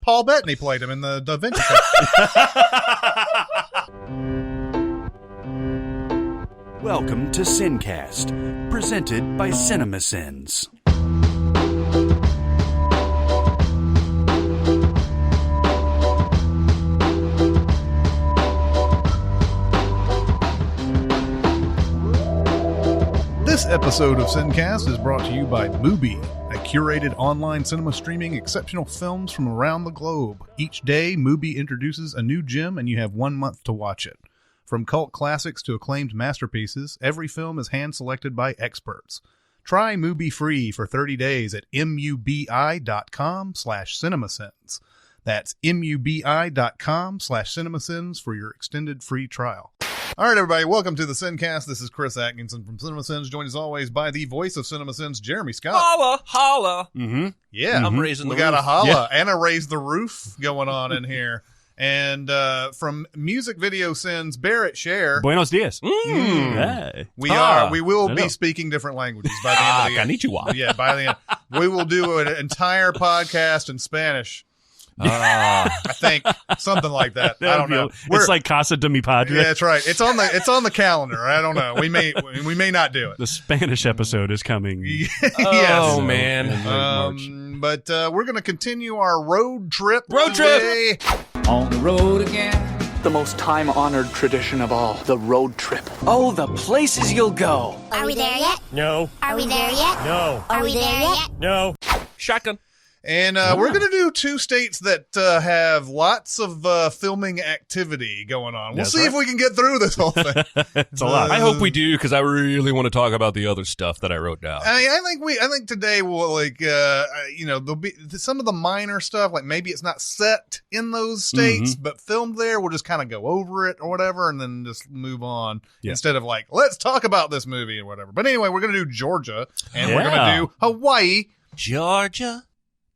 Paul Bettany played him in the Da Vinci Code. Welcome to SinCast, presented by Cinemasins. This episode of SinCast is brought to you by Mubi, a curated online cinema streaming exceptional films from around the globe. Each day, Mubi introduces a new gem and you have 1 month to watch it. From cult classics to acclaimed masterpieces, every film is hand-selected by experts. Try Mubi free for 30 days at mubi.com/cinemasins. That's mubi.com/cinemasins for your extended free trial. All right, everybody, welcome to the SinCast. This is Chris Atkinson from Cinemasins, joined as always by the voice of Cinemasins, Jeremy Scott. Holla, holla. Mm-hmm. Yeah. I'm raising the roof. We got a holla and a raise the roof going on in here. And from Music Video Sins, Barrett Share. Buenos dias. Hey. We will be speaking different languages by the end of the year. Konnichiwa. Yeah, by the end. We will do an entire podcast in Spanish. I think something like that. I don't know. It's like Casa de mi Padre. Yeah, that's right. It's on the calendar. I don't know. We may not do it. The Spanish episode is coming. Yes. Oh man. But we're going to continue our road trip. Today. On the road again. The most time-honored tradition of all, the road trip. Oh, the places you'll go. Are we there yet? No. Are we there yet? No. Are we there yet? No. Shotgun. And we're going to do two states that have lots of filming activity going on. We'll see if we can get through this whole thing. It's a lot. I hope we do, because I really want to talk about the other stuff that I wrote down. I think today we'll there'll be some of the minor stuff, like maybe it's not set in those states, but filmed there. We'll just kind of go over it or whatever, and then just move on instead of like, let's talk about this movie or whatever. But anyway, we're going to do Georgia, and we're going to do Hawaii. Georgia.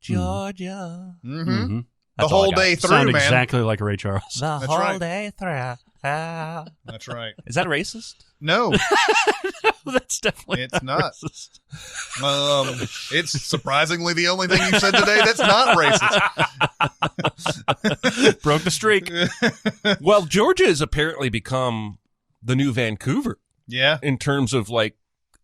Mm-hmm. The whole day through, Sound man. Exactly like Ray Charles. The whole day through. That's right. Is that racist? No, That's definitely it's not. racist. It's surprisingly the only thing you said today that's not racist. Broke the streak. Well, Georgia has apparently become the new Vancouver. Yeah. In terms of, like,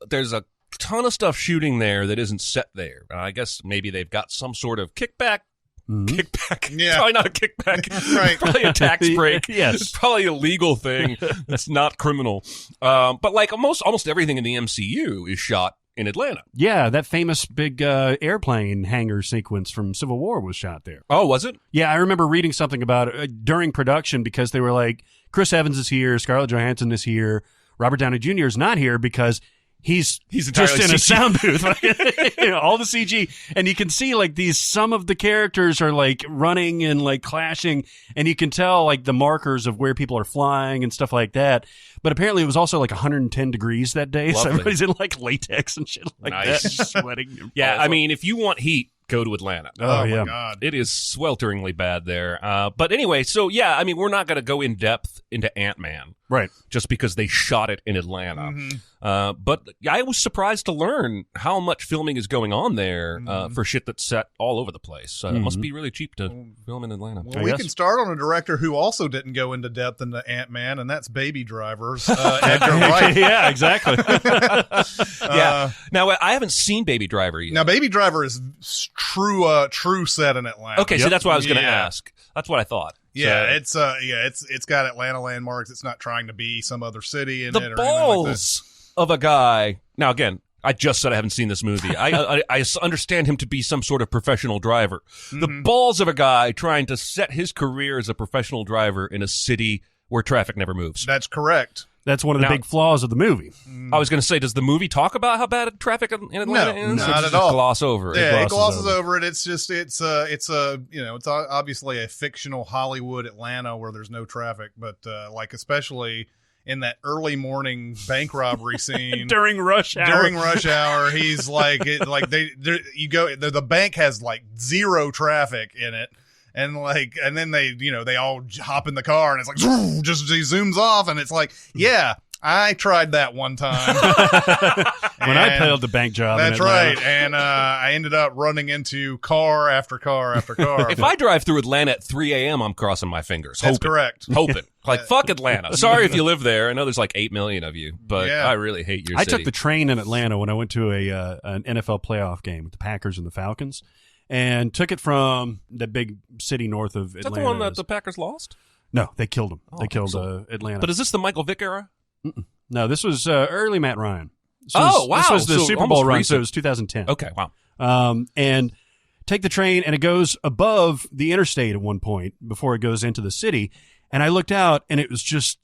there's a ton of stuff shooting there that isn't set there. And I guess maybe they've got some sort of kickback. Yeah. Probably not a kickback. Right. Probably a tax break. Yes. It's probably a legal thing that's not criminal. But like almost everything in the MCU is shot in Atlanta. Yeah, that famous big airplane hangar sequence from Civil War was shot there. Oh, was it? Yeah, I remember reading something about it during production, because they were like, Chris Evans is here, Scarlett Johansson is here, Robert Downey Jr. is not here because he's just in a sound booth. All the CG. And you can see like some of the characters are like running and like clashing, and you can tell like the markers of where people are flying and stuff like that. But apparently it was also like 110 degrees that day. Lovely. So everybody's in like latex and shit like Nice. that. Sweating. Yeah, I mean, if you want heat, go to Atlanta. Oh yeah. my God. It is swelteringly bad there. But anyway, so yeah, I mean, we're not going to go in depth into Ant-Man. Right. Just because they shot it in Atlanta. But I was surprised to learn how much filming is going on there for shit that's set all over the place. It must be really cheap to film in Atlanta. Well, we can start on a director who also didn't go into depth into Ant-Man, and that's Baby Drivers, Edgar Wright. Yeah, exactly. Yeah. Now, I haven't seen Baby Driver yet. Now, Baby Driver is true set in Atlanta. Okay, so that's what I was going to Yeah. ask. That's what I thought. Yeah, So, it's got Atlanta landmarks. It's not trying to be some other city in the it or anything balls like that. of a guy. Now, again, I just said I haven't seen this movie. I understand him to be some sort of professional driver. The balls of a guy trying to set his career as a professional driver in a city where traffic never moves. That's correct. That's one of the big flaws of the movie. I was going to say, does the movie talk about how bad traffic in Atlanta is? Not Or does at it just all. gloss over it? Yeah, it glosses over it. It's obviously a fictional Hollywood Atlanta where there's no traffic, but like especially in that early morning bank robbery scene During rush hour. he's like, the bank has like zero traffic in it. And then they all hop in the car and it's like, just he zooms off and it's like, yeah, I tried that one time. When I failed the bank job. That's in Atlanta. right. And I ended up running into car after car after car. If I drive through Atlanta at 3 a.m., I'm crossing my fingers. That's hoping, correct. Hoping. Like, fuck Atlanta. Sorry if you live there. I know there's like 8 million of you, but Yeah. I really hate your I city. took the train in Atlanta when I went to an NFL playoff game with the Packers and the Falcons, and took it from the big city north of Atlanta. Is that the one that the Packers lost? No, they killed them. Oh, They killed excellent. Atlanta. But is this the Michael Vick era? No, this was early Matt Ryan. This Oh, wow. This was the So Super Bowl almost run, recent. so it was 2010. Okay, wow. And take the train, and it goes above the interstate at one point before it goes into the city. And I looked out, and it was just,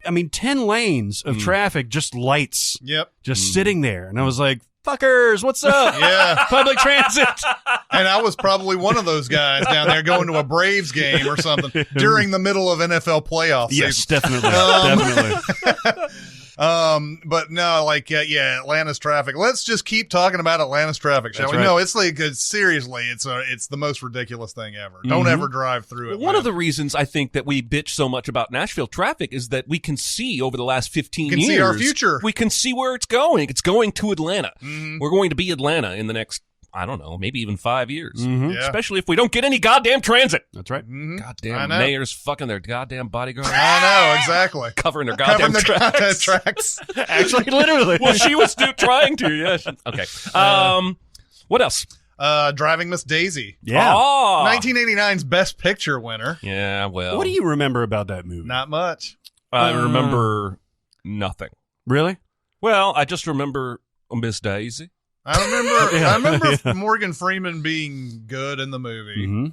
10 lanes of traffic, just lights, Yep. just sitting there. And I was like, fuckers, what's up? Yeah. Public transit. And I was probably one of those guys down there going to a Braves game or something during the middle of NFL playoff season. Yes, definitely. Definitely. But no, Atlanta's traffic. Let's just keep talking about Atlanta's traffic, shall That's we? right. No, it's like seriously, it's the most ridiculous thing ever. Don't ever drive through it. One of the reasons I think that we bitch so much about Nashville traffic is that we can see over the last 15 Can years. see our future. We can see where it's going. It's going to Atlanta. Mm-hmm. We're going to be Atlanta in the next, I don't know, maybe even 5 years. Mhm. Yeah. Especially if we don't get any goddamn transit. That's right. I Goddamn know. mayors fucking their goddamn bodyguards. I know exactly. Covering their Covering goddamn the tracks. tracks. Actually, literally. Well, she was trying to, yes. Okay. What else? Driving Miss Daisy. Yeah. Oh. 1989's Best Picture winner. Yeah, well. What do you remember about that movie? Not much. I remember nothing. Really? Well, I just remember Miss Daisy. I remember. Yeah. I remember Morgan Freeman being good in the movie, Mm-hmm.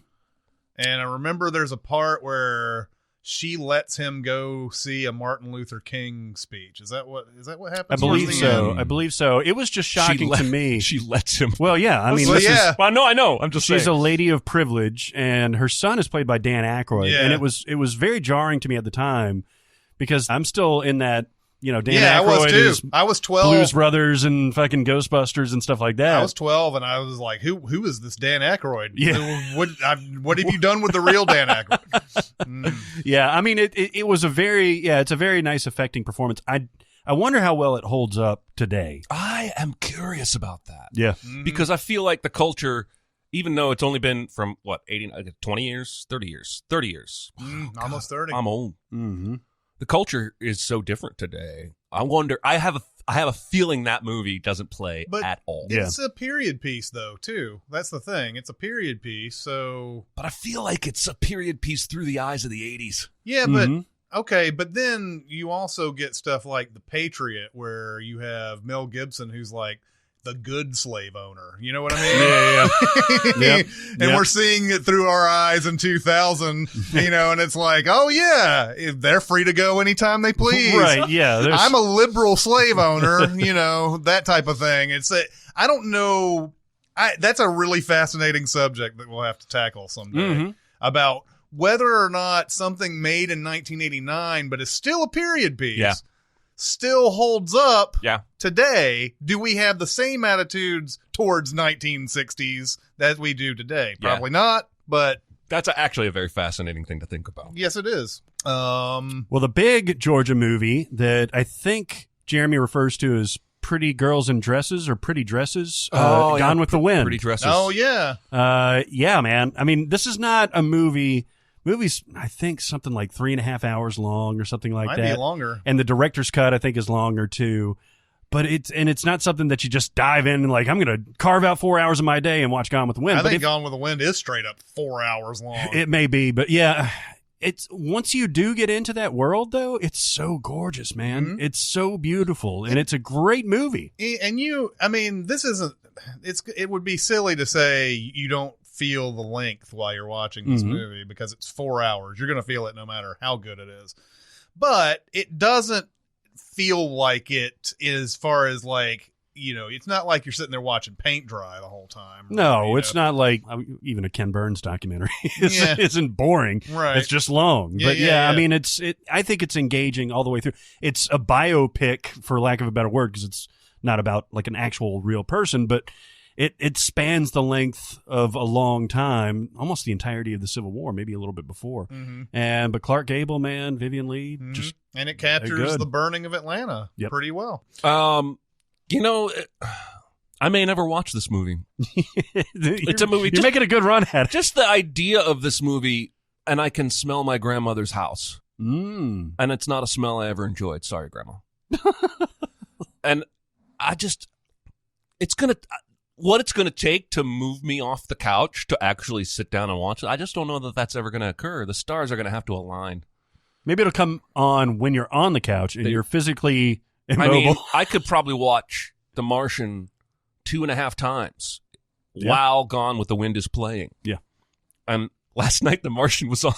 and I remember there's a part where she lets him go see a Martin Luther King speech. Is that what happens? I believe towards the so. end? I believe so. It was just shocking to me. She lets him. Well, yeah. I mean, Well, this yeah. is. Well, I know. I'm just She's a saying. lady of privilege, and her son is played by Dan Aykroyd, Yeah. and it was very jarring to me at the time because I'm still in that. Dan Yeah, I Aykroyd was too. is I was 12. Blues Brothers and fucking Ghostbusters and stuff like that. I was 12, and I was like, "Who is this Dan Aykroyd? Yeah. What have you done with the real Dan Aykroyd?" Yeah, I mean, it was it's a very nice, affecting performance. I wonder how well it holds up today. I am curious about that. Yeah. Because I feel like the culture, even though it's only been from, 20 years? 30 years. 30 years. Almost 30. I'm old. Mm-hmm. The culture is so different today. I wonder, I have a feeling that movie doesn't play But at all. Yeah. It's a period piece, though, too. That's the thing. It's a period piece, so But I feel like it's a period piece through the eyes of the 80s. yeah. But Mhm. okay, but then you also get stuff like The Patriot, where you have Mel Gibson, who's like the good slave owner. You know what I mean? Yeah. Yep. And Yep. we're seeing it through our eyes in 2000, and it's like, oh yeah, they're free to go anytime they please. Right, yeah. there's- I'm a liberal slave owner, that type of thing. I don't know. That's a really fascinating subject that we'll have to tackle someday Mhm. about whether or not something made in 1989, but is still a period piece, Yeah. still holds up Yeah. today. Do we have the same attitudes towards 1960s that we do today? Yeah. Probably not, but That's actually a very fascinating thing to think about. yes, it is. Well, the big Georgia movie that I think Jeremy refers to as Pretty Girls in Dresses or Pretty Dresses, Gone with the Wind. Pretty dresses. Oh yeah. Yeah, man. I mean, this is not a movie. Movie's, I think, something like 3.5 hours long or something like Might that. be longer. And the director's cut, I think, is longer too. But it's not something that you just dive in and like, I'm going to carve out 4 hours of my day and watch Gone with the Wind. I But think Gone with the Wind is straight up 4 hours long. it may be, but yeah, it's once you do get into that world, though, it's so gorgeous, man. Mhm. It's so beautiful, and it's a great movie. And this isn't. It would be silly to say you don't feel the length while you're watching this Mhm. movie because it's 4 hours. You're going to feel it no matter how good it is. But it doesn't feel like it as far as like, it's not like you're sitting there watching paint dry the whole time. No, it's not like even a Ken Burns documentary isn't boring. Right. It's just long. Yeah, But yeah. I mean, I think it's engaging all the way through. It's a biopic, for lack of a better word, because it's not about like an actual real person, but it spans the length of a long time, almost the entirety of the Civil War, maybe a little bit before. But Clark Gable, man, Vivian Leigh, just and it captures the burning of Atlanta pretty well. You know, I may never watch this movie. It's a movie. You're making a good run at it. Just the idea of this movie, and I can smell my grandmother's house. And it's not a smell I ever enjoyed. Sorry, Grandma. And what it's going to take to move me off the couch to actually sit down and watch it, I just don't know that that's ever going to occur. The stars are going to have to align. Maybe it'll come on when you're on the couch and you're physically immobile. I mean, I could probably watch The Martian 2.5 times while Gone with the Wind is playing. Yeah. And last night The Martian was on,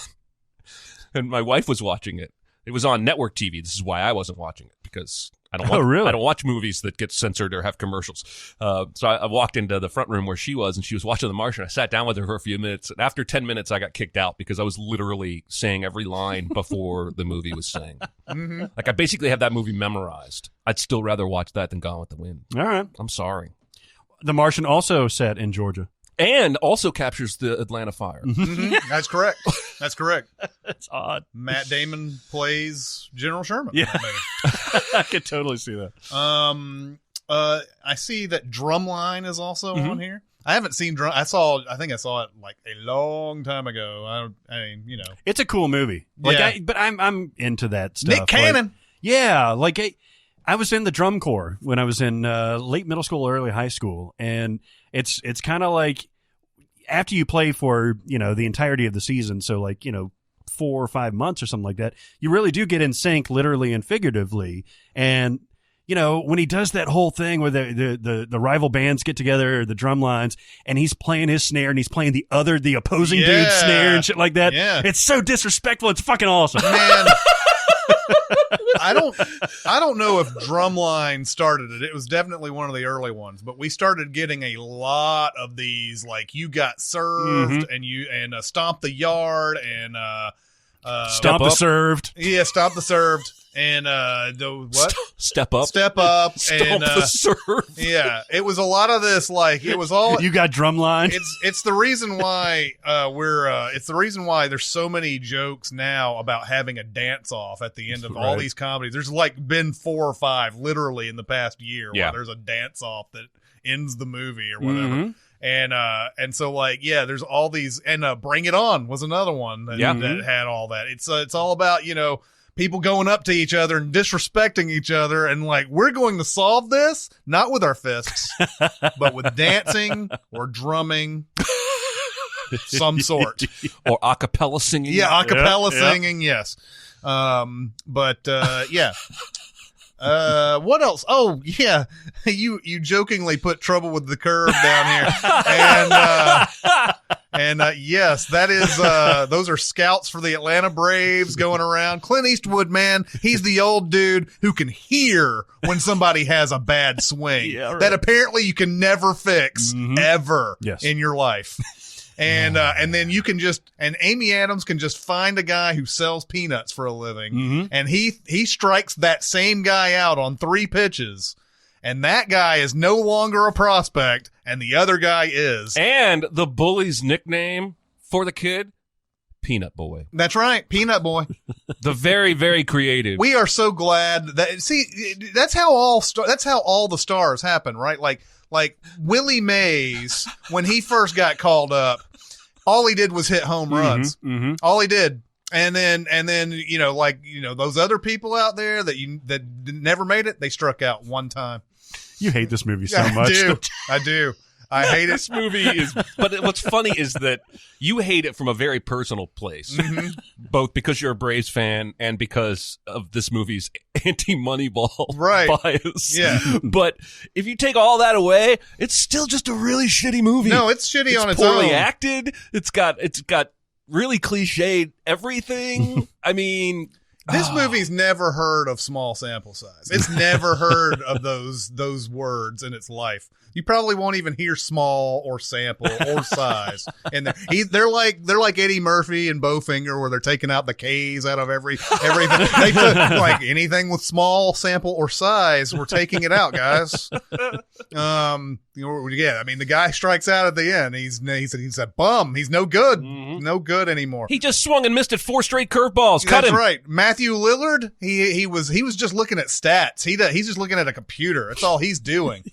and my wife was watching it. It was on network TV. This is why I wasn't watching it, because I don't watch movies that get censored or have commercials. So I walked into the front room where she was, and she was watching The Martian. I sat down with her for a few minutes, and after 10 minutes, I got kicked out because I was literally saying every line before the movie was saying. Like, I basically have that movie memorized. I'd still rather watch that than Gone with the Wind. All right. I'm sorry. The Martian also set in Georgia. And also captures the Atlanta fire. That's correct. That's correct. That's odd. Matt Damon plays General Sherman. Yeah. I could totally see that. I see that Drumline is also on here. I haven't seen I think I saw it like a long time ago. I mean, you know. It's a cool movie. Like, but I'm into that stuff. Nick Cannon. I was in the drum corps when I was in late middle school, early high school, and it's kind of like after you play for, you know, the entirety of the season, so like, you know, 4 or 5 months or something like that, you really do get in sync, literally and figuratively. And you know, when he does that whole thing where the rival bands get together, the drum lines, and he's playing his snare and he's playing the opposing dude's snare and shit like that. Yeah. It's so disrespectful. It's fucking awesome. Man. I don't know if Drumline started it. It was definitely one of the early ones, but we started getting a lot of these, like You Got Served and Stomp the Yard and Stomp the Served. Yeah, Stomp the Served. And the what? Step Up. Step Up. Stomp and the Serve. Yeah, it was a lot of this. Like it was all. You got Drumline. It's the reason why it's the reason why there's so many jokes now about having a dance off at the end of all these comedies. There's like been 4 or 5 literally in the past year where there's a dance off that ends the movie or whatever. And so like there's all these, and Bring It On was another one that had all that. It's all about, you know, people going up to each other and disrespecting each other, and like, we're going to solve this not with our fists, but with dancing or drumming, some sort, or a cappella singing. Yeah, a cappella singing. Yes. What else? Oh yeah, you jokingly put Trouble with the Curve down here, and yes, that is those are scouts for the Atlanta Braves going around. Clint Eastwood, man, he's the old dude who can hear when somebody has a bad swing that apparently you can never fix ever in your life. And then you can and Amy Adams can just find a guy who sells peanuts for a living, and he strikes that same guy out on 3 pitches, and that guy is no longer a prospect, and the other guy is. And the bully's nickname for the kid, Peanut Boy. That's right, Peanut Boy. The very, very creative. We are so glad that that's how all the stars happen, right? Like Willie Mays, when he first got called up, all he did was hit home runs. All he did. And then, you know, like, you know, those other people out there that never made it, they struck out one time. You hate this movie so much. I do. I hate it. This movie is, but what's funny is that you hate it from a very personal place, both because you're a Braves fan and because of this movie's anti-Moneyball bias. Yeah. But if you take all that away, it's still just a really shitty movie. No, it's shitty on its own. It's poorly acted. It's got really cliched everything. I mean, This movie's never heard of small sample size. It's never heard of those words in its life. You probably won't even hear small or sample or size in there. They're like Eddie Murphy and Bowfinger, where they're taking out the K's out of everything. They took like anything with small sample or size. We're taking it out, guys. Yeah, I mean, the guy strikes out at the end. He's a bum. He's no good. No good anymore. He just swung and missed at 4 straight curveballs. Cut him. That's right. Matthew Lillard, he was just looking at stats. He's just looking at a computer. That's all he's doing.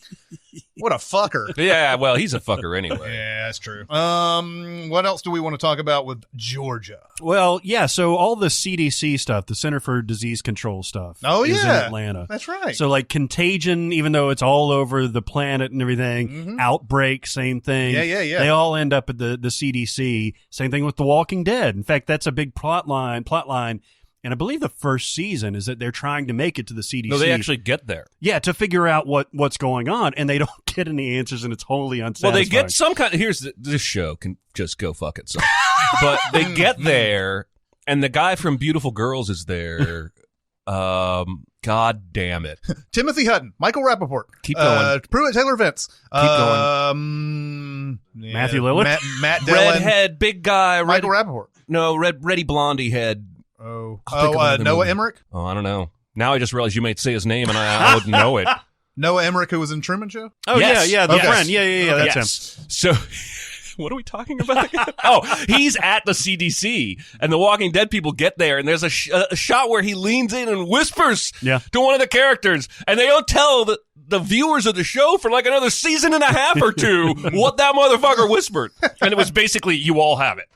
What a fucker. Yeah, well, he's a fucker anyway. Yeah, that's true. What else do we want to talk about with Georgia? Well, yeah, so all the CDC stuff, the Center for Disease Control stuff, is in Atlanta. That's right. So, like, Contagion, even though it's all over the planet and everything, Outbreak, same thing. Yeah. They all end up at the CDC. Same thing with The Walking Dead. In fact, that's a big plot line. And I believe the first season is that they're trying to make it to the CDC. No, they actually get there. Yeah, to figure out what's going on, and they don't get any answers, and it's wholly unsatisfying. Well, they get some kind of... This show can just go fuck itself. But they get there, and the guy from Beautiful Girls is there. God damn it. Timothy Hutton, Michael Rappaport. Keep going. Pruitt Taylor Vince. Keep going. Matthew Lillard? Matt Dillon. Redhead, big guy. Michael Rappaport. No, reddy blondie head. Noah Emmerich? Oh, I don't know. Now I just realized you might say his name and I wouldn't know it. Noah Emmerich, who was in Truman Show? Oh, yes. yeah, the Okay. friend. Yeah, that's Yes. him. So, what are we talking about again? Oh, he's at the CDC, and the Walking Dead people get there, and there's a shot where he leans in and whispers to one of the characters, and they don't tell the viewers of the show for like another season and a half or two what that motherfucker whispered. And it was basically, you all have it.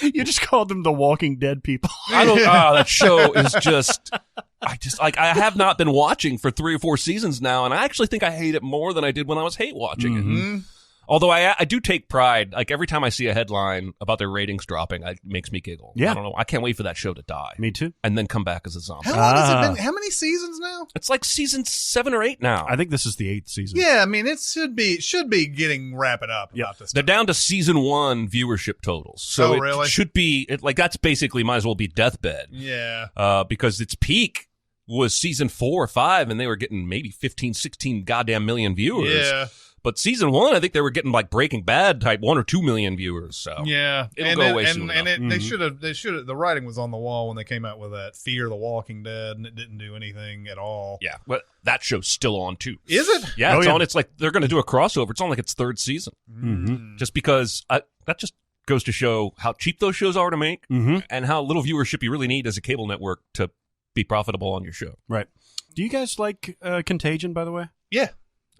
You just called them the Walking Dead people. That show is just... I have not been watching for 3 or 4 seasons now, and I actually think I hate it more than I did when I was hate watching it. Although I do take pride, like every time I see a headline about their ratings dropping, it makes me giggle. Yeah. I don't know. I can't wait for that show to die. Me too. And then come back as a zombie. How long has it been? How many seasons now? It's like season 7 or 8 now. I think this is the 8th season. Yeah, I mean, it should be getting wrapping up about this. They're down to season 1 viewership totals. So really? It should be, that's basically might as well be deathbed. Yeah. Because its peak was season 4 or 5, and they were getting maybe 15, 16 goddamn million viewers. Yeah. But season 1, I think they were getting like Breaking Bad type 1 or 2 million viewers. So yeah, it'll go away soon enough. They should have. The writing was on the wall when they came out with that Fear the Walking Dead, and it didn't do anything at all. Yeah, well, that show's still on too. Is it? Yeah, it's on. It's like they're going to do a crossover. It's on like its 3rd season. Just because that just goes to show how cheap those shows are to make, and how little viewership you really need as a cable network to be profitable on your show. Right. Do you guys like Contagion, by the way? Yeah.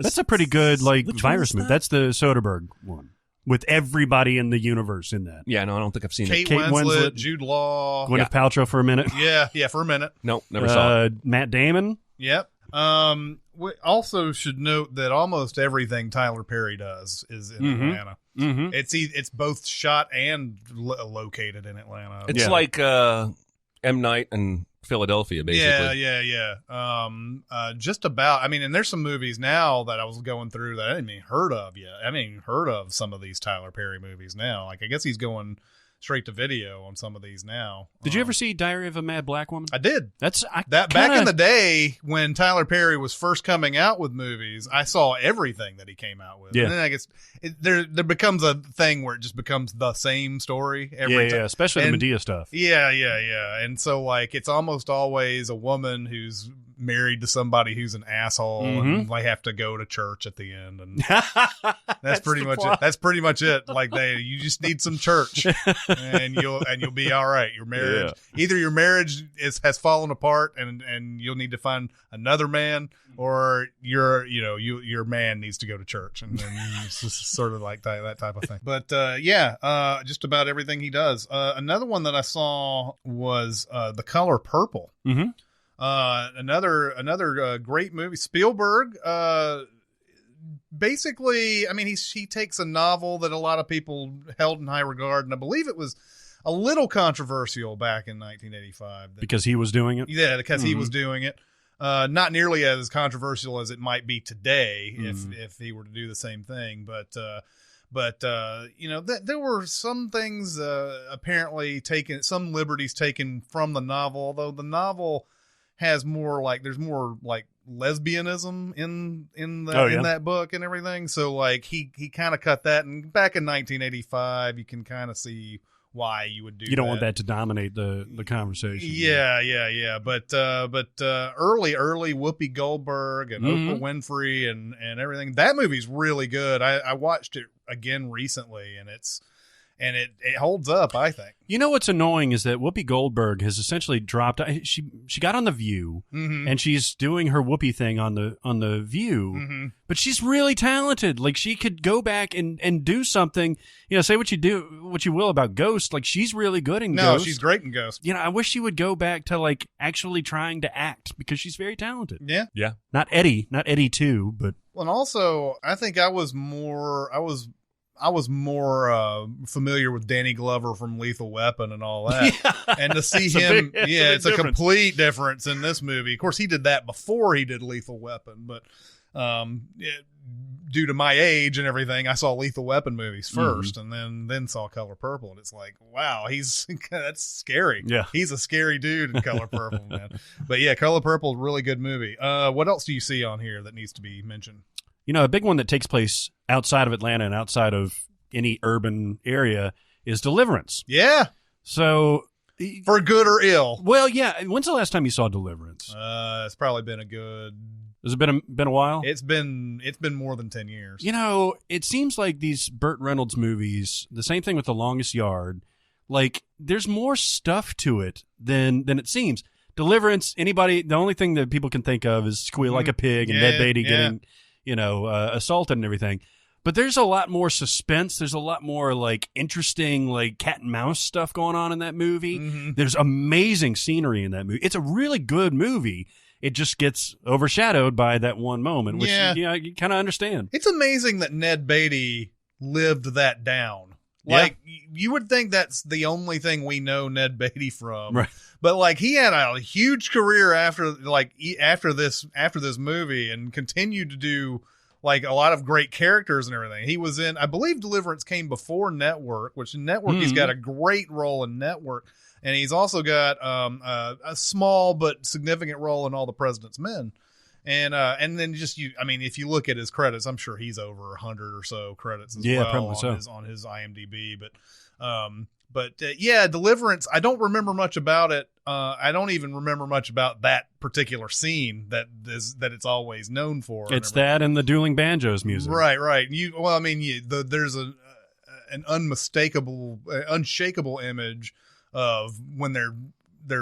That's a pretty good virus movie. That's the Soderbergh one with everybody in the universe in that. Yeah, no, I don't think I've seen Kate it. Winslet, Jude Law, Gwyneth Paltrow for a minute. Yeah, for a minute. Nope, never saw it. Matt Damon. Yep. We also should note that almost everything Tyler Perry does is in Atlanta. It's both shot and located in Atlanta. It's like M. Night and Philadelphia, basically. Yeah. Just about. I mean, and there's some movies now that I was going through that I hadn't even heard of yet. I haven't even heard of some of these Tyler Perry movies now. Like, I guess he's going straight to video on some of these now. Did you ever see Diary of a Mad Black Woman? I did. Back in the day when Tyler Perry was first coming out with movies, I saw everything that he came out with. Yeah. And then I guess there becomes a thing where it just becomes the same story every time. Yeah, especially the Medea stuff. Yeah. And so, like, it's almost always a woman who's married to somebody who's an asshole, and they have to go to church at the end, and that's pretty much it. That's pretty much it. Like, you just need some church, and you'll be all right. Your marriage, either your marriage has fallen apart, and you'll need to find another man, or your man needs to go to church, and then it's just sort of like that type of thing. But just about everything he does. Another one that I saw was The Color Purple. Another great movie. Spielberg, basically, I mean, he takes a novel that a lot of people held in high regard, and I believe it was a little controversial back in 1985. Because he was doing it? Yeah, because he was doing it. Not nearly as controversial as it might be today if he were to do the same thing, But there were some things apparently taken, some liberties taken from the novel, although the novel has more like, there's more like lesbianism in that book and everything. So like he kind of cut that, and back in 1985 you can kind of see why you would do that. You don't want that to dominate the conversation. Yeah. But early Whoopi Goldberg and Oprah Winfrey and everything. That movie's really good. I watched it again recently, and it holds up, I think. You know what's annoying is that Whoopi Goldberg has essentially dropped. She got on The View, and she's doing her Whoopi thing on the View. But she's really talented. Like, she could go back and do something. Say what you will about Ghost. Like, she's really good in Ghost. No, she's great in Ghost. I wish she would go back to like actually trying to act, because she's very talented. Yeah. Not Eddie 2, but. Well, and also I think I was more familiar with Danny Glover from Lethal Weapon and all that. And to see him, it's a complete difference in this movie. Of course, he did that before he did Lethal Weapon, but due to my age and everything, I saw Lethal Weapon movies first, and then saw Color Purple, and it's like, wow, that's scary. Yeah, he's a scary dude in Color Purple, man. But yeah, Color Purple is a really good movie. What else do you see on here that needs to be mentioned? A big one that takes place outside of Atlanta and outside of any urban area is Deliverance. Yeah. So, for good or ill. Well, yeah. When's the last time you saw Deliverance? It's probably been a good. Has it been a while? It's been more than 10 years. It seems like these Burt Reynolds movies, the same thing with The Longest Yard, like there's more stuff to it than it seems. Deliverance, the only thing that people can think of is Squeal Like a Pig and Ned Beatty getting assaulted and everything. But there's a lot more suspense. There's a lot more like interesting like cat and mouse stuff going on in that movie. There's amazing scenery in that movie. It's a really good movie. It just gets overshadowed by that one moment, which you kind of understand. It's amazing that Ned Beatty lived that down. Like, you would think that's the only thing we know Ned Beatty from. Right. But like, he had a huge career after this movie, and continued to do like a lot of great characters and everything. He was in, I believe Deliverance came before Network, which in Network he's got a great role in Network, and he's also got a small but significant role in All the President's Men. And then if you look at his credits, I'm sure he's over 100 or so credits as well on his IMDb. But Deliverance, I don't remember much about it. I don't even remember much about that particular scene that it's always known for. It's that and the dueling banjos music. Right. There's an unshakable image of when they're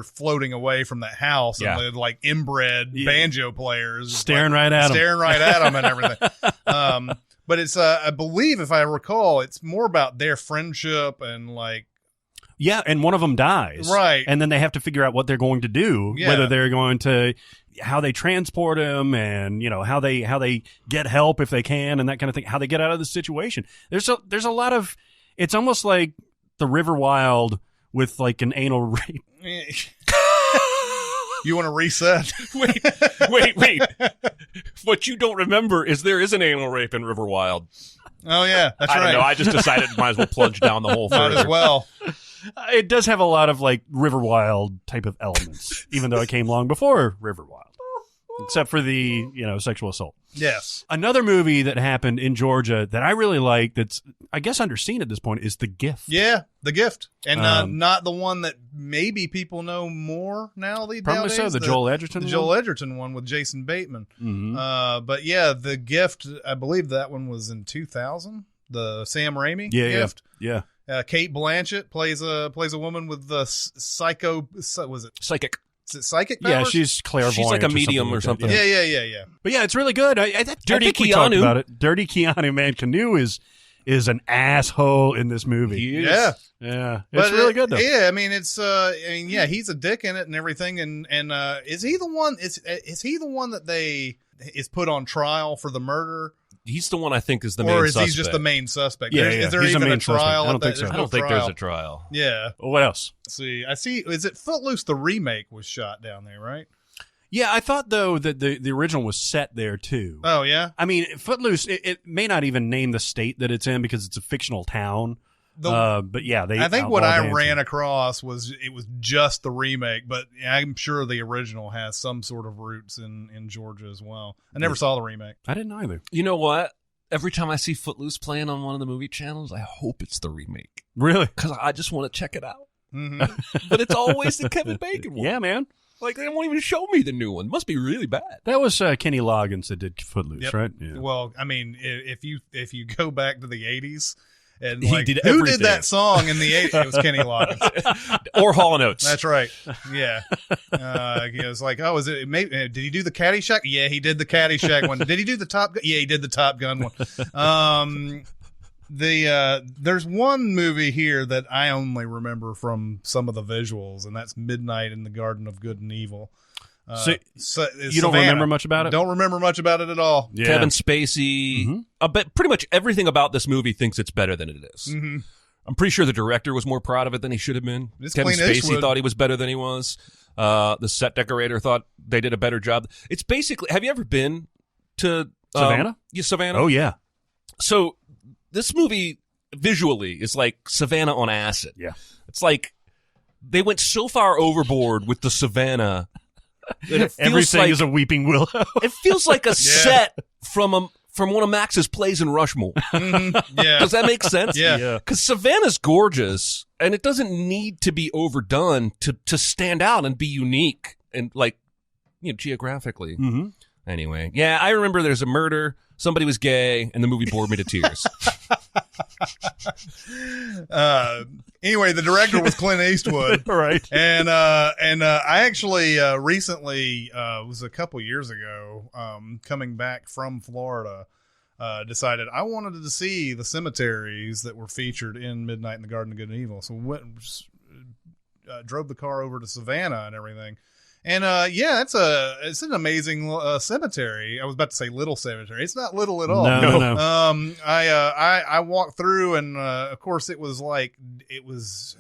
floating away from that house, and they're like inbred banjo players staring right at them and everything. But it's I believe, if I recall, it's more about their friendship and like. Yeah, and one of them dies. Right. And then they have to figure out what they're going to do, whether they're going to, how they transport him, and, how they get help if they can, and that kind of thing, how they get out of the situation. There's a lot of, it's almost like the River Wild with like an anal rape. You want to reset? Wait. What you don't remember is there is an anal rape in River Wild. Oh, yeah, that's right. I don't know. I just decided might as well plunge down the hole further. Might as well. It does have a lot of like River Wild type of elements, even though it came long before River Wild, except for the sexual assault. Yes. Another movie that happened in Georgia that I really like, that's I guess underseen at this point, is The Gift. Yeah, The Gift, and not the one that maybe people know more now. Probably so. The Joel Edgerton, Joel Edgerton one with Jason Bateman. But yeah, The Gift. I believe that one was in 2000. The Sam Raimi Gift. Yeah. Kate Blanchett plays a woman with the psychic. Is it psychic powers? Yeah, she's clairvoyant. She's like a medium or something. Yeah. But yeah, it's really good. Dirty I think we talked about it. Dirty Keanu, man. Canoe is an asshole in this movie. He is. Yeah. It's really good though. Yeah, I mean, he's a dick in it and everything. And is he the one? Is he the one that is put on trial for the murder? He's the one I think is the main suspect. Or is he just the main suspect? Yeah, Is there he's even the main a trial? Suspect. I don't think so. I don't think there's a trial. Yeah. What else? Let's see. Is it Footloose the remake was shot down there, right? Yeah, I thought though that the original was set there too. Oh yeah. I mean, Footloose. It may not even name the state that it's in because it's a fictional town. But yeah, I think what I ran across was it was just the remake, but I'm sure the original has some sort of roots in Georgia as well. I never saw the remake. I didn't either. You know what? Every time I see Footloose playing on one of the movie channels, I hope it's the remake. Really? Because I just want to check it out. Mm-hmm. But it's always the Kevin Bacon one. Yeah, man. Like, they won't even show me the new one. Must be really bad. That was Kenny Loggins that did Footloose, Yep. right? Yeah. Well, I mean, if you go back to the 80s and He like did who everything. did that song in the 80s? It was Kenny Loggins. Or Hall & Oates. That's right. Yeah. It was like, oh, is it? Maybe did he do the Caddyshack? Yeah, he did the Caddyshack one. Did he do the Top Gun? Yeah, he did the Top Gun one. There's one movie here that I only remember from some of the visuals, and that's Midnight in the Garden of Good and Evil. So you don't Savannah. remember much about it? Don't remember much about it at all. Yeah. Kevin Spacey. But pretty much everything about this movie thinks it's better than it is. Mm-hmm. I'm pretty sure the director was more proud of it than he should have been. It's Kevin Clint Spacey Eastwood. thought he was better than he was. The set decorator thought they did a better job. It's basically, have you ever been to Savannah? Yeah, Savannah. Oh, yeah. So this movie visually is like Savannah on acid. Yeah. It's like they went so far overboard with the Savannah that it feels Everything like, is a weeping willow. it feels like a set from one of Max's plays in Rushmore. Mm-hmm. Yeah. Does that make sense? Yeah. Because Savannah's gorgeous, and it doesn't need to be overdone to stand out and be unique and, like, you know, geographically. Mm-hmm. Anyway, yeah, I remember there's a murder, somebody was gay, and the movie bored me to tears. Anyway, the director was Clint Eastwood. Right. And I actually recently was a couple years ago coming back from Florida, decided I wanted to see the cemeteries that were featured in Midnight in the Garden of Good and Evil. So drove the car over to Savannah and everything. And yeah, it's an amazing cemetery. I was about to say little cemetery. It's not little at all. No. I walked through, and of course it was like it was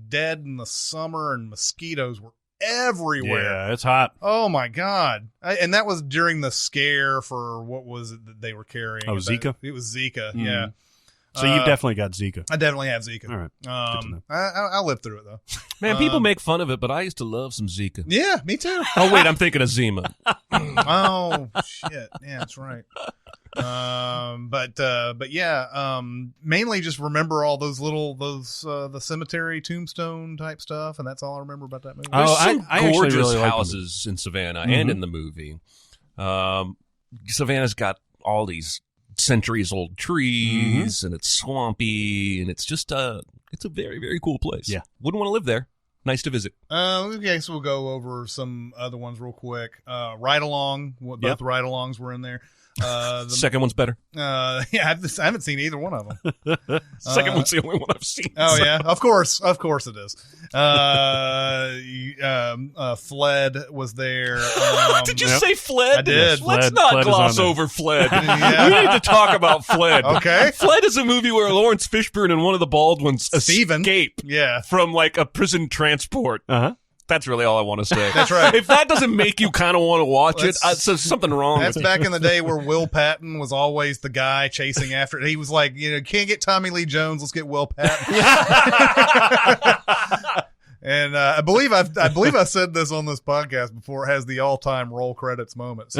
dead in the summer, and mosquitoes were everywhere. Yeah, it's hot. Oh my God! And that was during the scare for what was it that they were carrying? Oh, Zika? It was Zika. Mm. Yeah. So you've definitely got Zika. I definitely have Zika. All right. Good to know. I'll live through it though. Man, people make fun of it, but I used to love some Zika. Yeah, me too. Oh, wait, I'm thinking of Zima. Oh shit! Yeah, that's right. But yeah, mainly just remember all those the cemetery tombstone type stuff, and that's all I remember about that movie. There's Oh, some I actually gorgeous really like houses in Savannah and in the movie. Savannah's got all these centuries-old trees, and it's swampy, and it's just it's a very, very cool place. Yeah. Wouldn't want to live there. Nice to visit. Okay, so we'll go over some other ones real quick. Ride Along, both Ride Alongs were in there. The Second one's better. yeah, I haven't seen either one of them. Second one's the only one I've seen. Oh yeah, of course it is. Fled was there. Did you say Fled? I did. Let's Fled not is gloss on there. over Fled. Yeah. We need to talk about Fled. Okay. Fled is a movie where Lawrence Fishburne and one of the Baldwins Steven. escape Yeah. from like a prison transport. Uh-huh. That's really all I want to say. That's right. If that doesn't make you kind of want to watch it, so something wrong That's with it. back in the day where Will Patton was always the guy chasing after it. He was like, can't get Tommy Lee Jones, let's get Will Patton. And I believe I said this on this podcast before. It has the all-time roll credits moments.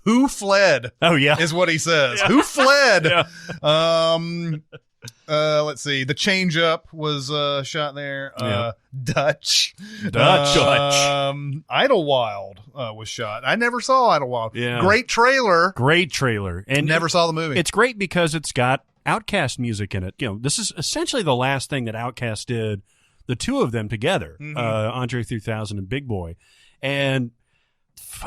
Who fled? Oh, yeah. Is what he says. Who fled? Yeah. Let's see. The Change Up was shot there. Dutch. Idlewild was shot. I never saw Idlewild. Yeah. Great trailer. And Never saw the movie. It's great because it's got Outkast music in it. This is essentially the last thing that Outkast did, the two of them together, Andre 3000 and Big Boy. And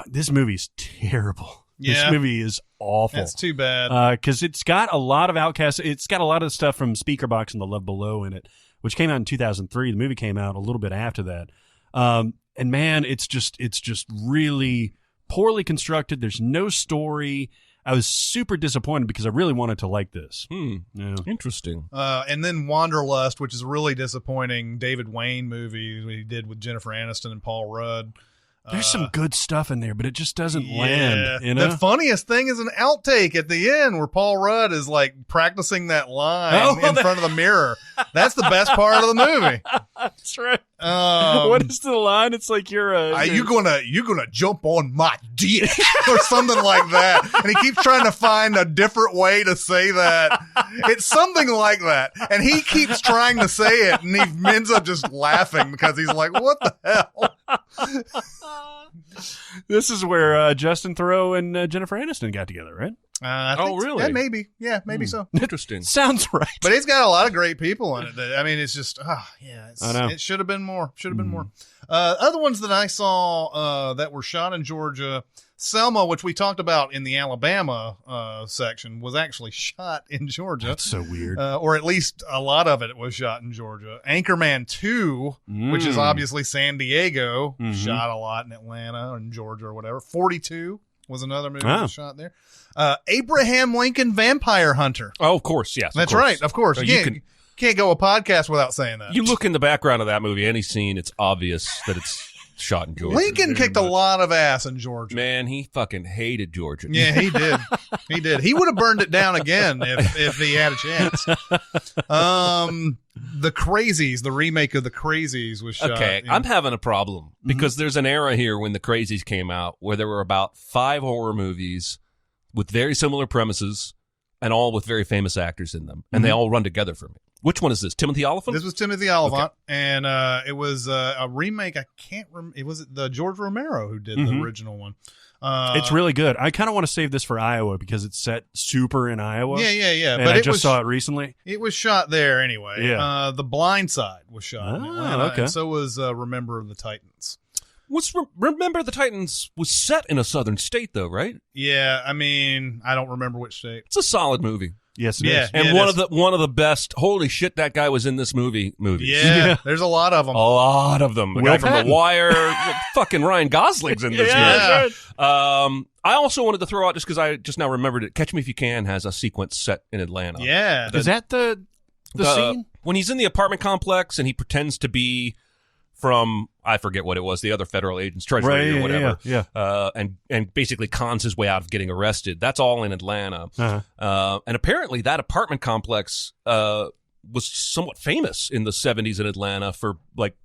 this movie's terrible. Yeah. This movie is awful. That's too bad. Because it's got a lot of Outkast. It's got a lot of stuff from Speakerbox and The Love Below in it, which came out in 2003. The movie came out a little bit after that. And man, it's just really poorly constructed. There's no story. I was super disappointed because I really wanted to like this. Yeah. Interesting. And then Wanderlust, which is a really disappointing David Wayne movie he did with Jennifer Aniston and Paul Rudd. There's some good stuff in there, but it just doesn't land. You know? The funniest thing is an outtake at the end where Paul Rudd is like practicing that line in front of the mirror. That's the best part of the movie. That's right. What is the line? It's like you're gonna jump on my dick or something like that. And he keeps trying to find a different way to say that. It's something like that. And he keeps trying to say it, and he ends up just laughing because he's like, what the hell? This is where Justin Theroux and Jennifer Aniston got together, right? Really? Yeah, maybe. Yeah, maybe so. Interesting. Sounds right. But it's got a lot of great people in it. I mean, it's just, I know. It should have been more. More. Other ones that I saw that were shot in Georgia, Selma, which we talked about in the Alabama section, was actually shot in Georgia. That's so weird. Or at least a lot of it was shot in Georgia. Anchorman 2, which is obviously San Diego, shot a lot in Atlanta or in Georgia or whatever. 42 was another movie that was shot there. Abraham Lincoln Vampire Hunter. Oh, of course, yes. That's right, of course. You can't go a podcast without saying that. You look in the background of that movie, any scene, it's obvious that it's shot in Georgia. Lincoln kicked a lot of ass in Georgia. Man, he fucking hated Georgia. Yeah, he did. He did. He would have burned it down again if he had a chance. The Crazies, the remake of The Crazies was shot. Okay, I'm having a problem because there's an era here when The Crazies came out where there were about 5 horror movies with very similar premises and all with very famous actors in them, and they all run together for me. Which one is this? Timothy Oliphant? This was Timothy Oliphant, and it was a remake. I can't remember. It was the George Romero who did the original one. It's really good. I kind of want to save this for Iowa because it's set super in Iowa. Yeah. And I just saw it recently. It was shot there anyway. Yeah. The Blind Side was shot in Atlanta, okay. and so was Remember the Titans. Remember the Titans was set in a southern state, though, right? Yeah, I mean, I don't remember which state. It's a solid movie. Yes, it is. And one of the best. Holy shit, that guy was in this movies. Yeah, there's a lot of them. A lot of them. The guy from The Wire. Fucking Ryan Gosling's in this movie. I also wanted to throw out, just because I just now remembered it, Catch Me If You Can has a sequence set in Atlanta. Yeah. Is that the scene? When he's in the apartment complex and he pretends to be from, I forget what it was, the other federal agents, Treasury or whatever, and basically cons his way out of getting arrested. That's all in Atlanta. And apparently that apartment complex was somewhat famous in the 70s in Atlanta for, like,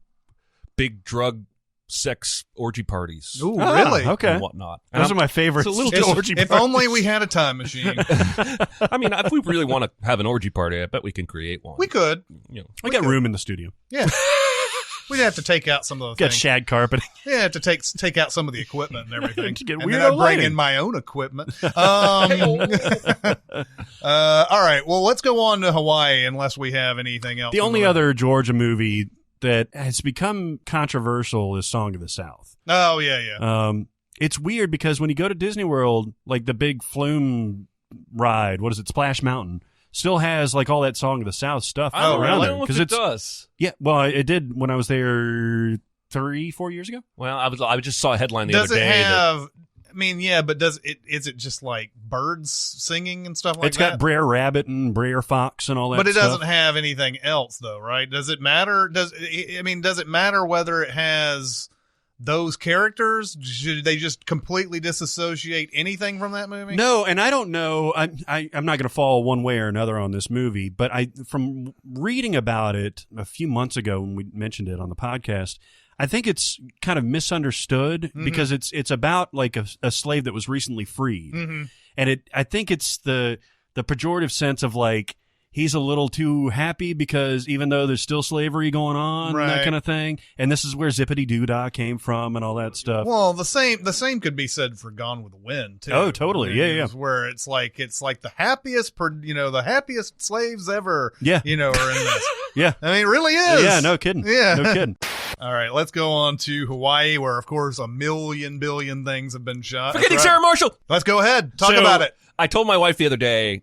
big drug sex orgy parties. Ooh, really? Okay. And whatnot. Those are my favorites. If only we had a time machine. I mean, if we really want to have an orgy party, I bet we can create one. We could. You know. We got room in the studio. Yeah. We'd have to take out some of the Got things. shag carpeting. Yeah, have to take out some of the equipment and everything. To get and weirdo then I'd bring lighting. in my own equipment. All right, well, let's go on to Hawaii unless we have anything else. The only other Georgia movie that has become controversial is Song of the South. Oh, yeah. It's weird because when you go to Disney World, like the big flume ride, what is it, Splash Mountain, still has like all that Song of the South stuff around there. I don't know if it does. Yeah, well, it did when I was there 3-4 years ago. Well, I just saw a headline the Does other it day. have? I mean, yeah, but is it just like birds singing and stuff like It's that? got Brer Rabbit and Brer Fox and all that But it stuff. doesn't have anything else, though, right? Does it matter? Does it matter whether it has those characters? Should they just completely disassociate anything from that movie? No, and I don't know. I'm not going to fall one way or another on this movie, but from reading about it a few months ago when we mentioned it on the podcast, I think it's kind of misunderstood because it's about like a slave that was recently freed, and I think it's the pejorative sense of like he's a little too happy because even though there's still slavery going on, and that kind of thing, and this is where Zippity Doo-Dah came from and all that stuff. Well, the same could be said for Gone with the Wind too. Oh, totally, yeah. Where it's like the happiest, the happiest slaves ever. Yeah, are in this. Yeah, I mean, it really is. Yeah, no kidding. Yeah, no kidding. All right, let's go on to Hawaii, where of course a million billion things have been shot. Forgetting That's right. Sarah Marshall. Let's go ahead. Talk about it. I told my wife the other day,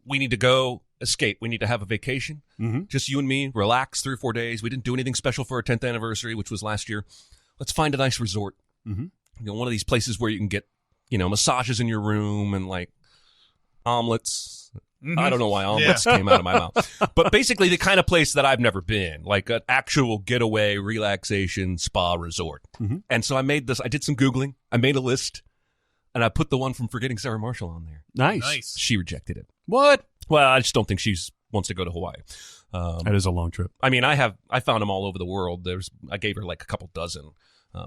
we need to go escape. We need to have a vacation. Just you and me, relax 3 or 4 days. We didn't do anything special for our 10th anniversary, which was last year. Let's find a nice resort. One of these places where you can get, massages in your room and like omelets, I don't know why omelets came out of my mouth. But basically the kind of place that I've never been, like an actual getaway, relaxation, spa resort. And so I did some Googling. I made a list, and I put the one from Forgetting Sarah Marshall on there. Nice. She rejected it. What? Well, I just don't think she wants to go to Hawaii. That is a long trip. I mean, I found them all over the world. I gave her like a couple dozen.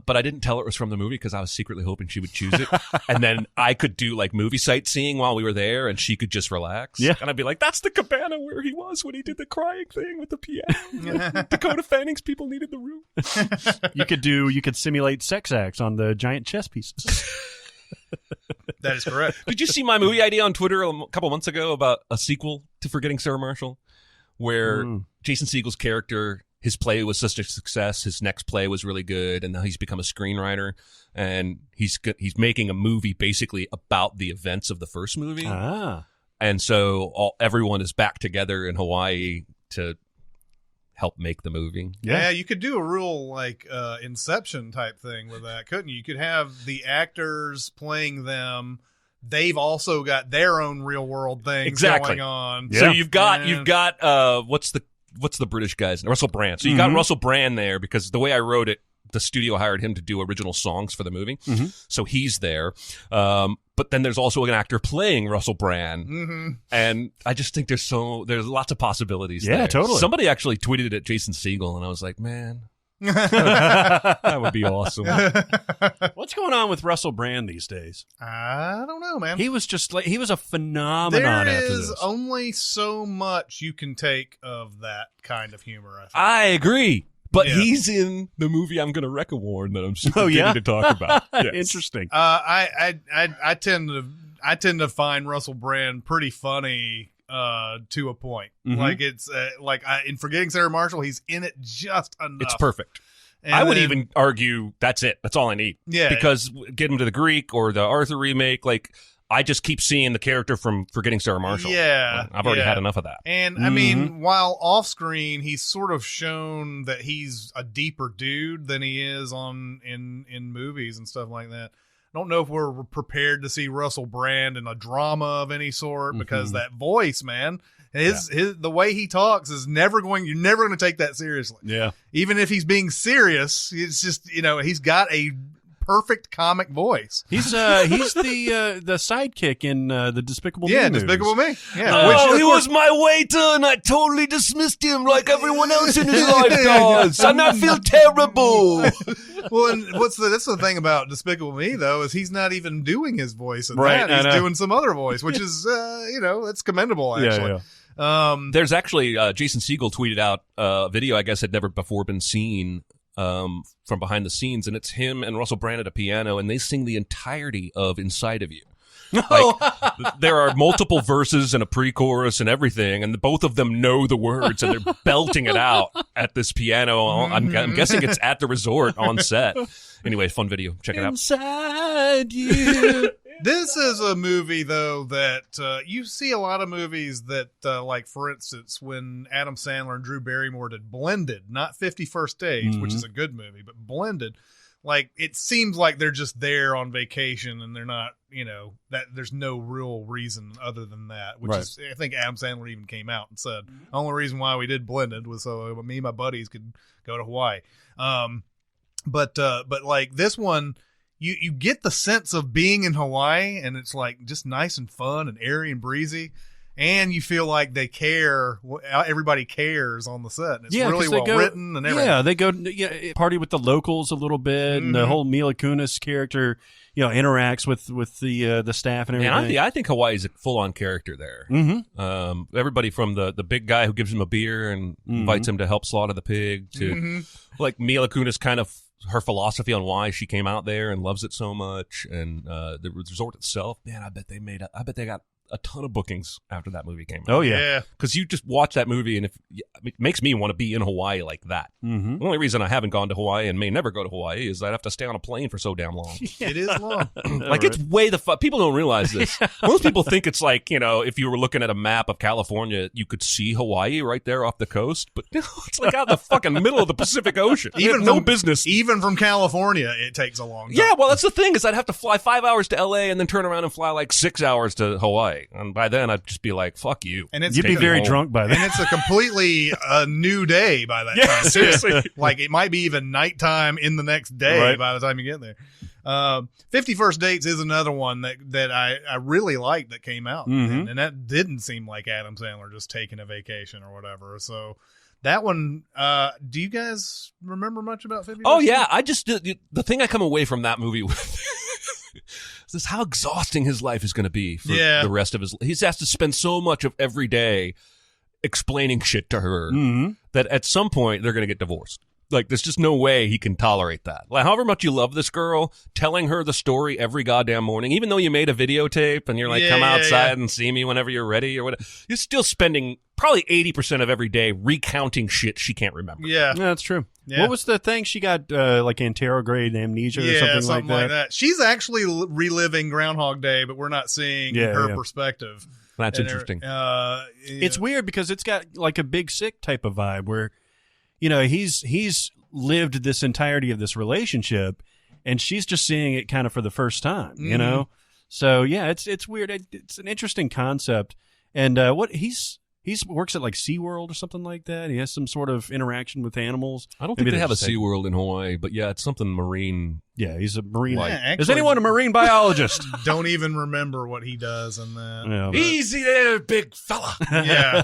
But I didn't tell her it was from the movie because I was secretly hoping she would choose it. And then I could do like movie sightseeing while we were there, and she could just relax. Yeah. And I'd be like, that's the cabana where he was when he did the crying thing with the piano. Dakota Fanning's people needed the room. You could simulate sex acts on the giant chess pieces. That is correct. Did you see my movie idea on Twitter a couple months ago about a sequel to Forgetting Sarah Marshall, where Jason Segel's character, his play was such a success, his next play was really good, and now he's become a screenwriter, and he's making a movie basically about the events of the first movie. And so everyone is back together in Hawaii to help make the movie. Yeah, you could do a real like Inception type thing with that, couldn't you? You could have the actors playing them. They've also got their own real world things going on. Yeah. So you've got what's the British guy's name? Russell Brand. So you got Russell Brand there because the way I wrote it, the studio hired him to do original songs for the movie. So he's there. But then there's also an actor playing Russell Brand. And I just think there's lots of possibilities there. Yeah, totally. Somebody actually tweeted it at Jason Segel, and I was like, man, that would be awesome. What's going on with Russell Brand these days? I don't know, man. He was a phenomenon there after is this. only so much you can take of that kind of humor, I think. I agree. But he's in the movie I'm going to reco-warn that I'm super to talk about. Yes. Interesting. I tend to find Russell Brand pretty funny to a point. Like it's in Forgetting Sarah Marshall, he's in it just enough. It's perfect. And I would even argue that's it. That's all I need. Yeah. Because get him to the Greek or the Arthur remake, like I just keep seeing the character from Forgetting Sarah Marshall. Yeah. I've already had enough of that. And I mean, while off screen, he's sort of shown that he's a deeper dude than he is in movies and stuff like that. I don't know if we're prepared to see Russell Brand in a drama of any sort because that voice, man, his the way he talks is you're never going to take that seriously. Yeah. Even if he's being serious, it's just, he's got a perfect comic voice. He's the sidekick in the Despicable Me movies. Despicable Me. Yeah. Oh, he was my waiter, and I totally dismissed him like everyone else in his life does, and I feel terrible. Well, and that's the thing about Despicable Me, though, is he's not even doing his voice in Right, that. He's doing some other voice, which is, that's commendable, actually. There's actually Jason Segel tweeted out a video I guess had never before been seen from behind the scenes, and it's him and Russell Brand at a piano, and they sing the entirety of Inside of You. Like, there are multiple verses and a pre-chorus and everything, and both of them know the words, and they're belting it out at this piano. I'm guessing it's at the resort on set. Anyway, fun video. Check it out. Inside You. This is a movie, though, that you see a lot of movies that, like, for instance, when Adam Sandler and Drew Barrymore did Blended, not 51st Dates, which is a good movie, but Blended, like, it seems like they're just there on vacation and they're not, that there's no real reason other than that, which is, I think Adam Sandler even came out and said, the only reason why we did Blended was so me and my buddies could go to Hawaii. But like, this one, You get the sense of being in Hawaii, and it's like just nice and fun and airy and breezy, and you feel like they care. Everybody cares on the set. And it's really well written and everything. Yeah, they go party with the locals a little bit, and the whole Mila Kunis character, interacts with the staff and everything. And I think Hawaii's a full on character there. Everybody from the big guy who gives him a beer and invites him to help slaughter the pig to like Mila Kunis kind of. Her philosophy on why she came out there and loves it so much, and the resort itself, man, I bet they got a ton of bookings after that movie came out. Oh yeah, because you just watch that movie, and it makes me want to be in Hawaii like that. The only reason I haven't gone to Hawaii and may never go to Hawaii is I'd have to stay on a plane for so damn long. It is long. Like it's way people don't realize this. Most people think it's like if you were looking at a map of California, you could see Hawaii right there off the coast, but no, it's like out in the fucking middle of the Pacific Ocean. Even from California, it takes a long time. Yeah, well, that's the thing is I'd have to fly 5 hours to LA and then turn around and fly like 6 hours to Hawaii. day. And by then, I'd just be like, fuck you. And it's You'd be very drunk by then. And it's a completely new day by that time. Seriously. Like, it might be even nighttime in the next day by the time you get there. 50 First Dates is another one that I really liked that came out. Mm-hmm. And that didn't seem like Adam Sandler just taking a vacation or whatever. So that one, do you guys remember much about 50 Oh, First yeah. I just, the thing I come away from that movie with is how exhausting his life is going to be for the rest of his life. He has to spend so much of every day explaining shit to her that at some point they're going to get divorced. Like, there's just no way he can tolerate that. Like, however much you love this girl, telling her the story every goddamn morning, even though you made a videotape and you're like, come outside and see me whenever you're ready or whatever, you're still spending probably 80% of every day recounting shit she can't remember. Yeah. Yeah, that's true. Yeah. What was the thing? She got like anterograde amnesia or something like that? She's actually reliving Groundhog Day, but we're not seeing her perspective. That's interesting. It's weird because it's got like a Big Sick type of vibe where, you know, he's lived this entirety of this relationship, and she's just seeing it kind of for the first time, you know? So, yeah, it's weird. It's an interesting concept. And what he's works at like SeaWorld or something like that. He has some sort of interaction with animals. I don't think they have a SeaWorld in Hawaii, but yeah, it's something marine. Yeah, he's a marine. Yeah, actually, is anyone a marine biologist? Don't even remember what he does in that. Yeah, but, Easy there, big fella. Yeah.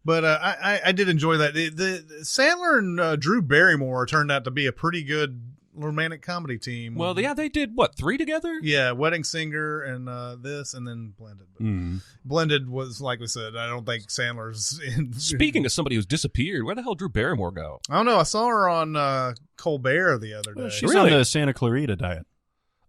But I did enjoy that. The Sandler and Drew Barrymore turned out to be a pretty good romantic comedy team. Well, yeah, they did, what, 3 together? Yeah, Wedding Singer and this, and then Blended. Blended was, like we said, I don't think Sandler's in. Speaking of somebody who's disappeared, where the hell Drew Barrymore go? I don't know. I saw her on Colbert the other day. she's on the Santa Clarita Diet.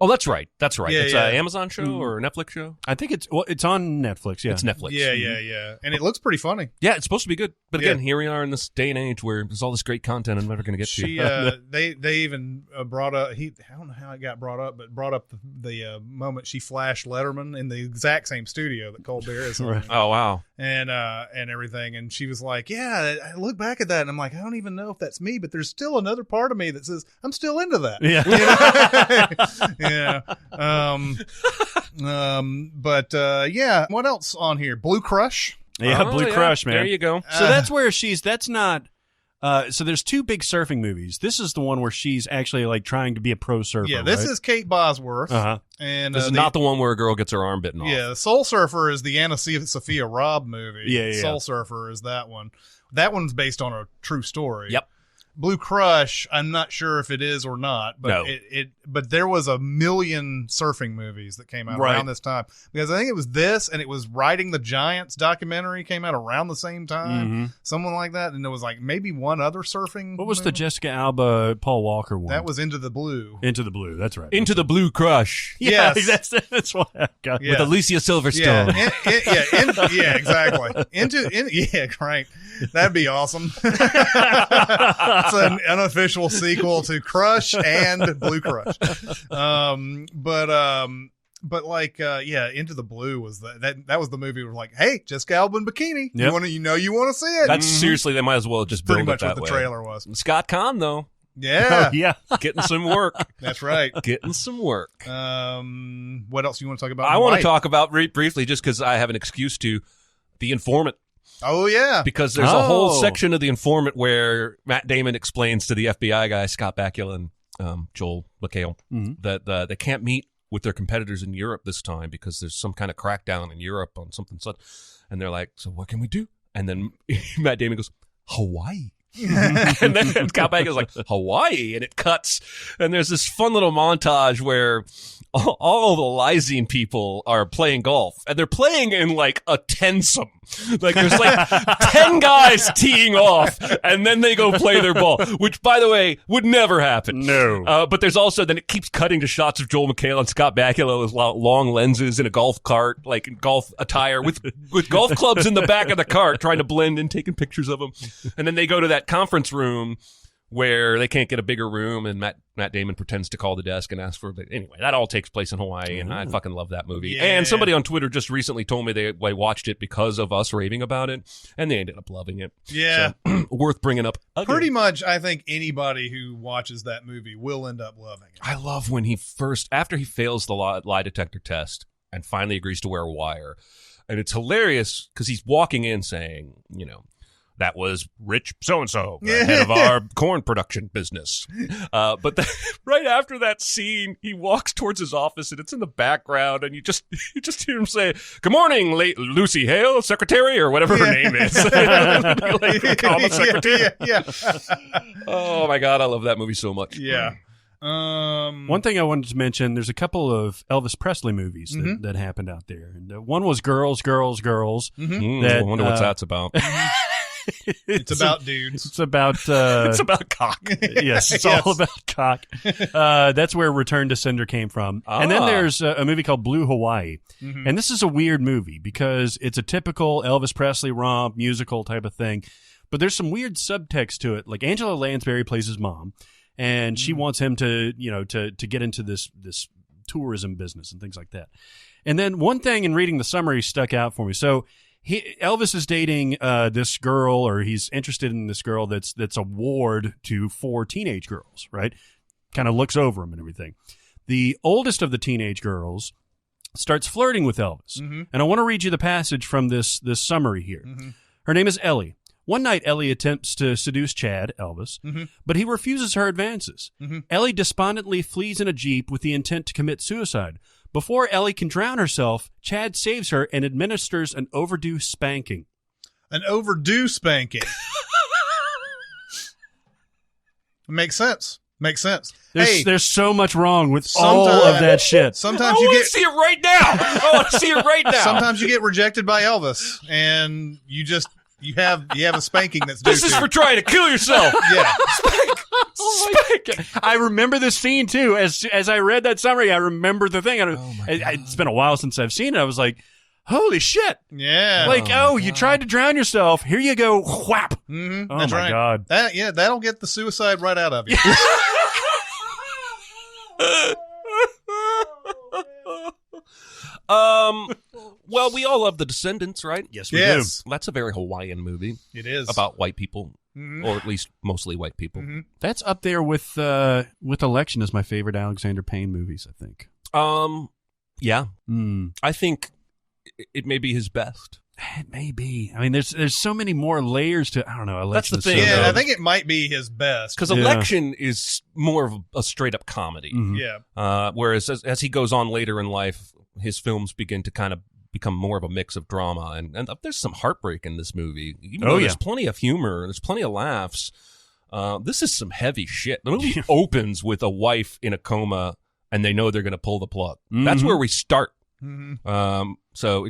Oh, that's right. That's right. Yeah, It's yeah. an Amazon show or a Netflix show? I think it's on Netflix. Yeah, It's Netflix. Yeah. And it looks pretty funny. Yeah, it's supposed to be good. But again, here we are in this day and age where there's all this great content I'm never going to get She, to. they even brought up. I don't know how it got brought up, but brought up the moment she flashed Letterman in the exact same studio that Colbert is in. Right. Oh, wow. And everything, and she was like, "Yeah." I look back at that, and I'm like, I don't even know if that's me, but there's still another part of me that says I'm still into that. Yeah. But yeah. What else on here? Blue Crush. Yeah, Oh, Blue yeah. Crush, man. There you go. So that's where that's not. So there's 2 big surfing movies. This is the one where she's actually like trying to be a pro surfer. Yeah, this right? is Kate Bosworth. And This is not the one where a girl gets her arm bitten off. Yeah, Soul Surfer is the Anna Sophia Robb movie. Yeah. Soul Surfer is that one. That one's based on a true story. Yep. Blue Crush, I'm not sure if it is or not, but No. but there was a million surfing movies that came out around this time, because I think it was this, and it was Riding the Giants documentary came out around the same time, someone like that, and there was like maybe one other surfing. What was the movie? Jessica Alba Paul Walker one? That was Into the Blue. Into the Blue. That's right. Into the Blue Crush. Yeah, Yes. that's what I got. Yeah. With Alicia Silverstone. Yeah, exactly. Yeah, right. That'd be awesome. It's an unofficial sequel to Crush and Blue Crush. But like, Into the Blue was that was the movie where like, hey, Jessica Alba in bikini. Yep. You want to see it. That's seriously, they might as well just build pretty it much that what the way. trailer was. Scott Conn, though, Yeah. Oh, yeah. getting some work. That's right. Getting some work. What else you want to talk about? I want to White? talk about briefly, just because I have an excuse to, The Informant. Oh yeah. Because there's a whole Oh. section of The Informant where Matt Damon explains to the FBI guy, Scott Bakula and Joel McHale, that they can't meet with their competitors in Europe this time because there's some kind of crackdown in Europe on something. And they're like, so what can we do? And then Matt Damon goes, Hawaii. And then Scott Bakula's like, Hawaii. And it cuts. And there's this fun little montage where all the Lysine people are playing golf, and they're playing in like a tensome. Like there's like 10 guys teeing off, and then they go play their ball, which, by the way, would never happen. No. But there's also, then it keeps cutting to shots of Joel McHale and Scott Bakula with long lenses in a golf cart, like in golf attire, with golf clubs in the back of the cart, trying to blend in, taking pictures of them. And then they go to that conference room where they can't get a bigger room, and Matt Damon pretends to call the desk and ask for it. Anyway, that all takes place in Hawaii, and I fucking love that movie. Yeah. And somebody on Twitter just recently told me they watched it because of us raving about it, and they ended up loving it. Yeah. So, worth bringing up again. Pretty much, I think anybody who watches that movie will end up loving it. I love when after he fails the lie detector test, and finally agrees to wear a wire. And it's hilarious because he's walking in saying, that was Rich so-and-so, head of our corn production business. But right after that scene, he walks towards his office, and it's in the background, and you just hear him say, "Good morning, late Lucy Hale, secretary," or whatever her name is. Call the secretary. Yeah. Oh, my God, I love that movie so much. Yeah. One thing I wanted to mention, there's a couple of Elvis Presley movies that happened out there. And one was Girls, Girls, Girls. I wonder what that's about. It's about dudes. It's about it's about cock. Yes, it's all about cock. That's where Return to Sender came from. And then there's a movie called Blue Hawaii. And this is a weird movie because it's a typical Elvis Presley romp, musical type of thing. But there's some weird subtext to it. Like Angela Lansbury plays his mom, and she wants him to get into this tourism business and things like that. And then one thing in reading the summary stuck out for me. So Elvis is dating this girl, or he's interested in this girl that's a ward to 4 teenage girls, right? Kind of looks over him and everything. The oldest of the teenage girls starts flirting with Elvis. And I want to read you the passage from this summary here. Her name is Ellie. One night, Ellie attempts to seduce Chad, Elvis, but he refuses her advances. Ellie despondently flees in a Jeep with the intent to commit suicide. Before Ellie can drown herself, Chad saves her and administers an overdue spanking. An overdue spanking. Makes sense. There's so much wrong with all of that shit. Sometimes I want to see it right now. I want to see it right now. Sometimes you get rejected by Elvis, and you have a spanking that's due This is to. for trying to kill yourself. Yeah. Spank. I remember this scene too. As I read that summary, I remember the thing. It's been a while since I've seen it. I was like, "Holy shit!" Yeah. Like, you tried to drown yourself. Here you go. Whap. Oh That's my right. God. That'll get the suicide right out of you. Well, we all love The Descendants, right? Yes, we Yes. That's a very Hawaiian movie It is. about white people, or at least mostly white people. do. That's up there with Election as my favorite Alexander Payne movies, I think. Yeah. I think it may be his best. It may be. I mean, there's so many more layers to. I don't know. That's the Election is thing. so Yeah, good. I think it might be his best. Because Yeah. Election is more of a straight-up comedy. Yeah. Whereas as he goes on later in life, his films begin to kind of become more of a mix of drama. And there's some heartbreak in this movie. Even though there's plenty of humor, there's plenty of laughs. This is some heavy shit. The movie opens with a wife in a coma, and they know they're going to pull the plug. That's where we start. So,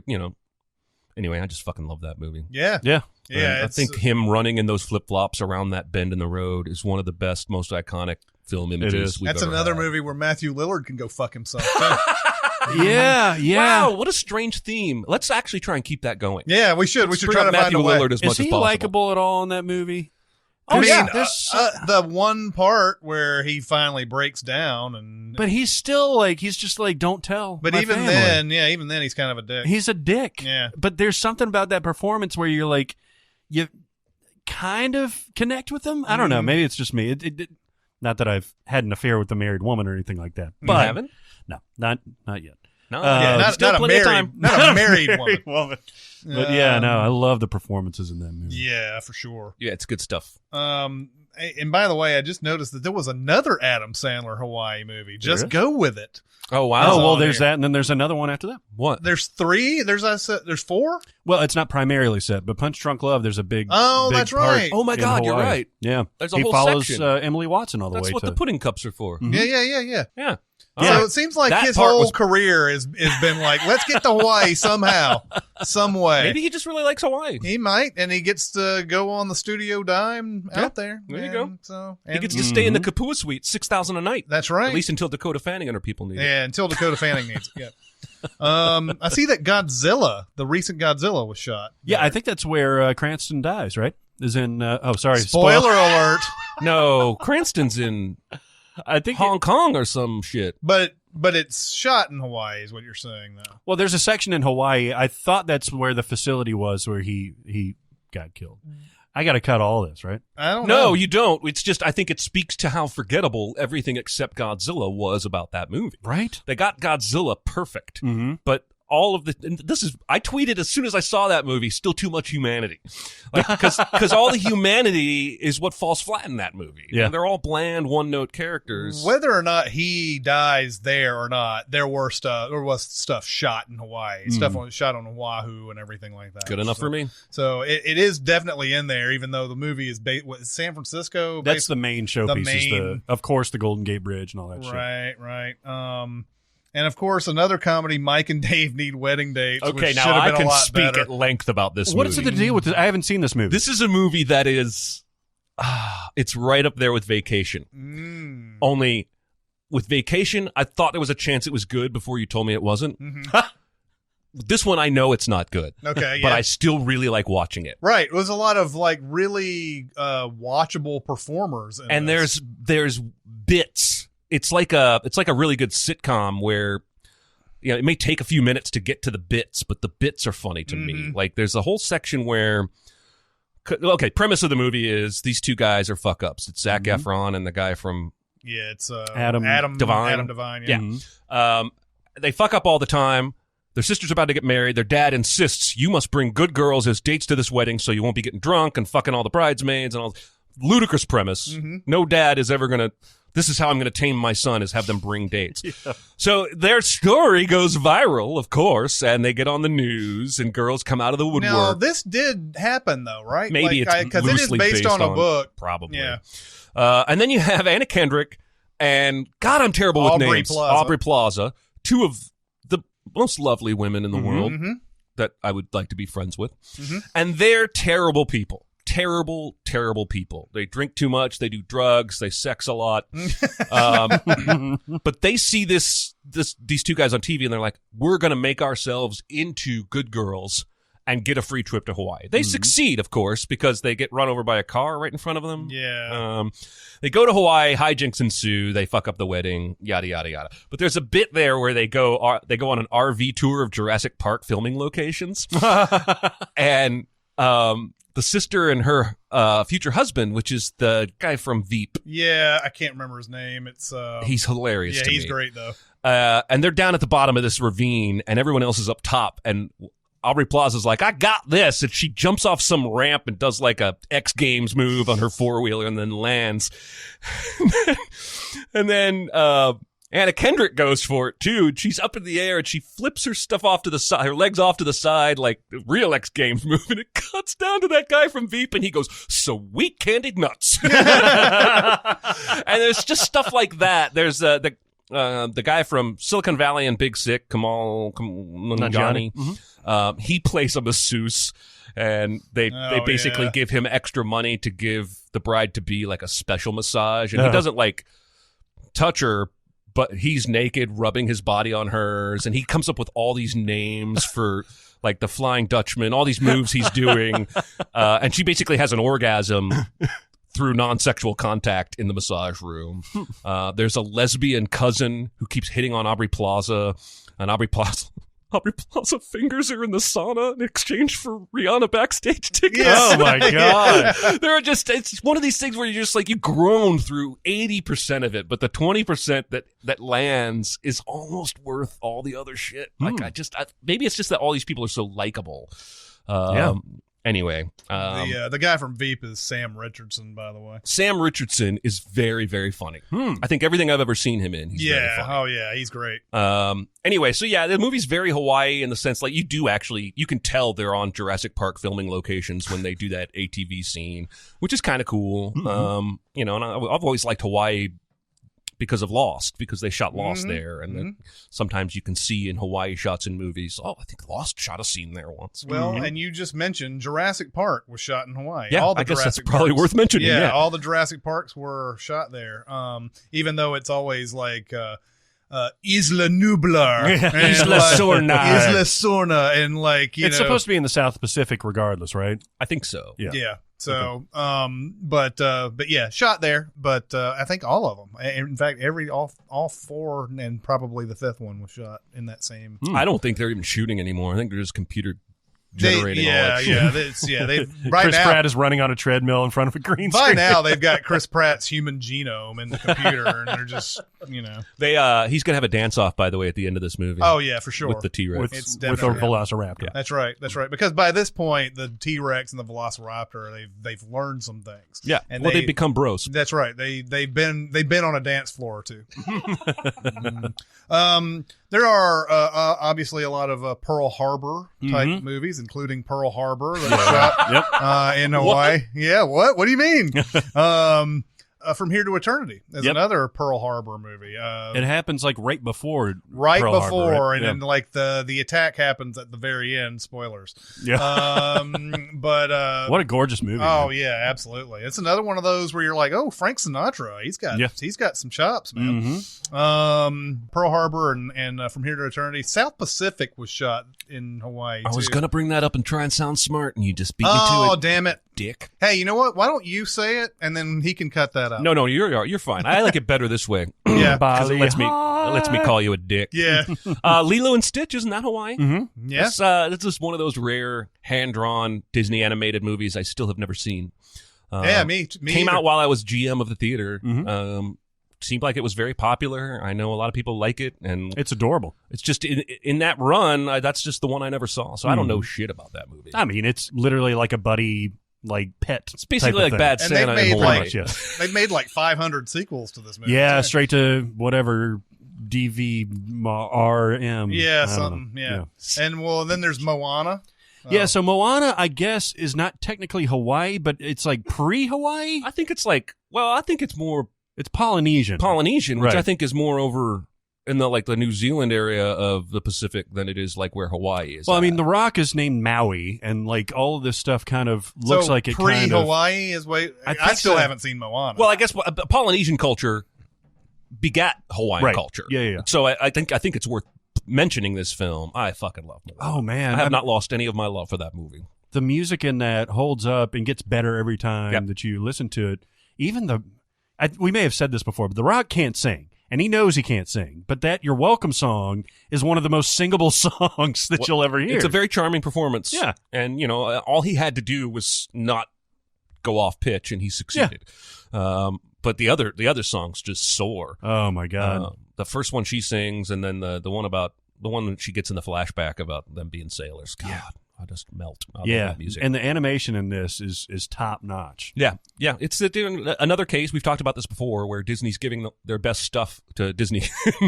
anyway, I just fucking love that movie. Yeah. Yeah. Yeah. I think him running in those flip-flops around that bend in the road is one of the best, most iconic film images we've that's ever another had. movie where Matthew Lillard can go fuck himself. too. Yeah. Wow, what a strange theme. Let's actually try and keep that going. Yeah, we should. We should Bring try up to find Matthew a way. Lillard as much Is as he possible. likable at all in that movie? I mean, there's the one part where he finally breaks down, and but he's still he's just don't tell. but my even family. then, he's kind of a dick. He's a dick. Yeah. But there's something about that performance where you're you kind of connect with him. I don't know. Maybe it's just me. It not that I've had an affair with a married woman or anything like that. You But haven't? no, not yet. No, Yeah, still not a plenty of married, time. not a married woman. But yeah, no, I love the performances in that movie. Yeah, for sure. Yeah, it's good stuff. And by the way, I just noticed that there was another Adam Sandler Hawaii movie. Just is? go with it. Oh, Oh, wow. well, on there's here. that, and then there's another one after that. What? There's 3. There's 4. Well, it's not primarily set, but Punch Drunk Love, there's a big. Oh, big that's part right. Oh, my in God, you're Hawaii. right. Yeah, There's a he whole follows section. Emily Watson all the That's way what to. the pudding cups are for. Yeah. Yeah. So it seems like That his part whole was- career has been like, let's get to Hawaii somehow, some way. Maybe he just really likes Hawaii. He might, and he gets to go on the studio dime out there. There you go. And So He and gets to stay in the Kapua suite, $6,000 a night. That's right. At least until Dakota Fanning and her people need it. Yeah, until Dakota Fanning needs it. Yeah. I see that Godzilla, the recent Godzilla, was shot. Yeah, I think that's where Cranston dies, right? Is in. Spoiler alert. No, Cranston's in I think. Hong Kong or some shit. But it's shot in Hawaii, is what you're saying, though. Well, there's a section in Hawaii. I thought that's where the facility was where he got killed. I got to cut all this, right? I don't know. No, you don't. It's just, I think it speaks to how forgettable everything except Godzilla was about that movie. Right. They got Godzilla perfect, Mm-hmm. but all of the, and this is, I tweeted as soon as I saw that movie, still too much humanity. Like, because all the humanity is what falls flat in that movie. Yeah. And they're all bland, one-note characters. Whether or not he dies there or not, there was stuff shot in Hawaii. Stuff shot on Oahu and everything like that. Good enough for me. So it is definitely in there, even though the movie is San Francisco. That's the main showpiece. Of course, the Golden Gate Bridge and all that shit. Right. And of course, another comedy, Mike and Dave Need Wedding Dates. Okay, which now should have I been can a lot speak better. at length about this What movie. is the deal with this? I haven't seen this movie. This is a movie that is, it's right up there with Vacation. Only with Vacation, I thought there was a chance it was good before you told me it wasn't. This one, I know it's not good. Okay, But yeah. I still really like watching it. Right. It was a lot of like really watchable performers. And there's bits. It's like a really good sitcom where, you know, it may take a few minutes to get to the bits, but the bits are funny to me. Like there's a whole section where, okay, premise of the movie is these two guys are fuck ups. It's Zac Efron and the guy from it's Adam Devine. Adam Devine. Yeah. They fuck up all the time. Their sister's about to get married. Their dad insists you must bring good girls as dates to this wedding so you won't be getting drunk and fucking all the bridesmaids and all. Ludicrous premise. No dad is ever going to, this is how I'm going to tame my son, is have them bring dates. So their story goes viral, of course, and they get on the news and girls come out of the woodwork. Now, this did happen though, right? Maybe like, it's because it is loosely based on a book. Probably. Yeah. And then you have Anna Kendrick and, God, I'm terrible with Aubrey names. Plaza. Aubrey Plaza. Two of the most lovely women in the world that I would like to be friends with. And they're terrible people. Terrible people. They drink too much. They do drugs. They sex a lot. But they see these two guys on TV and they're like, we're going to make ourselves into good girls and get a free trip to Hawaii. They succeed, of course, because they get run over by a car right in front of them. Yeah. They go to Hawaii, hijinks ensue, they fuck up the wedding, yada, yada, yada. But there's a bit there where they go on an RV tour of Jurassic Park filming locations. And the sister and her future husband, which is the guy from Veep. Yeah, I can't remember his name. It's He's hilarious to me. Yeah, he's great, though. And they're down at the bottom of this ravine, and everyone else is up top, and Aubrey Plaza's like, I got this, and she jumps off some ramp and does like a X Games move on her four-wheeler and then lands. And then Anna Kendrick goes for it, too. And she's up in the air, and she flips her stuff off to the side, her legs off to the side, like the real X Games move, and it cuts down to that guy from Veep, and he goes, sweet candied nuts. And there's just stuff like that. There's the guy from Silicon Valley and Big Sick, Kamal Nanjiani. He plays a masseuse, and they basically give him extra money to give the bride-to-be like a special massage, and he doesn't like touch her, but he's naked rubbing his body on hers, and he comes up with all these names for like the Flying Dutchman, all these moves he's doing, and she basically has an orgasm through non-sexual contact in the massage room. There's a lesbian cousin who keeps hitting on Aubrey Plaza, and Aubrey Plaza fingers her in the sauna in exchange for Rihanna backstage tickets. Yes. Oh my God. It's one of these things where you're just like, you groan through 80% of it, but the 20% that lands is almost worth all the other shit. Like maybe it's just that all these people are so likable. Anyway, the guy from Veep is Sam Richardson, by the way. Sam Richardson is very, very funny. I think everything I've ever seen him in, he's very funny. Oh yeah, he's great. Anyway, so yeah, the movie's very Hawaii in the sense, like, you can tell they're on Jurassic Park filming locations when they do that ATV scene, which is kind of cool. You know, and I've always liked Hawaii because of Lost, because they shot Lost there, and then sometimes you can see in Hawaii shots in movies. Oh, I think Lost shot a scene there once. Well, and you just mentioned Jurassic Park was shot in Hawaii. Yeah, all the I guess Jurassic that's probably Parks. worth mentioning. Yeah, all the Jurassic Parks were shot there. Even though it's always like Isla Nublar, and Isla Sorna. Isla Sorna, and like It's supposed to be in the South Pacific regardless, right? I think so. Yeah. So, but yeah, shot there. But I think all of them. In fact, all four, and probably the fifth one was shot in that same. I don't think they're even shooting anymore. I think they're just computer generating all that shit. They right Chris now. Pratt is running on a treadmill in front of a green By screen. now, they've got Chris Pratt's human genome in the computer, and they're just, He's gonna have a dance off, by the way, at the end of this movie. Oh yeah, for sure. with the T-Rex. It's with a definitely velociraptor. That's right. Because by this point, the T-Rex and the Velociraptor, they've learned some things. Yeah, and they become bros. That's right. They've been on a dance floor or two. There are obviously a lot of Pearl Harbor type movies, including Pearl Harbor that's shot in Hawaii. Yeah, what? What do you mean? From Here to Eternity is another Pearl Harbor movie. It happens like right before Pearl Harbor, Harbor, right? and then like the attack happens at the very end. Spoilers. Yeah. But what a gorgeous movie. oh man. yeah, absolutely. It's another one of those where you're like, oh, Frank Sinatra, he's got some chops, man. Pearl Harbor and From Here to Eternity. South Pacific was shot in Hawaii. I was too. gonna bring that up and try and sound smart, and you just beat me Oh to it. damn it, Dick. Hey, you know what? Why don't you say it and then he can cut that out? No, you're fine. I like it better this way. Yeah. because it lets me call you a dick. Yeah. Lilo and Stitch, isn't that Hawaii? Yeah. It's just one of those rare hand-drawn Disney animated movies I still have never seen. Yeah, me Came either. out while I was GM of the theater. Seemed like it was very popular. I know a lot of people like it, and It's adorable. it's just in that run. That's just the one I never saw, so I don't know shit about that movie. I mean, it's literally like a buddy, like pet. It's basically like Bad And Santa they've in made Hawaii. like yes. they've made like 500 sequels to this movie. Yeah, too. straight to whatever DVRM. Yeah, I don't something. know. Yeah. And well, then there's Moana. Yeah, so Moana, I guess, is not technically Hawaii, but it's like pre-Hawaii. I think it's like, I think it's more It's Polynesian. Polynesian, which Right. I think is more over in the New Zealand area of the Pacific than it is like where Hawaii is. Well, I at. mean, The Rock is named Maui, and like all of this stuff kind of looks so like it kind of. pre-Hawaii is way. I I think still so. haven't seen Moana. Well, I guess Polynesian culture begat Hawaiian Right. culture. Yeah. So I think it's worth mentioning this film. I fucking love it. Oh man, I have not lost any of my love for that movie. the music in that holds up and gets better every time that you listen to it. Even we may have said this before, but The Rock can't sing, and he knows he can't sing. But that "You're Welcome" song is one of the most singable songs that you'll ever hear. It's a very charming performance. Yeah. And, all he had to do was not go off pitch, and he succeeded. But the other songs just soar. Oh my God! The first one she sings, and then the one about the one that she gets in the flashback about them being sailors. God, I just melt. I love that music. And the animation in this is top notch. Yeah. It's another case. We've talked about this before, where Disney's giving their best stuff to Disney,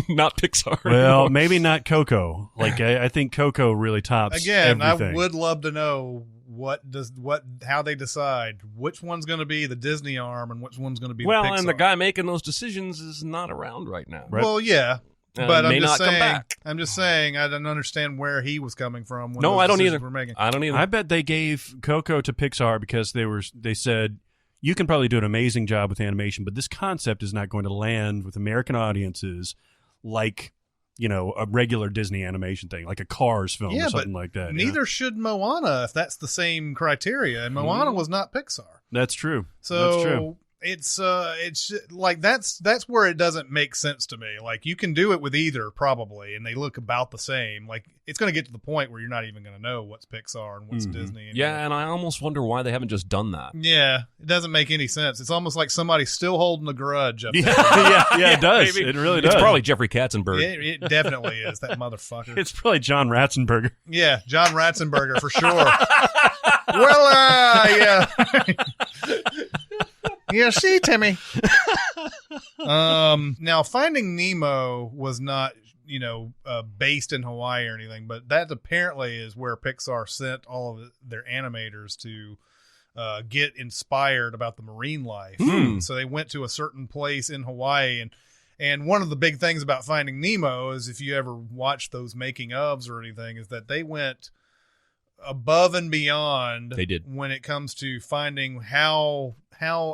not Pixar. Well, anymore. maybe not Coco. Like I think Coco really tops Again, everything. I would love to know how they decide which one's going to be the Disney arm and which one's going to be the Pixar. and the guy making those decisions is not around right now. Right. Well, yeah. But may I'm just not come saying. back. I'm just saying. I don't understand where he was coming from. When No, those I don't decisions either. Were making. I don't either. I bet they gave Coco to Pixar because they said, you can probably do an amazing job with animation, but this concept is not going to land with American audiences like, a regular Disney animation thing, like a Cars film Yeah, or something but like that. Neither should Moana, if that's the same criteria. And Moana was not Pixar. That's true. So That's true. it's like that's where it doesn't make sense to me. Like you can do it with either probably, and they look about the same. Like it's going to get to the point where you're not even going to know what's Pixar and what's Disney. And Yeah, and I almost wonder why they haven't just done that. yeah, it doesn't make any sense. It's almost like somebody's still holding a grudge up there. yeah, it does. maybe. It really does. It's probably Jeffrey Katzenberg. It definitely is that motherfucker. It's probably John Ratzenberger. Yeah, John Ratzenberger for sure. Well, yeah. Yeah, see, Timmy. Now, Finding Nemo was not, based in Hawaii or anything, but that apparently is where Pixar sent all of their animators to get inspired about the marine life. So they went to a certain place in Hawaii, and one of the big things about Finding Nemo is, if you ever watch those making ofs or anything, is that they went above and beyond. They did. When it comes to finding how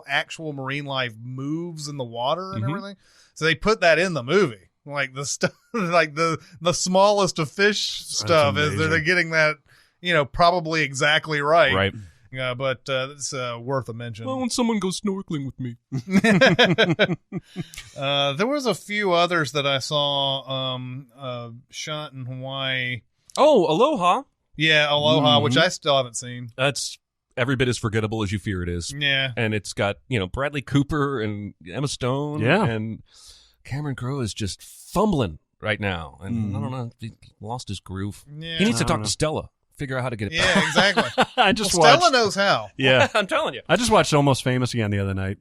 actual marine life moves in the water and everything. So they put that in the movie. Like the stuff, like the smallest of fish stuff is they're amazing. getting that, probably exactly right. Right. Yeah, but it's worth a mention. Well, when someone goes snorkeling with me. There was a few others that I saw shot in Hawaii. Oh, Aloha. Yeah, Aloha, which I still haven't seen. That's every bit as forgettable as you fear it is. Yeah. And it's got, Bradley Cooper and Emma Stone. Yeah. And Cameron Crowe is just fumbling right now. And I don't know, he lost his groove. Yeah. He needs to talk to Stella, figure out how to get it back. Yeah, exactly. I just Stella watched. knows how. Yeah, I'm telling you. I just watched Almost Famous again the other night.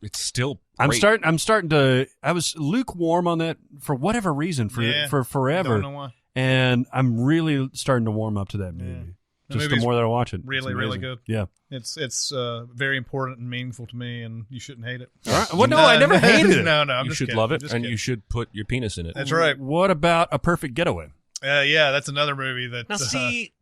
It's still I'm great. starting to. I was lukewarm on that for whatever reason for forever, Don't know why. and I'm really starting to warm up to that movie. The Just the movie's more that I watch it, really, it's really amazing. good. Yeah. It's very important and meaningful to me, and you shouldn't hate it. All right. Well, no, I never hated it. No, I'm You just should kidding. love it, Just and kidding. you should put your penis in it. That's right. What about A Perfect Getaway? Yeah, that's another movie that. Now, see,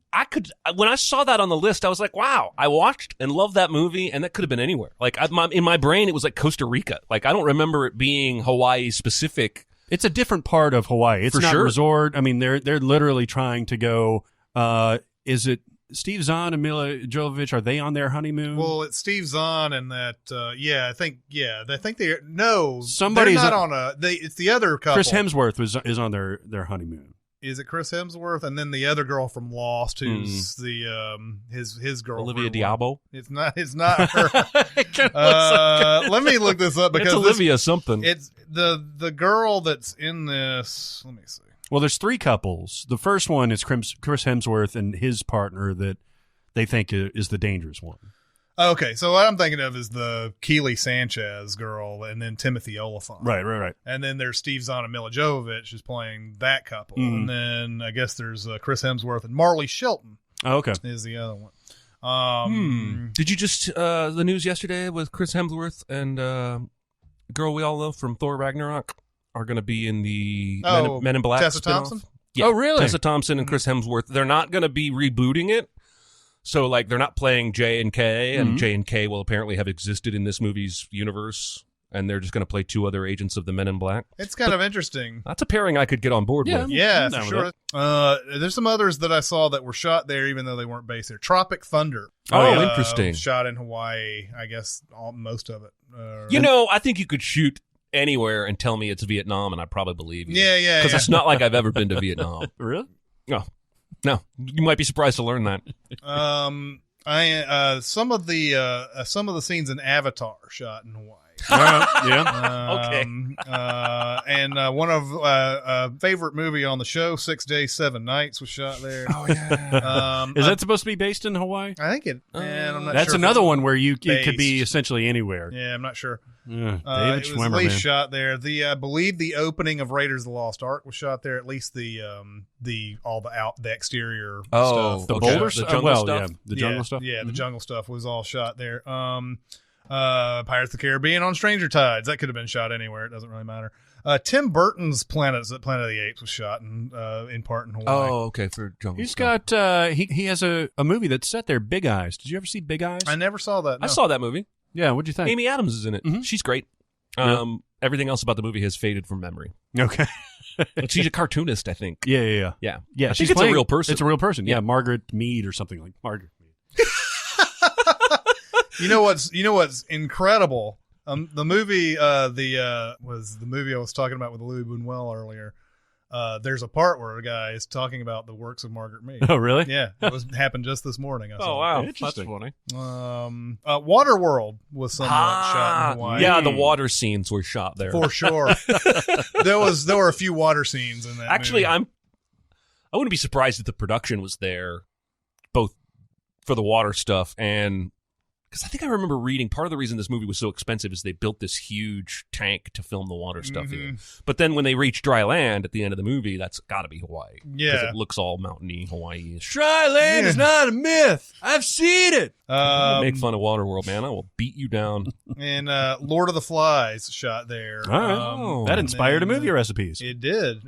when I saw that on the list, I was like, wow, I watched and loved that movie, and that could have been anywhere. Like, in my brain, it was like Costa Rica. Like, I don't remember it being Hawaii specific. It's a different part of Hawaii. It's For not sure. resort. I mean, they're literally trying to go. Is it Steve Zahn and Mila Jovovich? Are they on their honeymoon? Well, it's Steve Zahn and that. I think they're no. Somebody's they're not on a. It's the other couple. Chris Hemsworth is on their honeymoon. Is it Chris Hemsworth and then the other girl from Lost, who's the his girl Olivia Diabo. It's not her. It kinda looks like- Let me look this up because it's Olivia something. It's the girl that's in this. Let me see. Well, there's three couples. The first one is Chris Hemsworth and his partner that they think is the dangerous one. Okay, so what I'm thinking of is the Keely Sanchez girl, and then Timothy Oliphant. Right. And then there's Steve Zahn and Mila Jovovich is playing that couple, and then I guess there's Chris Hemsworth and Marley Shelton. Oh, okay. Is the other one. Did you just the news yesterday with Chris Hemsworth and a girl we all love from Thor Ragnarok are going to be in the Men in Black Tessa spin-off? Thompson? Yeah, Oh, really? Tessa Thompson and Chris Hemsworth. They're not going to be rebooting it. So, like, they're not playing J and K, and J and K will apparently have existed in this movie's universe, and they're just going to play two other agents of the Men in Black. It's kind of interesting. That's a pairing I could get on board with. Yeah, I'm for down sure. with There's some others that I saw that were shot there, even though they weren't based there. Tropic Thunder. Oh, interesting. Shot in Hawaii, I guess most of it. I think you could shoot anywhere and tell me it's Vietnam, and I'd probably believe you. Yeah. Because it's not like I've ever been to Vietnam. Really? No. You might be surprised to learn that. Some of the scenes in Avatar shot in Hawaii. Yeah. And one of favorite movie on the show, 6 Days, 7 Nights, was shot there. Oh, yeah. Is that supposed to be based in Hawaii? I think it. And I'm not That's sure if another it's one where it could be based. essentially anywhere. Yeah, I'm not sure. David It was Schwimmer, at least man. shot there. I believe the opening of Raiders of the Lost Ark was shot there. At least the exterior stuff. The Okay. boulder The stuff? jungle well, stuff? yeah. The jungle stuff? Yeah, the jungle stuff was all shot there. Pirates of the Caribbean on Stranger Tides. That could have been shot anywhere. It doesn't really matter. Tim Burton's Planet of the Apes was shot in part in Hawaii. Oh, okay, for jungle He's stuff. got he has a movie that's set there, Big Eyes. Did you ever see Big Eyes? I never saw that. I no. saw that movie. Yeah, what'd you think? Amy Adams is in it. Mhm. She's great. Yeah. Everything else about the movie has faded from memory. Okay. But she's a cartoonist, I think. Yeah. Yeah. Yeah, I she's think it's playing- a real person. It's a real person. Yeah, Margaret Mead or something like Margaret Mead. You know what's incredible? The movie was the movie I was talking about with Louis Buñuel earlier. There's a part where a guy is talking about the works of Margaret Mead. Oh, really? Yeah, it happened just this morning. I saw Oh, wow. Interesting. That's funny. Waterworld was somewhat shot in Hawaii. Yeah, the water scenes were shot there. for sure. There were a few water scenes in that. Actually, movie. I wouldn't be surprised if the production was there, both for the water stuff and because I think I remember reading part of the reason this movie was so expensive is they built this huge tank to film the water stuff in. But then when they reach dry land at the end of the movie, that's got to be Hawaii. Yeah. Because it looks all mountainy, Hawaii-ish. Dry land Yeah. is not a myth. I've seen it. Make fun of Waterworld, man. I will beat you down. And Lord of the Flies shot there. All right. That and inspired a then, movie recipes. It did.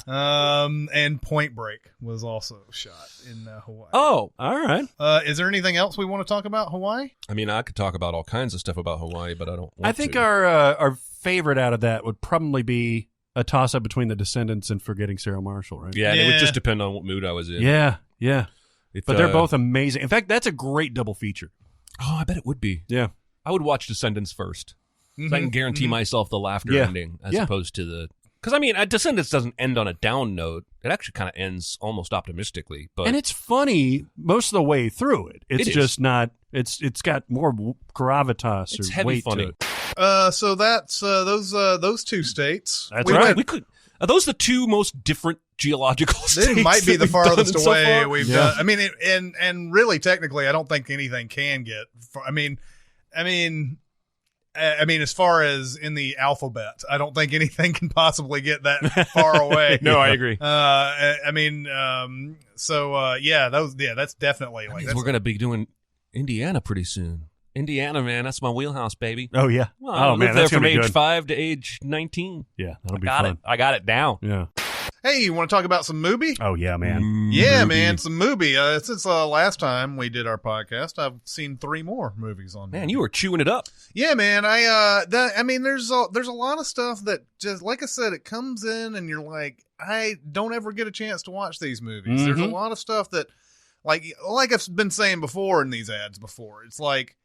And Point Break was also shot in Hawaii. Oh, All right. Is there anything else we want to talk about Hawaii? I mean, I could talk about all kinds of stuff about Hawaii, but I don't want I think to. our favorite out of that would probably be a toss-up between The Descendants and Forgetting Sarah Marshall, right? Yeah, and it Yeah. would just depend on what mood I was in. Yeah. If, But they're both amazing. In fact, that's a great double feature. Oh, I bet it would be. Yeah. I would watch Descendants first. So I can Mm-hmm. guarantee myself the laughter Yeah. ending as Yeah. opposed to the Because, I mean, Descendants doesn't end on a down note. It actually kind of ends almost optimistically. But And it's funny most of the way through it. It's just not, it's got more gravitas it's or heavy weight funny. to it. So that's those two states. That's We right. went- Are those the two most different geological states? They might be that the we've done farthest so away far? we've Yeah. done. I mean, and really, technically, I don't think anything can get. I mean, as far as in the alphabet, I don't think anything can possibly get that far away. No, I agree. That's definitely That like means that's, we're going to be doing Indiana pretty soon. Indiana, man, that's my wheelhouse, baby. Oh, yeah. Well, I oh, lived man, there that's from going to be age good. 5 to age 19. Yeah, that'll be Got fun. it. I got it down. Yeah. Hey, you want to talk about some movie? Oh, yeah, man. Yeah, man, some movie. Since last time we did our podcast, I've seen 3 more movies on. Man, you were chewing it up. Yeah, man. There's a lot of stuff that just like I said, it comes in and you're like, I don't ever get a chance to watch these movies. There's a lot of stuff that, like I've been saying before in these ads before. It's like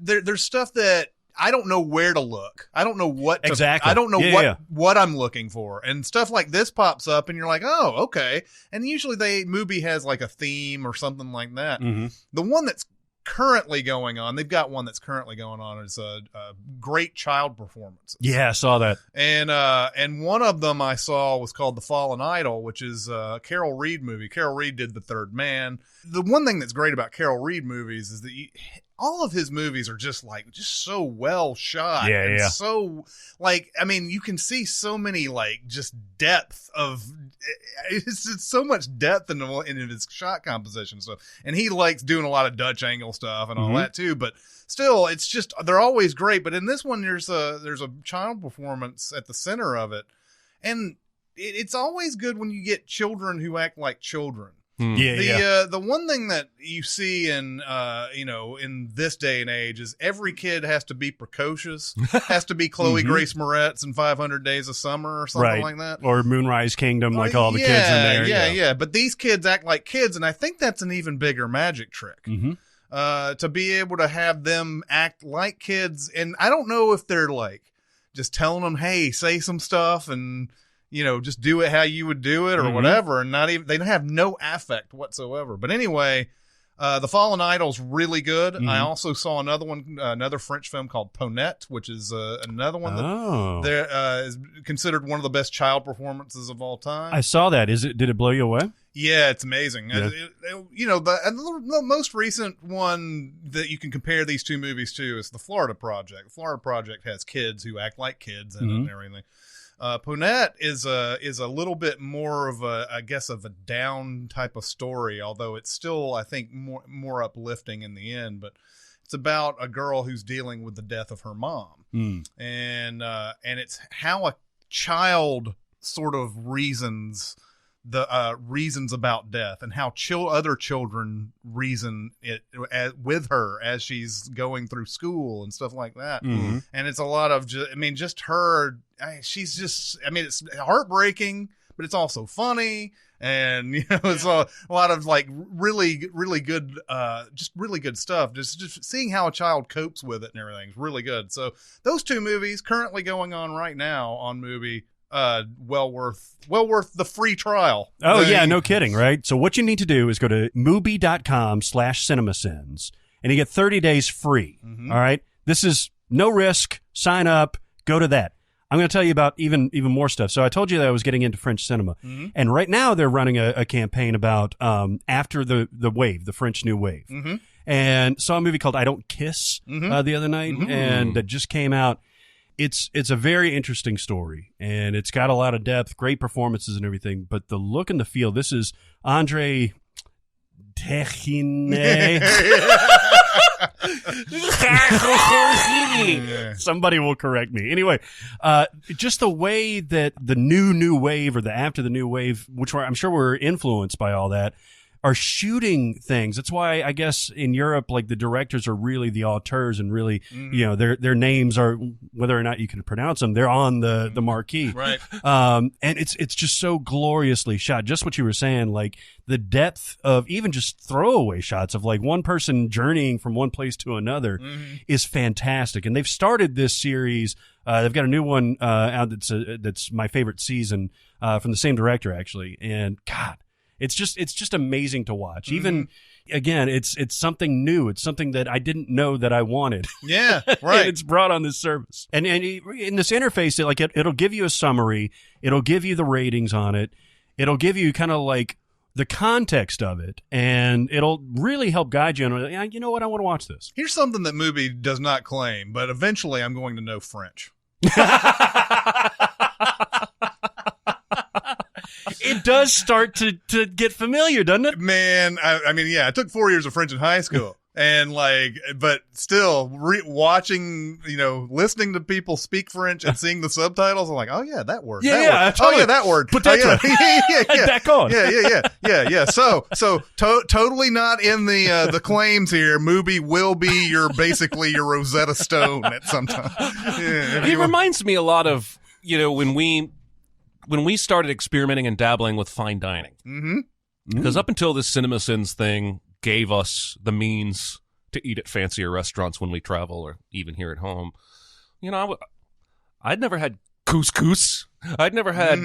there's stuff that I don't know where to look. I don't know what to, Exactly. I don't know Yeah. what I'm looking for, and stuff like this pops up, and you're like, oh, okay. And usually the movie has like a theme or something like that. Mm-hmm. The one that's currently going on, they've got one that's currently going on is a great child performances. Yeah, I saw that. And one of them I saw was called The Fallen Idol, which is a Carol Reed movie. Carol Reed did The Third Man. The one thing that's great about Carol Reed movies is that all of his movies are just so well shot. Yeah, and yeah. So you can see so many just depth of it's just so much depth in his shot composition stuff. And he likes doing a lot of Dutch angle stuff and all that too. But still, it's just they're always great. But in this one, there's a child performance at the center of it, and it's always good when you get children who act like children. Yeah, The one thing that you see in in this day and age is every kid has to be precocious, has to be Chloe Grace Moretz in 500 Days of Summer or something right. like that. Or Moonrise Kingdom, like all the kids in there. Yeah. But these kids act like kids, and I think that's an even bigger magic trick. To be able to have them act like kids, and I don't know if they're just telling them, hey, say some stuff and just do it how you would do it or whatever. And they have no affect whatsoever. But anyway, The Fallen Idol's really good. I also saw another French film called Ponette, which is another one that is considered one of the best child performances of all time. I saw that. Did it blow you away? Yeah, it's amazing. Yeah. The most recent one that you can compare these two movies to is The Florida Project. The Florida Project has kids who act like kids in it and everything. Ponette is a little bit more of a down type of story, although it's still, I think, more uplifting in the end. But it's about a girl who's dealing with the death of her mom, and it's how a child sort of reasons about death, and how other children reason it with her as she's going through school and stuff like that. And it's a lot of just her. She's just. It's heartbreaking, but it's also funny, and it's a lot of really, really good, just really good stuff. Just seeing how a child copes with it and everything is really good. So those two movies currently going on right now on Mubi. Well worth the free trial. Oh, yeah, no kidding, right? So what you need to do is go to Mubi.com/Cinemasins, and you get 30 days free, all right? This is no risk. Sign up. Go to that. I'm going to tell you about even more stuff. So I told you that I was getting into French cinema, and right now they're running a campaign about after the wave, the French New Wave. And saw a movie called I Don't Kiss the other night, and it just came out. It's a very interesting story, and it's got a lot of depth, great performances and everything, but the look and the feel, this is Andre Techine. Somebody will correct me. Anyway, just the way that the new wave or the after the new wave, which I'm sure were influenced by all that, are shooting things. That's why I guess in Europe, like the directors are really the auteurs and really, their names are, whether or not you can pronounce them, they're on the marquee. Right. And it's just so gloriously shot. Just what you were saying, like the depth of even just throwaway shots of like one person journeying from one place to another is fantastic. And they've started this series. They've got a new one out that's my favorite season from the same director actually. And God, it's just amazing to watch. Even again, it's something new. It's something that I didn't know that I wanted. Yeah, right. And it's brought on this service. And in this interface, it'll give you a summary. It'll give you the ratings on it. It'll give you kind of like the context of it, and it'll really help guide you. And you know what? I want to watch this. Here's something that Mubi does not claim, but eventually I'm going to know French. It does start to get familiar, doesn't it? Man, I mean, yeah, I took 4 years of French in high school. And but still listening to people speak French and seeing the subtitles, I'm like, oh yeah, that word. Yeah, totally. Oh yeah, that word. Potato. Yeah. Back on. Yeah. So totally not in the claims here. Mubi will be basically your Rosetta Stone at some time. Yeah, It reminds me a lot of, when we started experimenting and dabbling with fine dining. Because up until this Cinemasins thing gave us the means to eat at fancier restaurants when we travel or even here at home. I'd never had couscous. I'd never had,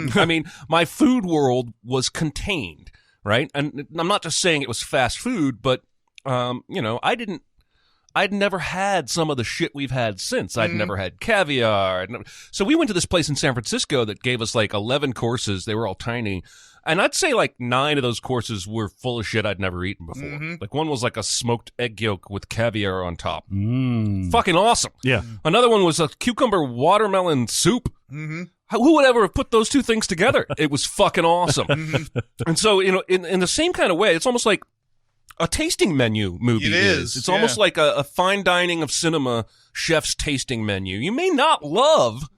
my food world was contained, right? And I'm not just saying it was fast food, but, I'd never had some of the shit we've had since. I'd never had caviar. So we went to this place in San Francisco that gave us like 11 courses. They were all tiny. And I'd say like 9 of those courses were full of shit I'd never eaten before. Like one was like a smoked egg yolk with caviar on top. Fucking awesome. Yeah. Another one was a cucumber watermelon soup. Who would ever have put those two things together? It was fucking awesome. And so, in the same kind of way, it's almost like a tasting menu movie. It is. It's almost like a fine dining of cinema chef's tasting menu. You may not love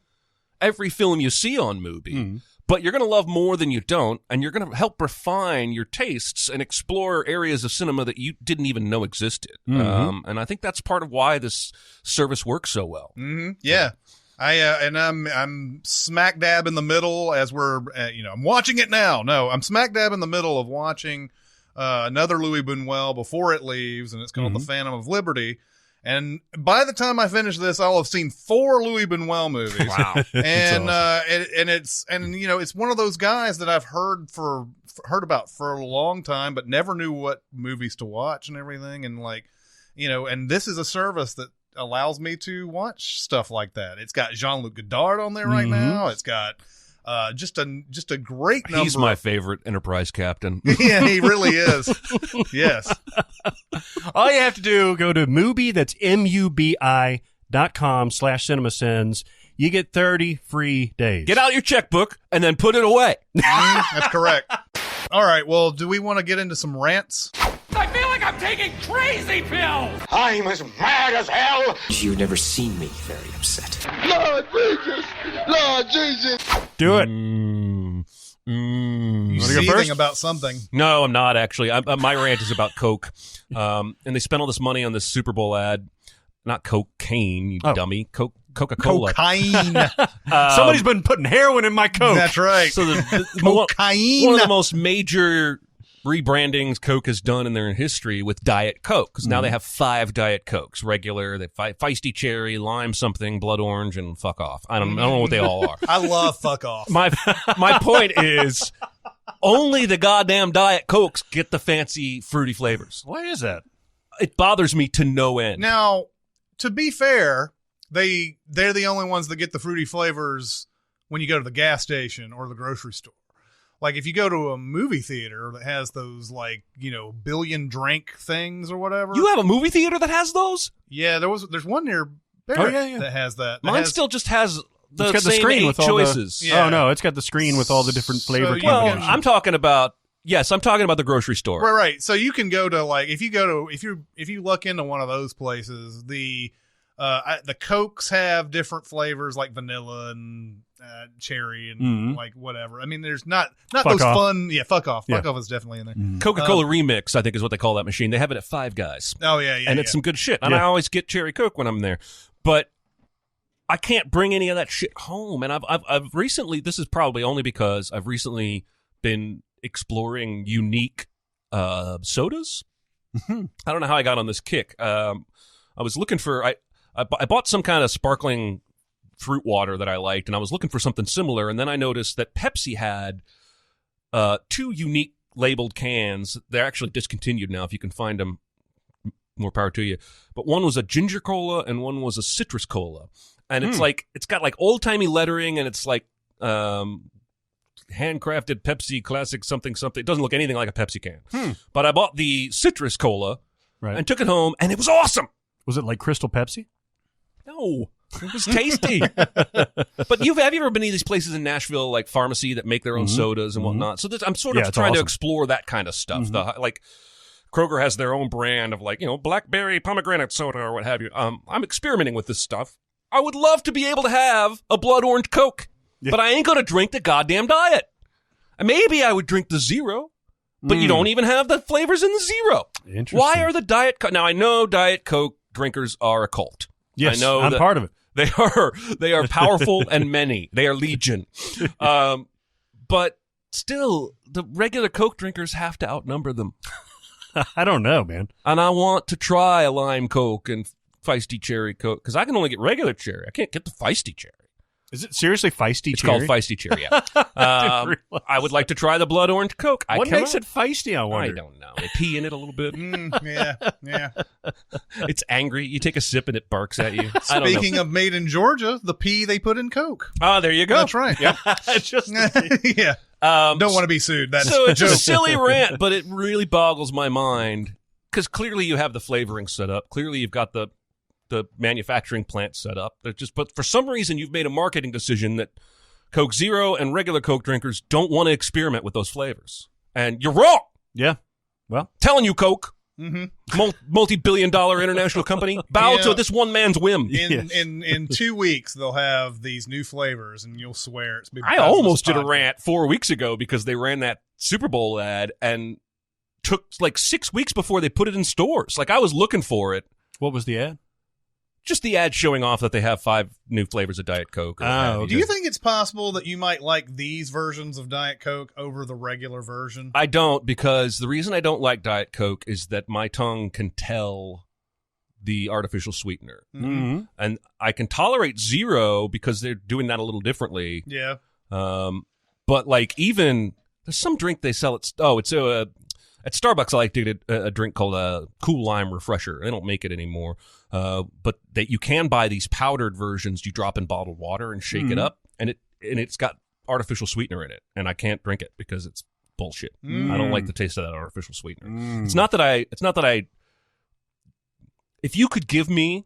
every film you see on Mubi, but you're going to love more than you don't, and you're going to help refine your tastes and explore areas of cinema that you didn't even know existed. And I think that's part of why this service works so well. Yeah. I'm smack dab in the middle as we're, I'm watching it now. No, I'm smack dab in the middle of watching another Louis Buñuel before it leaves, and it's called The Phantom of Liberty. And by the time I finish this, I'll have seen 4 Louis Buñuel movies. Wow. And it's one of those guys that I've heard about for a long time, but never knew what movies to watch and everything. And and this is a service that allows me to watch stuff like that. It's got Jean-Luc Godard on there right now. It's got just a great number. He's my favorite Enterprise captain. Yeah, he really is. Yes. All you have to do, go to Mubi, that's MUBI.com/CinemaSins. You get 30 free days. Get out your checkbook and then put it away. That's correct. All right, well, do we want to get into some rants? I feel like I'm taking crazy pills! I'm as mad as hell! You've never seen me very upset. Lord Jesus! Lord Jesus! Do it. You Wanna go seething first? about something. No, I'm not actually. My rant is about Coke. And they spent all this money on this Super Bowl ad. Not cocaine, you dummy. Coca-Cola. Cocaine. Somebody's been putting heroin in my Coke. That's right. So Cocaine. one of the most major rebrandings Coke has done in their history with Diet Coke, because now they have 5 Diet Cokes: regular, they feisty cherry, lime something, blood orange, and fuck off. I don't know what they all are. I love fuck off. My point is, only the goddamn Diet Cokes get the fancy fruity flavors. Why is that? It bothers me to no end. Now, to be fair, they're the only ones that get the fruity flavors when you go to the gas station or the grocery store. Like if you go to a movie theater that has those billion drink things or whatever. You have a movie theater that has those? Yeah, there's one near Barrett that has that. Mine still just has the got the same screen 8 with all choices. Yeah. Oh no, it's got the screen with all the different flavor you Well, combinations. I'm talking about the grocery store. Right. So you can go to if you look into one of those places, the Cokes have different flavors like vanilla and cherry and like whatever. I mean, there's not Fuck those off. fun. Yeah, fuck off. Fuck off is definitely in there. Coca-Cola Remix, I think, is what they call that machine. They have it at Five Guys. Oh yeah, and it's some good shit. And I always get cherry Coke when I'm there, but I can't bring any of that shit home. And I've recently. This is probably only because I've recently been exploring unique sodas. I don't know how I got on this kick. I was looking for I bought some kind of sparkling fruit water that I liked, and I was looking for something similar, and then I noticed that Pepsi had 2 unique labeled cans. They're actually discontinued now. If you can find them, more power to you. But one was a ginger cola and one was a citrus cola, and it's like it's got like old timey lettering, and it's like handcrafted Pepsi classic something. It doesn't look anything like a Pepsi can. But I bought the citrus cola and took it home, and it was awesome. Was it like Crystal Pepsi? No. It was tasty. But have you ever been to these places in Nashville, like pharmacy, that make their own sodas and whatnot? So I'm sort of trying to explore that kind of stuff. Like Kroger has their own brand of like, blackberry pomegranate soda or what have you. I'm experimenting with this stuff. I would love to be able to have a blood orange Coke, but I ain't going to drink the goddamn diet. Maybe I would drink the zero, but you don't even have the flavors in the zero. Interesting. Why are the Diet Coke? Now, I know Diet Coke drinkers are a cult. Yes, I know I'm part of it. They are powerful and many. They are legion. But still, the regular Coke drinkers have to outnumber them. I don't know, man. And I want to try a lime Coke and feisty cherry Coke because I can only get regular cherry. I can't get the feisty cherry. Is it seriously feisty It's cherry? called feisty cherry, yeah. I would like to try the blood orange Coke. What makes it feisty, I wonder? I don't know. They pee in it a little bit. Yeah. It's angry. You take a sip and it barks at you. I don't know. Speaking of made in Georgia, the pea they put in Coke. Oh, there you go. That's right. Yeah. Yeah. Don't want to be sued. That's so it's a a joke. silly rant, but it really boggles my mind because clearly you have the flavoring set up. Clearly you've got the manufacturing plant set up. But for some reason you've made a marketing decision that Coke Zero and regular Coke drinkers don't want to experiment with those flavors. And you're wrong. Yeah. Well, telling you, Coke, multi-billion-dollar international company, bow to this one man's whim. In 2 weeks, they'll have these new flavors, and you'll swear it's. I almost did a rant 4 weeks ago because they ran that Super Bowl ad and took like 6 weeks before they put it in stores. Like I was looking for it. What was the ad? Just the ad showing off that they have 5 new flavors of Diet Coke. Okay. Do you think it's possible that you might like these versions of Diet Coke over the regular version? I don't, because the reason I don't like Diet Coke is that my tongue can tell the artificial sweetener. Mm-hmm. And I can tolerate zero because they're doing that a little differently. Yeah. But like even there's some drink they sell at Starbucks. I like to get a drink called a Cool Lime Refresher. They don't make it anymore. But that you can buy these powdered versions you drop in bottled water and shake it up, and it's got artificial sweetener in it, and I can't drink it because it's bullshit. I don't like the taste of that artificial sweetener. It's not that I if you could give me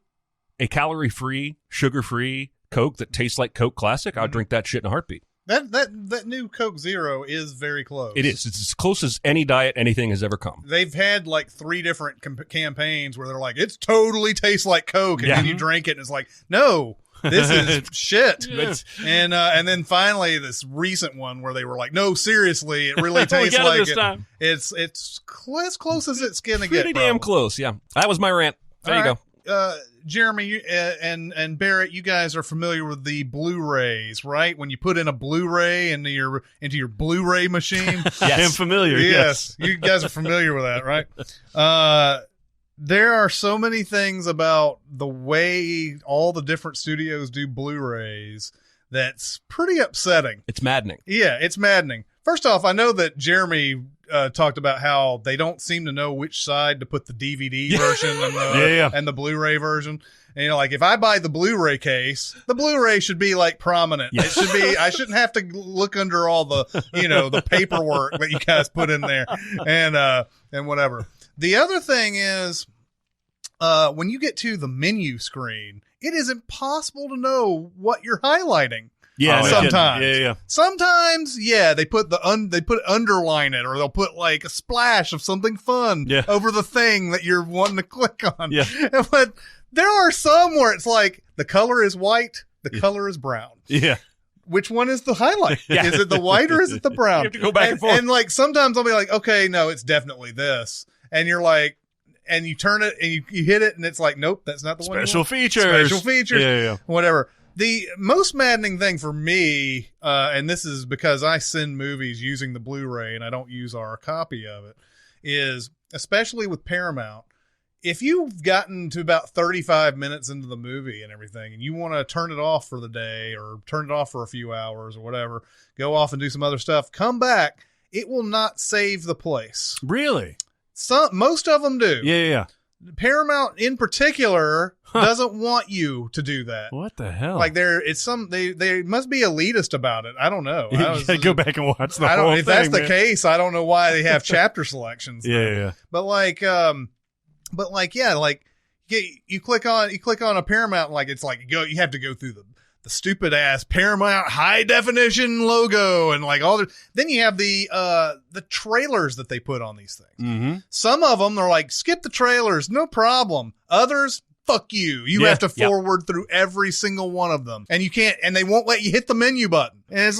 a calorie-free, sugar-free Coke that tastes like Coke Classic, I'd drink that shit in a heartbeat. That new Coke Zero is very close. It is. It's as close as any diet anything has ever come. They've had like 3 different campaigns where they're like, "It's totally tastes like Coke," and then you drink it, and it's like, "No, this is shit." And then finally, this recent one where they were like, "No, seriously, it really tastes like it." It's as close as it's gonna get. Pretty damn close. Yeah, that was my rant. There you go. Jeremy and Barrett, you guys are familiar with the Blu-rays, right? When you put in a Blu-ray into your Blu-ray machine. Yes. I am familiar. Yes, you guys are familiar with that, right? There are so many things about the way all the different studios do Blu-rays that's pretty upsetting. It's maddening. Yeah, it's maddening. First off, I know that Jeremy talked about how they don't seem to know which side to put the DVD version and the Blu-ray version. And like if I buy the Blu-ray case, the Blu-ray should be like prominent. It should be. I shouldn't have to look under all the the paperwork that you guys put in there and whatever. The other thing is when you get to the menu screen, it is impossible to know what you're highlighting. Yeah, sometimes. Sometimes, they put underline it, or they'll put like a splash of something fun over the thing that you're wanting to click on. Yeah. But there are some where it's like the color is white, the color is brown. Yeah. which one is the highlight? Is it the white or is it the brown? You have to go back and forth. And like sometimes I'll be like, okay, no, it's definitely this. And you're like, and you turn it and you hit it and it's like, nope, that's not the one. Special features. Yeah. Whatever. The most maddening thing for me, and this is because I send movies using the Blu-ray and I don't use our copy of it, is especially with Paramount, if you've gotten to about 35 minutes into the movie and everything, and you want to turn it off for the day or turn it off for a few hours or whatever, go off and do some other stuff, come back, it will not save the place. Really? Most of them do. Yeah. Paramount in particular doesn't want you to do that. What the hell? Like they must be elitist about it. I don't know. You gotta go back and watch the whole thing. If that's the case, I don't know why they have chapter selections. Yeah. But you click on a Paramount, like it's like you have to go through the stupid ass Paramount high definition logo and like all the. Then you have the trailers that they put on these things. Mm-hmm. Some of them are like skip the trailers, no problem. Others, fuck you. You have to forward through every single one of them, and you can't. And they won't let you hit the menu button. And it's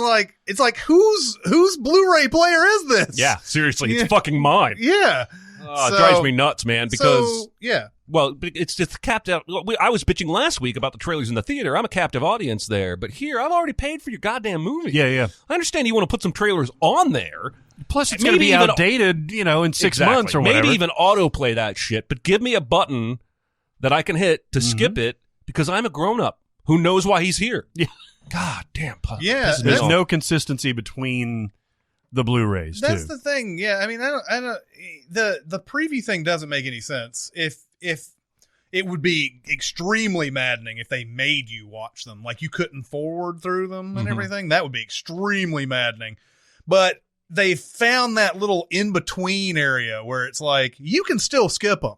like whose Blu-ray player is this? Yeah, seriously, it's fucking mine. Yeah. It drives me nuts, man, because yeah. Well, it's just capped out. I was bitching last week about the trailers in the theater. I'm a captive audience there, but here I've already paid for your goddamn movie. Yeah. I understand you want to put some trailers on there. Plus, it's going to be outdated, in 6 months or whatever. Maybe even autoplay that shit, but give me a button that I can hit to skip it because I'm a grown up who knows why he's here. Yeah. God damn. Yeah. There's no consistency between the Blu-rays. That's the thing. Yeah. I mean, I don't. The preview thing doesn't make any sense. If it would be extremely maddening if they made you watch them, like you couldn't forward through them and everything. That would be extremely maddening. But they found that little in-between area where it's like, you can still skip them,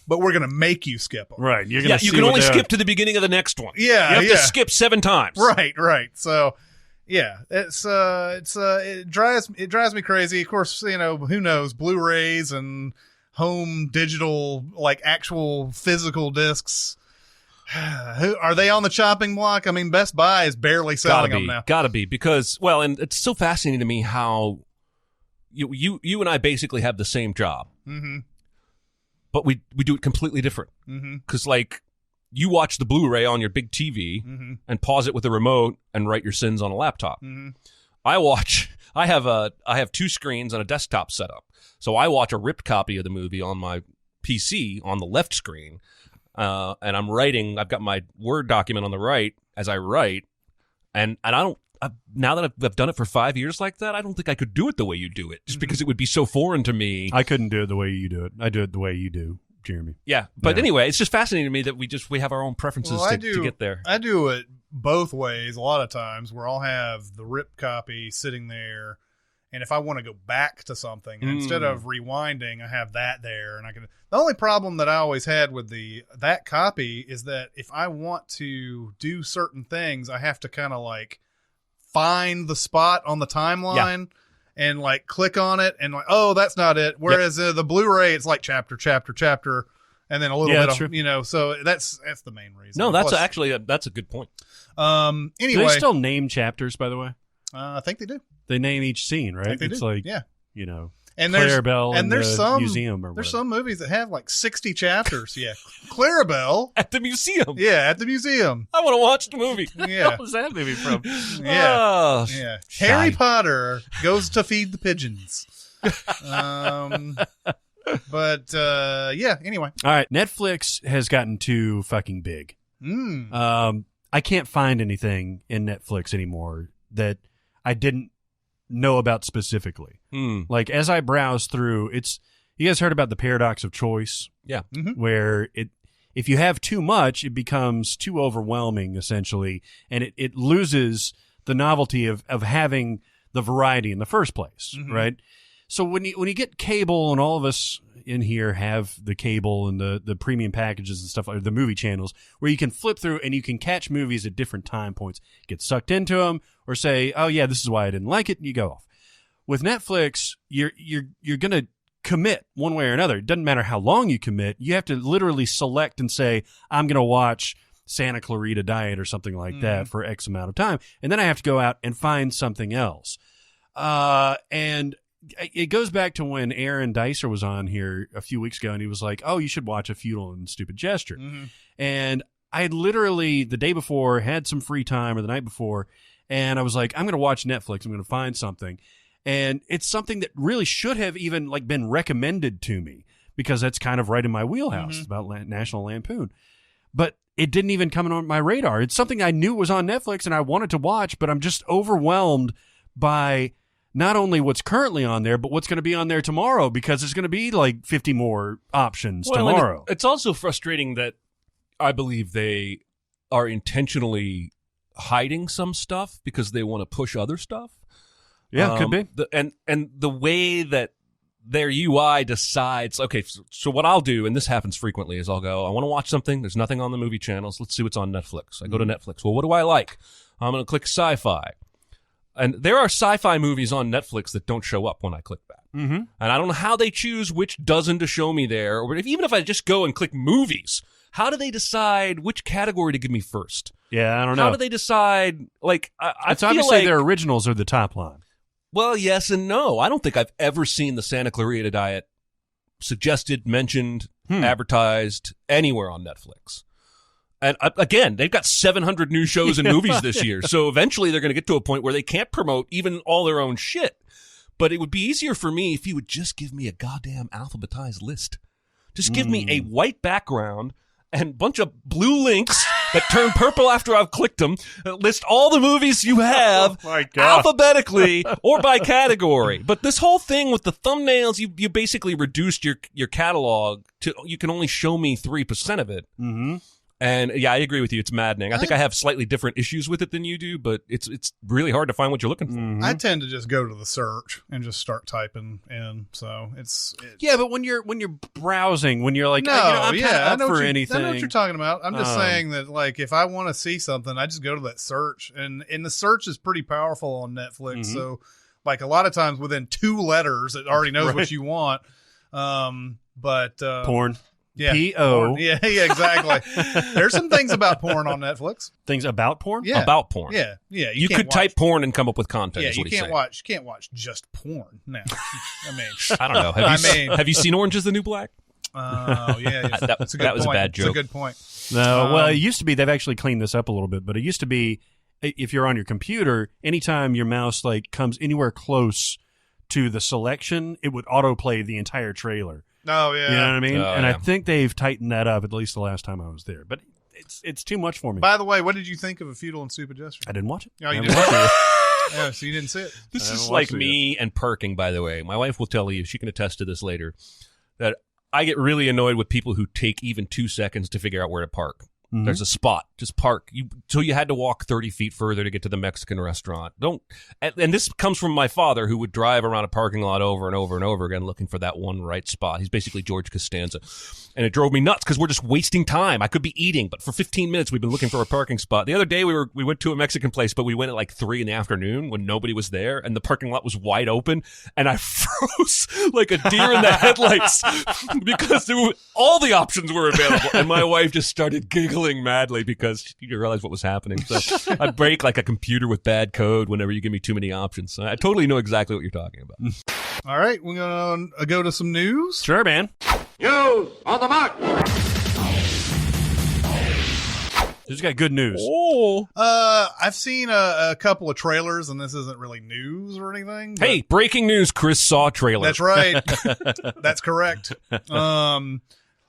but we're going to make you skip them. Right. You can only skip to the beginning of the next one. Yeah. You have to skip 7 times. Right. So, yeah, it drives me crazy. Of course, who knows, Blu-rays and home digital, like actual physical discs. Are they on the chopping block? I mean, Best Buy is barely selling them now. Gotta be, because, and it's so fascinating to me how you and I basically have the same job, but we do it completely different. Because you watch the Blu-ray on your big TV and pause it with a remote and write your sins on a laptop. I have 2 screens and a desktop setup. So I watch a ripped copy of the movie on my PC on the left screen, and I'm writing. I've got my Word document on the right as I write, and now that I've done it for 5 years like that, I don't think I could do it the way you do it, just because it would be so foreign to me. I couldn't do it the way you do it. I do it the way you do, Jeremy. Yeah, but anyway, it's just fascinating to me that we have our own preferences to get there. I do it both ways a lot of times, where I'll have the ripped copy sitting there. And if I want to go back to something, instead of rewinding, I have that there, and I can. The only problem that I always had with that copy is that if I want to do certain things, I have to kind of find the spot on the timeline and click on it and oh, that's not it. Whereas the Blu-ray, it's like chapter, and then a little bit of So that's the main reason. No, that's that's a good point. Anyway, do they still name chapters, by the way? I think they do. They name each scene, right? It's and Clarabelle and there's the some museum or there's some movies that have 60 chapters. Yeah, Clarabelle at the museum. Yeah, at the museum. I want to watch the movie. Yeah, what was that movie from? Yeah, Harry Potter goes to feed the pigeons. But anyway. All right, Netflix has gotten too fucking big. I can't find anything in Netflix anymore that I didn't know about specifically. As I browse through, you guys heard about the paradox of choice? Yeah. Where if you have too much, it becomes too overwhelming, essentially, and it loses the novelty of having the variety in the first place, right? So when you get cable, and all of us in here have the cable and the premium packages and stuff, like the movie channels, where you can flip through and you can catch movies at different time points, get sucked into them, or say, oh yeah, this is why I didn't like it, and you go off. With Netflix, you're going to commit one way or another. It doesn't matter how long you commit. You have to literally select and say, I'm going to watch Santa Clarita Diet or something like that for X amount of time. And then I have to go out and find something else. And it goes back to when Aaron Dicer was on here a few weeks ago, and he was like, oh, you should watch A Futile and Stupid Gesture. And I had literally the day before had some free time, or the night before, and I was like, I'm going to watch Netflix. I'm going to find something. And it's something that really should have even like been recommended to me, because that's kind of right in my wheelhouse. It's about National Lampoon. But it didn't even come on my radar. It's something I knew was on Netflix and I wanted to watch, but I'm just overwhelmed by not only what's currently on there, but what's going to be on there tomorrow, because there's going to be like 50 more options tomorrow. It's also frustrating that I believe they are intentionally hiding some stuff because they want to push other stuff. Yeah, could be. And the way that their UI decides, okay, so what I'll do, and this happens frequently, is I'll go, I want to watch something. There's nothing on the movie channels. Let's see what's on Netflix. I go to Netflix. Well, what do I like? I'm going to click sci-fi. And there are sci-fi movies on Netflix that don't show up when I click that. And I don't know how they choose which dozen to show me there, or even if I just go and click movies, how do they decide which category to give me first? Yeah, I don't know. How do they decide? Like, I it's feel obviously like their originals are the top line. Well, yes and no. I don't think I've ever seen the Santa Clarita Diet suggested, mentioned, advertised anywhere on Netflix. And again, they've got 700 new shows and movies this year. So eventually they're going to get to a point where they can't promote even all their own shit. But it would be easier for me if you would just give me a goddamn alphabetized list. Just give me a white background and a bunch of blue links that turn purple after I've clicked them. List all the movies you have alphabetically or by category. But this whole thing with the thumbnails, you basically reduced your catalog to, you can only show me 3% of it. And yeah, I agree with you. It's maddening. I think I have slightly different issues with it than you do, but it's really hard to find what you're looking for. I tend to just go to the search and just start typing in. So it's yeah, but when you're browsing, when you're like, I'm kind of up for anything. I know what you're talking about. I'm just saying that, like, if I want to see something, I just go to that search, and the search is pretty powerful on Netflix. So, like, a lot of times within 2 letters, it already knows what you want. Porn. Yeah. P-O. Yeah, exactly. There's some things about porn on Netflix. Things about porn? Yeah. About porn. Yeah. Yeah. You could type porn and come up with content. Yeah, is you what he's can't saying. watch. You can't watch just porn. No. I mean, I don't know. Have you seen Orange is the New Black? Oh, yeah. That that was a bad joke. It's a good point. No, well, it used to be, they've actually cleaned this up a little bit, but it used to be, if you're on your computer, anytime your mouse like comes anywhere close to the selection, it would autoplay the entire trailer. Oh, yeah. You know what I mean? Oh, I yeah. think they've tightened that up, at least the last time I was there. But it's too much for me. By the way, what did you think of A Futile and Stupid Gesture? I didn't watch it. Oh, you I didn't haven't watch watched it? Yeah, so you didn't see it. This I is haven't like watched it me and parking, by the way. My wife will tell you, she can attest to this later, that I get really annoyed with people who take even 2 seconds to figure out where to park. There's a spot. Just park. So you had to walk 30 feet further to get to the Mexican restaurant. And this comes from my father, who would drive around a parking lot over and over and over again looking for that one right spot. He's basically George Costanza. And it drove me nuts because we're just wasting time. I could be eating, but for 15 minutes we've been looking for a parking spot. The other day we went to a Mexican place, but we went at like 3 p.m. when nobody was there, and the parking lot was wide open, and I froze like a deer in the headlights because all the options were available, and my wife just started giggling madly because she didn't realize what was happening. So I break like a computer with bad code whenever you give me too many options. So I totally know exactly what you're talking about. All right, we're going to go to some news. Sure, man. News on the mark. Who's got good news? Oh. I've seen a couple of trailers, and this isn't really news or anything. but- Hey, breaking news, Chris saw trailer. That's right. That's correct.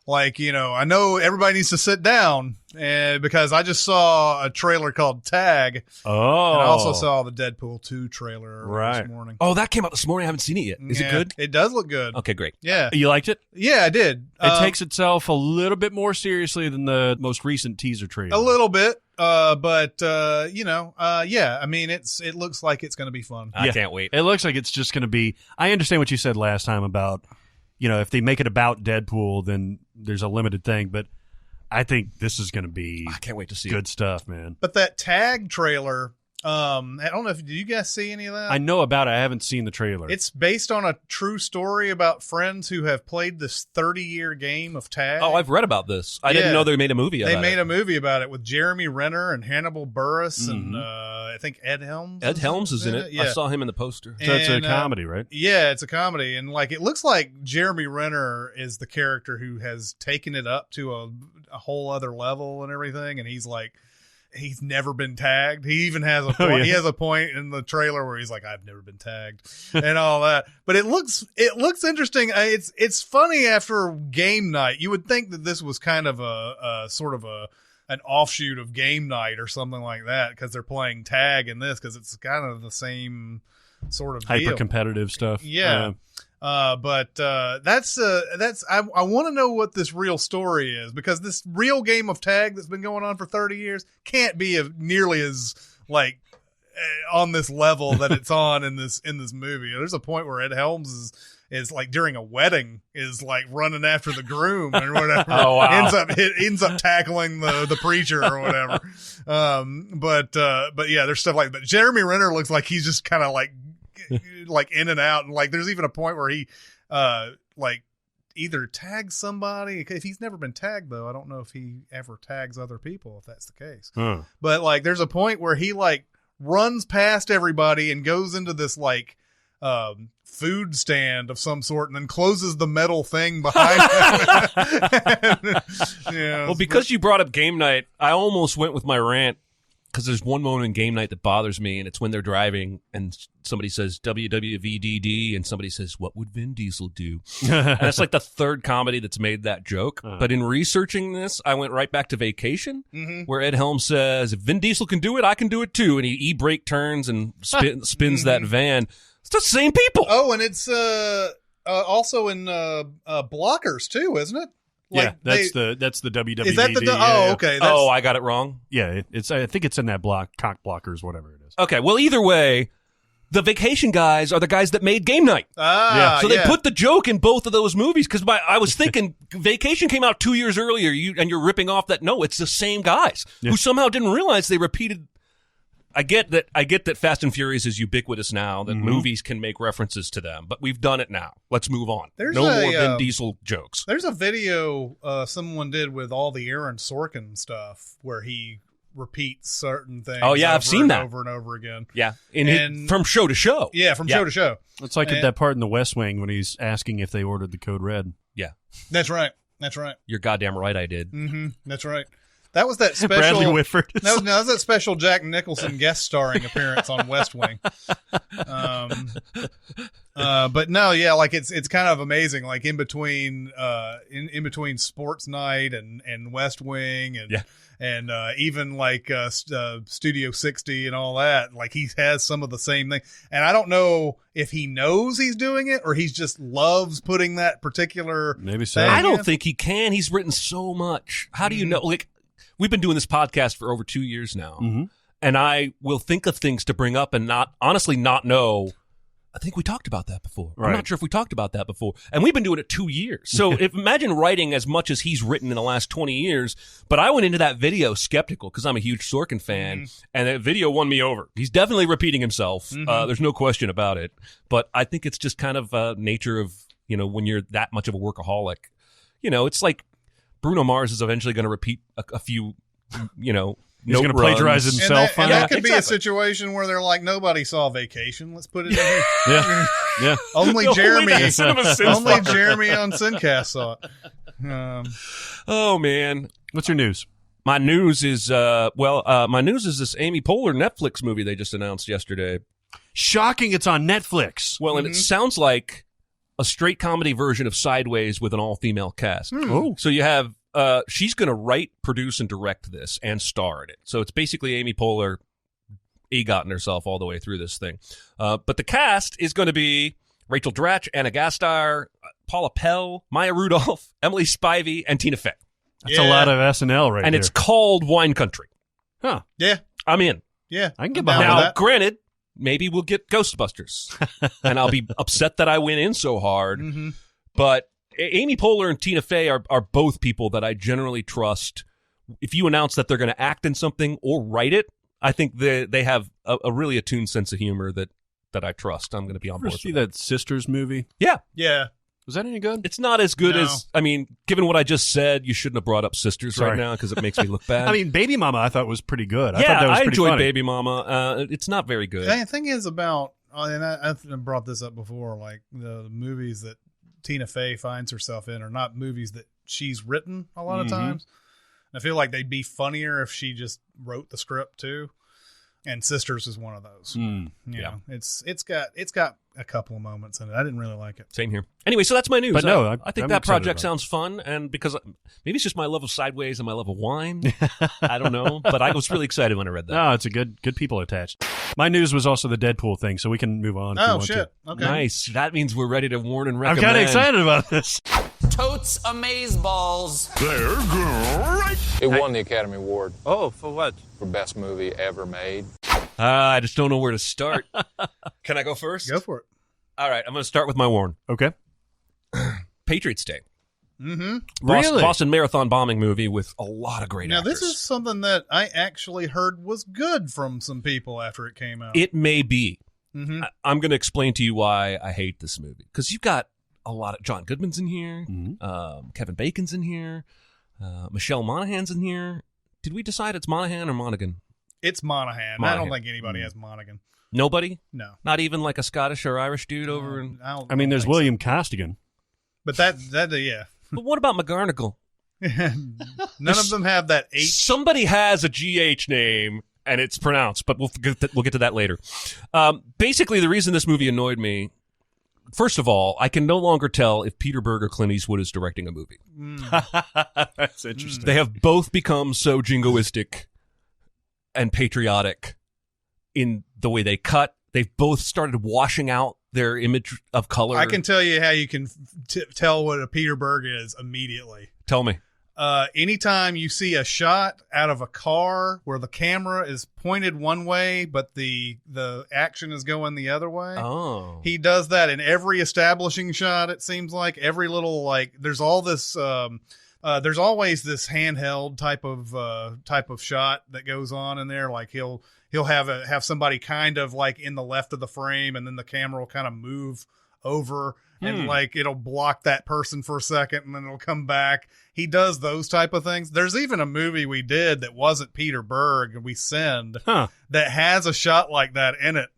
Like, I know everybody needs to sit down because I just saw a trailer called Tag. Oh. And I also saw the Deadpool 2 trailer this morning. Oh, that came out this morning. I haven't seen it yet. Is it good? It does look good. Okay, great. Yeah. You liked it? Yeah, I did. It takes itself a little bit more seriously than the most recent teaser trailer. A little bit. But yeah, I mean, it looks like it's going to be fun. I can't wait. It looks like it's just going to be, I understand what you said last time about, if they make it about Deadpool, then there's a limited thing, but I think this is going to be I can't wait to see good stuff, man. But that Tag trailer, I don't know if did you guys see any of that? I know about it. I haven't seen the trailer. It's based on a true story about friends who have played this 30-year game of tag. Oh, I've read about this. I didn't know they made a movie about it. They made a movie about it with Jeremy Renner and Hannibal Buress and I think Ed Helms. Ed Helms is in it. Yeah. I saw him in the poster. So it's a comedy, right? Yeah, it's a comedy. And like it looks like Jeremy Renner is the character who has taken it up to a whole other level and everything. And he's like, he's never been tagged. He even has a point. He has a point in the trailer where he's like, I've never been tagged and all that. But it looks interesting. It's funny after game night. You would think that this was kind of a sort of an offshoot of game night or something like that because they're playing tag in this because it's kind of the same sort of hyper competitive stuff. Yeah. But that's I want to know what this real story is because this real game of tag that's been going on for 30 years can't be nearly as like on this level that it's on in this movie. There's a point where Ed Helms is like during a wedding is like running after the groom or whatever. Oh, wow. ends up tackling the preacher or whatever. But yeah, there's stuff like that. Jeremy Renner looks like he's just kind of like in and out, and like there's even a point where he like either tags somebody. If he's never been tagged though, I don't know if he ever tags other people if that's the case. But like there's a point where he like runs past everybody and goes into this like food stand of some sort and then closes the metal thing behind him. Yeah, well, because you brought up game night, I almost went with my rant because there's one moment in game night that bothers me, and it's when they're driving and somebody says WWVDD and somebody says, what would Vin Diesel do? And it's like the third comedy that's made that joke. But in researching this, I went right back to Vacation, where Ed Helms says, if Vin Diesel can do it, I can do it too. And he e-brake turns and spins that van. It's the same people. Oh, and it's also in Blockers too, isn't it? Like that's the WWVD. Is that the okay. I got it wrong. Yeah, I think it's in that cock blockers, whatever it is. Okay, well, either way, the Vacation guys are the guys that made Game Night. So they put the joke in both of those movies because I was thinking Vacation came out 2 years earlier, and you're ripping off that. No, it's the same guys who somehow didn't realize they repeated. I get that Fast and Furious is ubiquitous now, that movies can make references to them, but we've done it now. Let's move on. There's no more Vin Diesel jokes. There's a video someone did with all the Aaron Sorkin stuff where he repeats certain things. Oh, yeah, I've seen that. Over and over again. Yeah, from show to show. Yeah, from show to show. It's like that part in The West Wing when he's asking if they ordered the code red. Yeah. That's right. You're goddamn right I did. That's right. That was that special Bradley Whitford. That was that special Jack Nicholson guest starring appearance on West Wing. But no, yeah, like it's kind of amazing. Like in between Sports Night and West Wing and even like Studio 60 and all that. Like he has some of the same thing. And I don't know if he knows he's doing it or he's just loves putting that particular. Maybe so. I don't think he can. He's written so much. How do you know? Like. We've been doing this podcast for over 2 years now, and I will think of things to bring up and not know. I think we talked about that before. Right. I'm not sure if we talked about that before. And we've been doing it 2 years. So imagine writing as much as he's written in the last 20 years. But I went into that video skeptical because I'm a huge Sorkin fan, and that video won me over. He's definitely repeating himself. There's no question about it. But I think it's just kind of nature of, when you're that much of a workaholic. It's like Bruno Mars is eventually going to repeat a few, he's going to plagiarize himself. And that could be a situation where they're like, nobody saw Vacation. Let's put it in here. Yeah. Only Jeremy on SinCast saw it. Oh man, what's your news? My news is this Amy Poehler Netflix movie they just announced yesterday. Shocking! It's on Netflix. Well, and it sounds like a straight comedy version of Sideways with an all-female cast. Oh. So you have, she's going to write, produce, and direct this and star in it. So it's basically Amy Poehler EGOTing herself all the way through this thing. But the cast is going to be Rachel Dratch, Anna Gasteyer, Paula Pell, Maya Rudolph, Emily Spivey, and Tina Fey. That's a lot of SNL right And there. it's called Wine Country. Huh. Yeah. I'm in. Yeah. I can get behind that. Now, Now, granted, maybe we'll get Ghostbusters, and I'll be upset that I went in so hard. But Amy Poehler and Tina Fey are both people that I generally trust. If you announce that they're going to act in something or write it, I think they have a really attuned sense of humor that I trust, I'm going to be on board. Ever see that Sisters movie? Yeah. Yeah. Was that any good? It's not as good No. as, I mean, given what I just said, you shouldn't have brought up Sisters Sorry. right now because it makes me look bad. I mean, Baby Mama I thought was pretty good. I yeah, thought that was I pretty enjoyed funny. Baby Mama. It's not very good. The thing is about, and I've brought this up before, like the movies that Tina Fey finds herself in are not movies that she's written a lot of times. I feel like they'd be funnier if she just wrote the script too. And Sisters is one of those. You know, it's got a couple of moments in it. I didn't really like it. Same here. Anyway, so that's my news. But no, I think I'm that excited project about it. sounds fun, and because maybe it's just my love of Sideways and my love of wine. I don't know, but I was really excited when I read that. No, it's a good people attached. My news was also the Deadpool thing, so we can move on. if you Oh, want shit. to. Okay. Nice. That means we're ready to warn and I'm recommend. kind of excited about this. Totes amazeballs. It won the Academy Award Oh, for what? for Best Movie Ever Made. I just don't know where to start. Can I go first? Go for it. All right, I'm going to start with my warn. Okay. Patriots Day. Mm-hmm. Really? Boston Marathon bombing movie with a lot of great Now, actors. this is something that I actually heard was good from some people after it came out. It may be. Mm-hmm. I'm going to explain to you why I hate this movie. Because you've got a lot of... John Goodman's in here. Kevin Bacon's in here. Michelle Monaghan's in here. Did we decide it's Monaghan or Monaghan? It's Monaghan. I don't think anybody has Monaghan. Nobody? No. Not even like a Scottish or Irish dude over in... I mean, there's William Costigan. But that yeah. But what about McGarnagle? None of them have that H. Somebody has a GH name, and it's pronounced, but we'll get to that later. Basically, the reason this movie annoyed me, first of all, I can no longer tell if Peter Berg or Clint Eastwood is directing a movie. That's interesting. They have both become so jingoistic and patriotic in the way they cut. They've both started washing out their image of color. I can tell you how you can tell what a Peter Berg is immediately. Tell me. Anytime you see a shot out of a car where the camera is pointed one way, but the action is going the other way. Oh. He does that in every establishing shot. It seems like every little, like, there's all this, there's always this handheld type of shot that goes on in there. Like he'll have somebody kind of like in the left of the frame, and then the camera will kind of move over and like it'll block that person for a second and then it'll come back. He does those type of things. There's even a movie we did that wasn't Peter Berg, we send, that has a shot like that in it.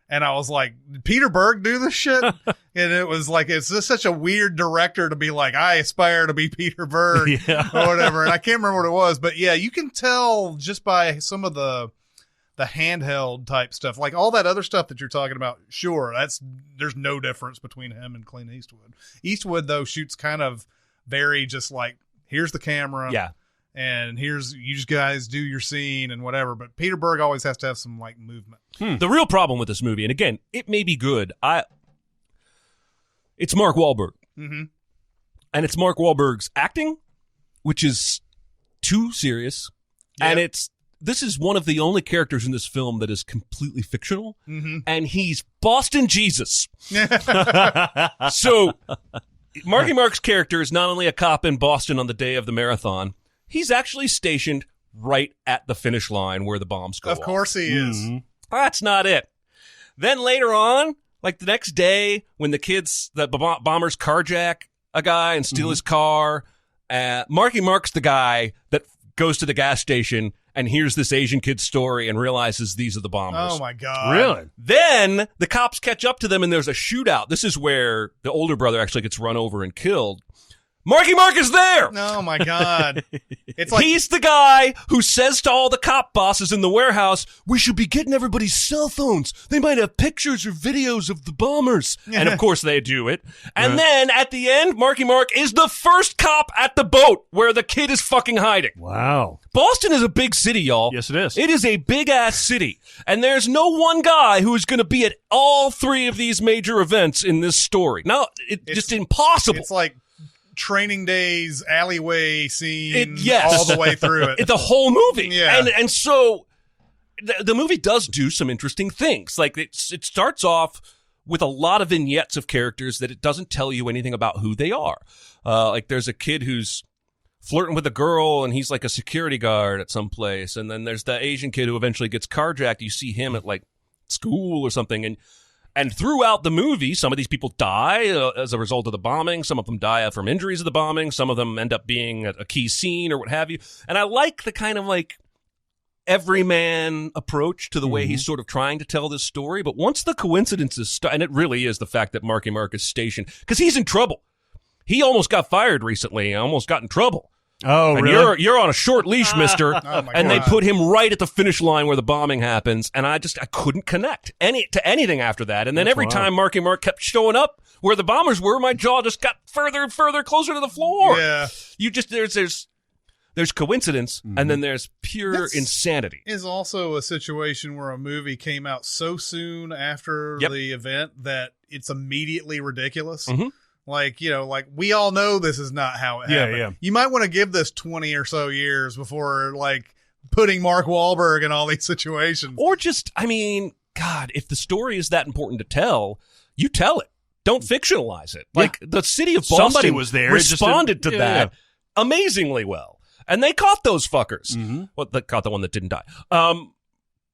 And I was like, did Peter Berg do this shit? And it was like, it's just such a weird director to be like, I aspire to be Peter Berg or whatever. And I can't remember what it was, but yeah, you can tell just by some of the handheld type stuff, like all that other stuff that you're talking about. Sure, there's no difference between him and Clint Eastwood. Eastwood though shoots kind of very just like, here's the camera, and here's, you just guys do your scene and whatever. But Peter Berg always has to have some like movement. The real problem with this movie, and again, it may be good. It's Mark Wahlberg, and it's Mark Wahlberg's acting, which is too serious, and this is one of the only characters in this film that is completely fictional, and he's Boston Jesus. So Marky Mark's character is not only a cop in Boston on the day of the marathon, he's actually stationed right at the finish line where the bombs go off. Of course he is. That's not it. Then later on, like the next day, when the bombers carjack a guy and steal his car, Marky Mark's the guy that goes to the gas station and hears this Asian kid's story and realizes these are the bombers. Oh my God. Really? Then the cops catch up to them and there's a shootout. This is where the older brother actually gets run over and killed. Marky Mark is there. Oh my God. It's like, he's the guy who says to all the cop bosses in the warehouse, we should be getting everybody's cell phones. They might have pictures or videos of the bombers. And of course they do it. And then at the end, Marky Mark is the first cop at the boat where the kid is fucking hiding. Wow. Boston is a big city, y'all. Yes, it is. It is a big-ass city. And there's no one guy who is going to be at all three of these major events in this story. No, it's just impossible. It's like Training Day's alleyway scene yes. all the way through it. The whole movie. Yeah. And so the movie does do some interesting things. Like it starts off with a lot of vignettes of characters that it doesn't tell you anything about who they are. Like there's a kid who's flirting with a girl, and he's like a security guard at some place. And then there's the Asian kid who eventually gets carjacked. You see him at like school or something. And throughout the movie, some of these people die as a result of the bombing. Some of them die from injuries of the bombing. Some of them end up being a key scene or what have you. And I like the kind of like everyman approach to the way he's sort of trying to tell this story. But once the coincidences start, and it really is the fact that Marky Mark is stationed, because he's in trouble. He almost got fired recently. Almost got in trouble. Oh, and really? You're on a short leash, mister. And they put him right at the finish line where the bombing happens, and I couldn't connect to anything after that. And then every time Marky Mark kept showing up where the bombers were, my jaw just got further and further closer to the floor. Yeah. You just there's coincidence, and then there's pure insanity. Is also a situation where a movie came out so soon after the event that it's immediately ridiculous. Like, you know, like we all know this is not how it happened. Yeah. You might want to give this 20 or so years before like putting Mark Wahlberg in all these situations. Or just, I mean, God, if the story is that important to tell, you tell it. Don't fictionalize it. Like the city of Boston Somebody was there, responded to that amazingly well. And they caught those fuckers. Well, they caught the one that didn't die.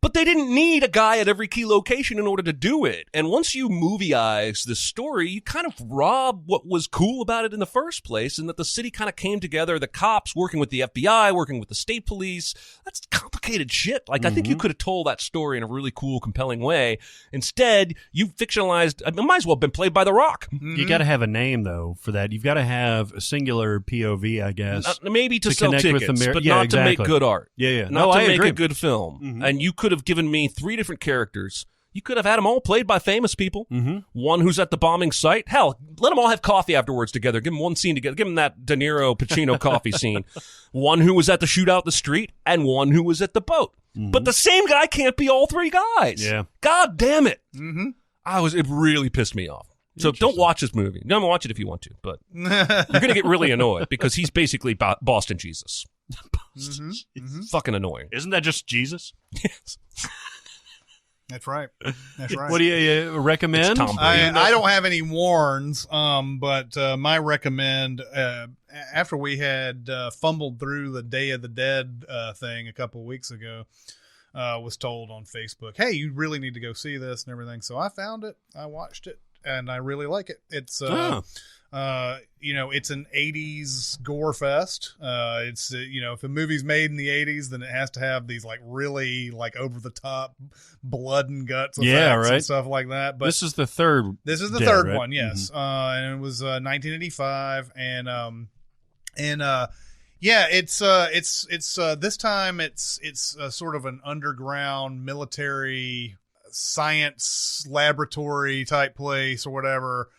But they didn't need a guy at every key location in order to do it. And once you movie-ize the story, you kind of rob what was cool about it in the first place, and that the city kind of came together, the cops working with the FBI, working with the state police. That's complicated shit. Like, I think you could have told that story in a really cool, compelling way. Instead, you fictionalized, it might as well have been played by The Rock. You got to have a name, though, for that. You've got to have a singular POV, I guess. Maybe to sell connect tickets, with but not to make good art. Yeah. Not to I make agree. a good film. And you could have given me 3 different characters. You could have had them all played by famous people. One who's at the bombing site. Hell, let them all have coffee afterwards together. Give them one scene together. Give them that De Niro Pacino coffee scene. One who was at the shootout in the street, and one who was at the boat. But the same guy can't be all 3 guys. Yeah. God damn it. It really pissed me off. So don't watch this movie. Don't watch it if you want to, but you're going to get really annoyed because he's basically Boston Jesus. Fucking annoying. Isn't that just Jesus? Yes. That's right. That's right. What do you recommend? It's Tom Brady. I don't have any warns, but my recommend, after we had fumbled through the Day of the Dead thing a couple of weeks ago, was told on Facebook, hey, you really need to go see this and everything. So I found it, I watched it, and I really like it. It's it's an 80s gore fest. It's if a movie's made in the 80s, then it has to have these like really like over the top blood and guts effects and stuff like that. But this is the third. This is the Dead, third right? one, yes. And it was 1985, it's this time it's sort of an underground military science laboratory type place or whatever.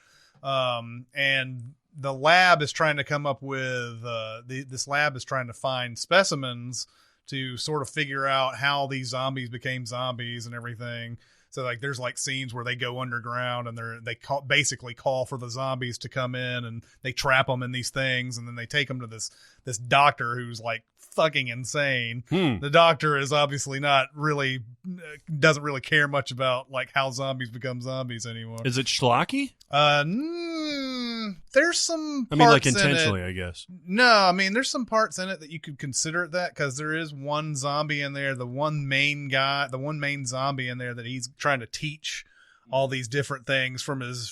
And the lab is trying to come up with this lab is trying to find specimens to sort of figure out how these zombies became zombies and everything. So like there's like scenes where they go underground and they basically call for the zombies to come in, and they trap them in these things, and then they take them to this doctor who's like fucking insane. The doctor is obviously doesn't really care much about like how zombies become zombies anymore. Is it schlocky? There's some parts, I mean, like intentionally, I guess. No, I mean, there's some parts in it that you could consider it that, because there is one zombie in there, the one main zombie in there that he's trying to teach all these different things from his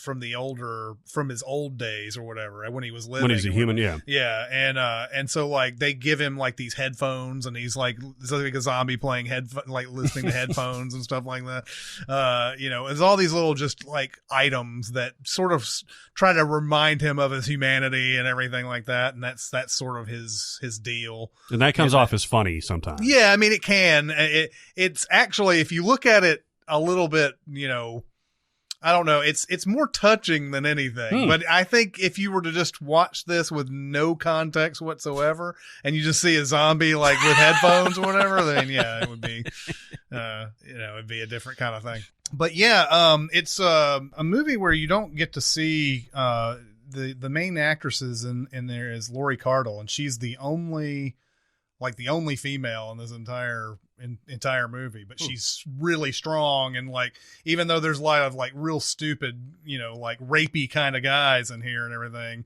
old days or whatever, when he was living. When he's a human, yeah. Yeah, and so like they give him like these headphones, and he's like a zombie playing listening to headphones and stuff like that. It's all these little just like items that sort of try to remind him of his humanity and everything like that, and that's sort of his deal. And that comes off as funny sometimes. Yeah, I mean it can. It's actually, if you look at it a little bit, I don't know. It's more touching than anything. But I think if you were to just watch this with no context whatsoever, and you just see a zombie like with headphones or whatever, then yeah, it would be, it'd be a different kind of thing. But yeah, it's a movie where you don't get to see the main actresses in there is Lori Cardle, and she's the only female in this entire movie, but she's really strong, and like even though there's a lot of like real stupid like rapey kind of guys in here and everything,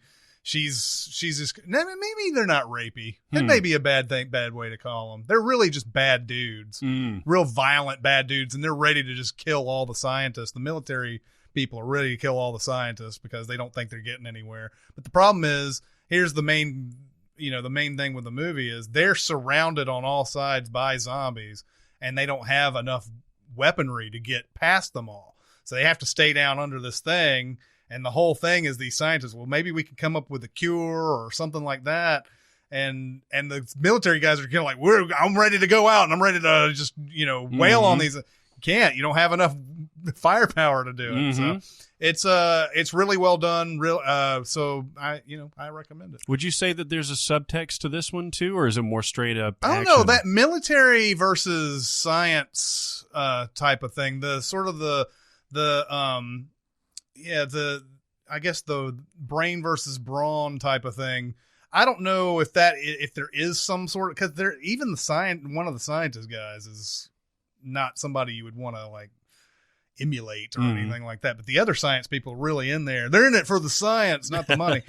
she's just, maybe they're not rapey. That may be a bad way to call them. They're really just bad dudes, real violent bad dudes, and they're ready to just kill all the scientists. The military people are ready to kill all the scientists because they don't think they're getting anywhere. But the problem is, here's the main thing with the movie is they're surrounded on all sides by zombies, and they don't have enough weaponry to get past them all. So they have to stay down under this thing. And the whole thing is these scientists, well, maybe we can come up with a cure or something like that. And the military guys are kind of like, I'm ready to go out and I'm ready to just, wail on these. You can't. You don't have enough firepower to do it. So it's really well done. So I recommend it. Would you say that there's a subtext to this one too, or is it more straight up I don't know, that military versus science type of thing. The sort of I guess the brain versus brawn type of thing. I don't know if there is some sort of, because even one of the scientist guys is not somebody you would want to like emulate or anything like that. But the other science people are really in there. They're in it for the science, not the money.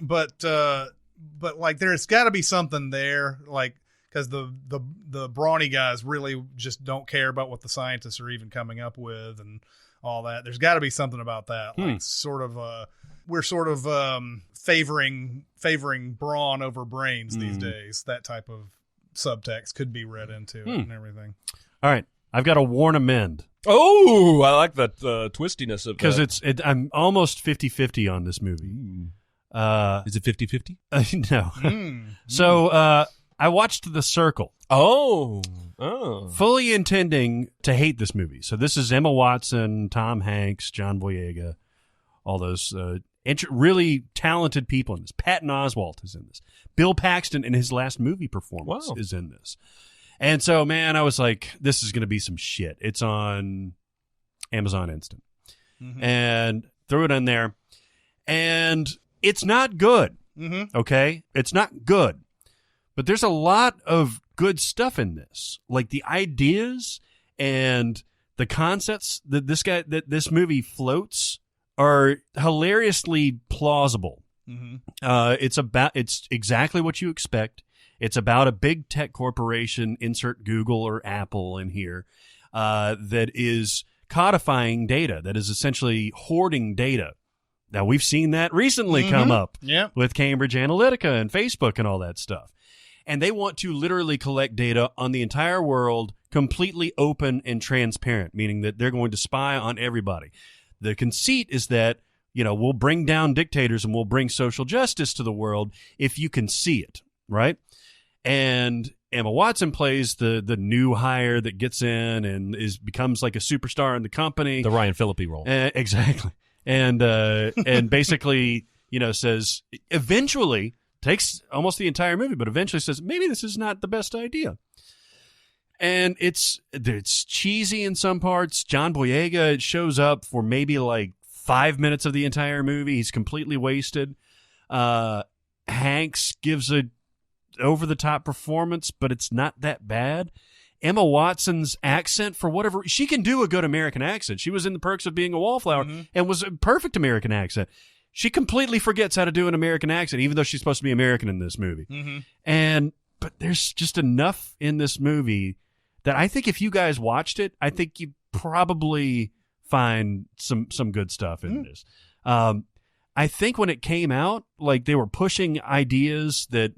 But like there's got to be something there, like because the brawny guys really just don't care about what the scientists are even coming up with and all that. There's got to be something about that. Like we're sort of favoring brawn over brains these days. That type of subtext could be read into it and everything. All right, I've got a warn amend. Oh, I like that twistiness of that. Because I'm almost 50-50 on this movie. Is it 50-50? No. So I watched The Circle. Oh. Fully intending to hate this movie. So this is Emma Watson, Tom Hanks, John Boyega, all those really talented people in this. Patton Oswalt is in this. Bill Paxton in his last movie performance is in this. And so, man, I was like, this is going to be some shit. It's on Amazon Instant. And threw it in there. And it's not good. Okay? It's not good. But there's a lot of good stuff in this. Like the ideas and the concepts that this movie floats are hilariously plausible. It's exactly what you expect. It's about a big tech corporation, insert Google or Apple in here, that is codifying data, that is essentially hoarding data. Now, we've seen that recently come up with Cambridge Analytica and Facebook and all that stuff. And they want to literally collect data on the entire world, completely open and transparent, meaning that they're going to spy on everybody. The conceit is that, we'll bring down dictators and we'll bring social justice to the world if you can see it, right? And Emma Watson plays the new hire that gets in and becomes like a superstar in the company. The Ryan Phillippe role. Exactly. And basically, says eventually, takes almost the entire movie, but eventually says, maybe this is not the best idea. And it's cheesy in some parts. John Boyega shows up for maybe like 5 minutes of the entire movie. He's completely wasted. Hanks gives a over-the-top performance, but it's not that bad. Emma Watson's accent, for whatever, she can do a good American accent. She was in The Perks of Being a Wallflower and was a perfect American accent. She completely forgets how to do an American accent, even though she's supposed to be American in this movie. But there's just enough in this movie that I think if you guys watched it, I think you probably find some good stuff in this. I think when it came out, like they were pushing ideas that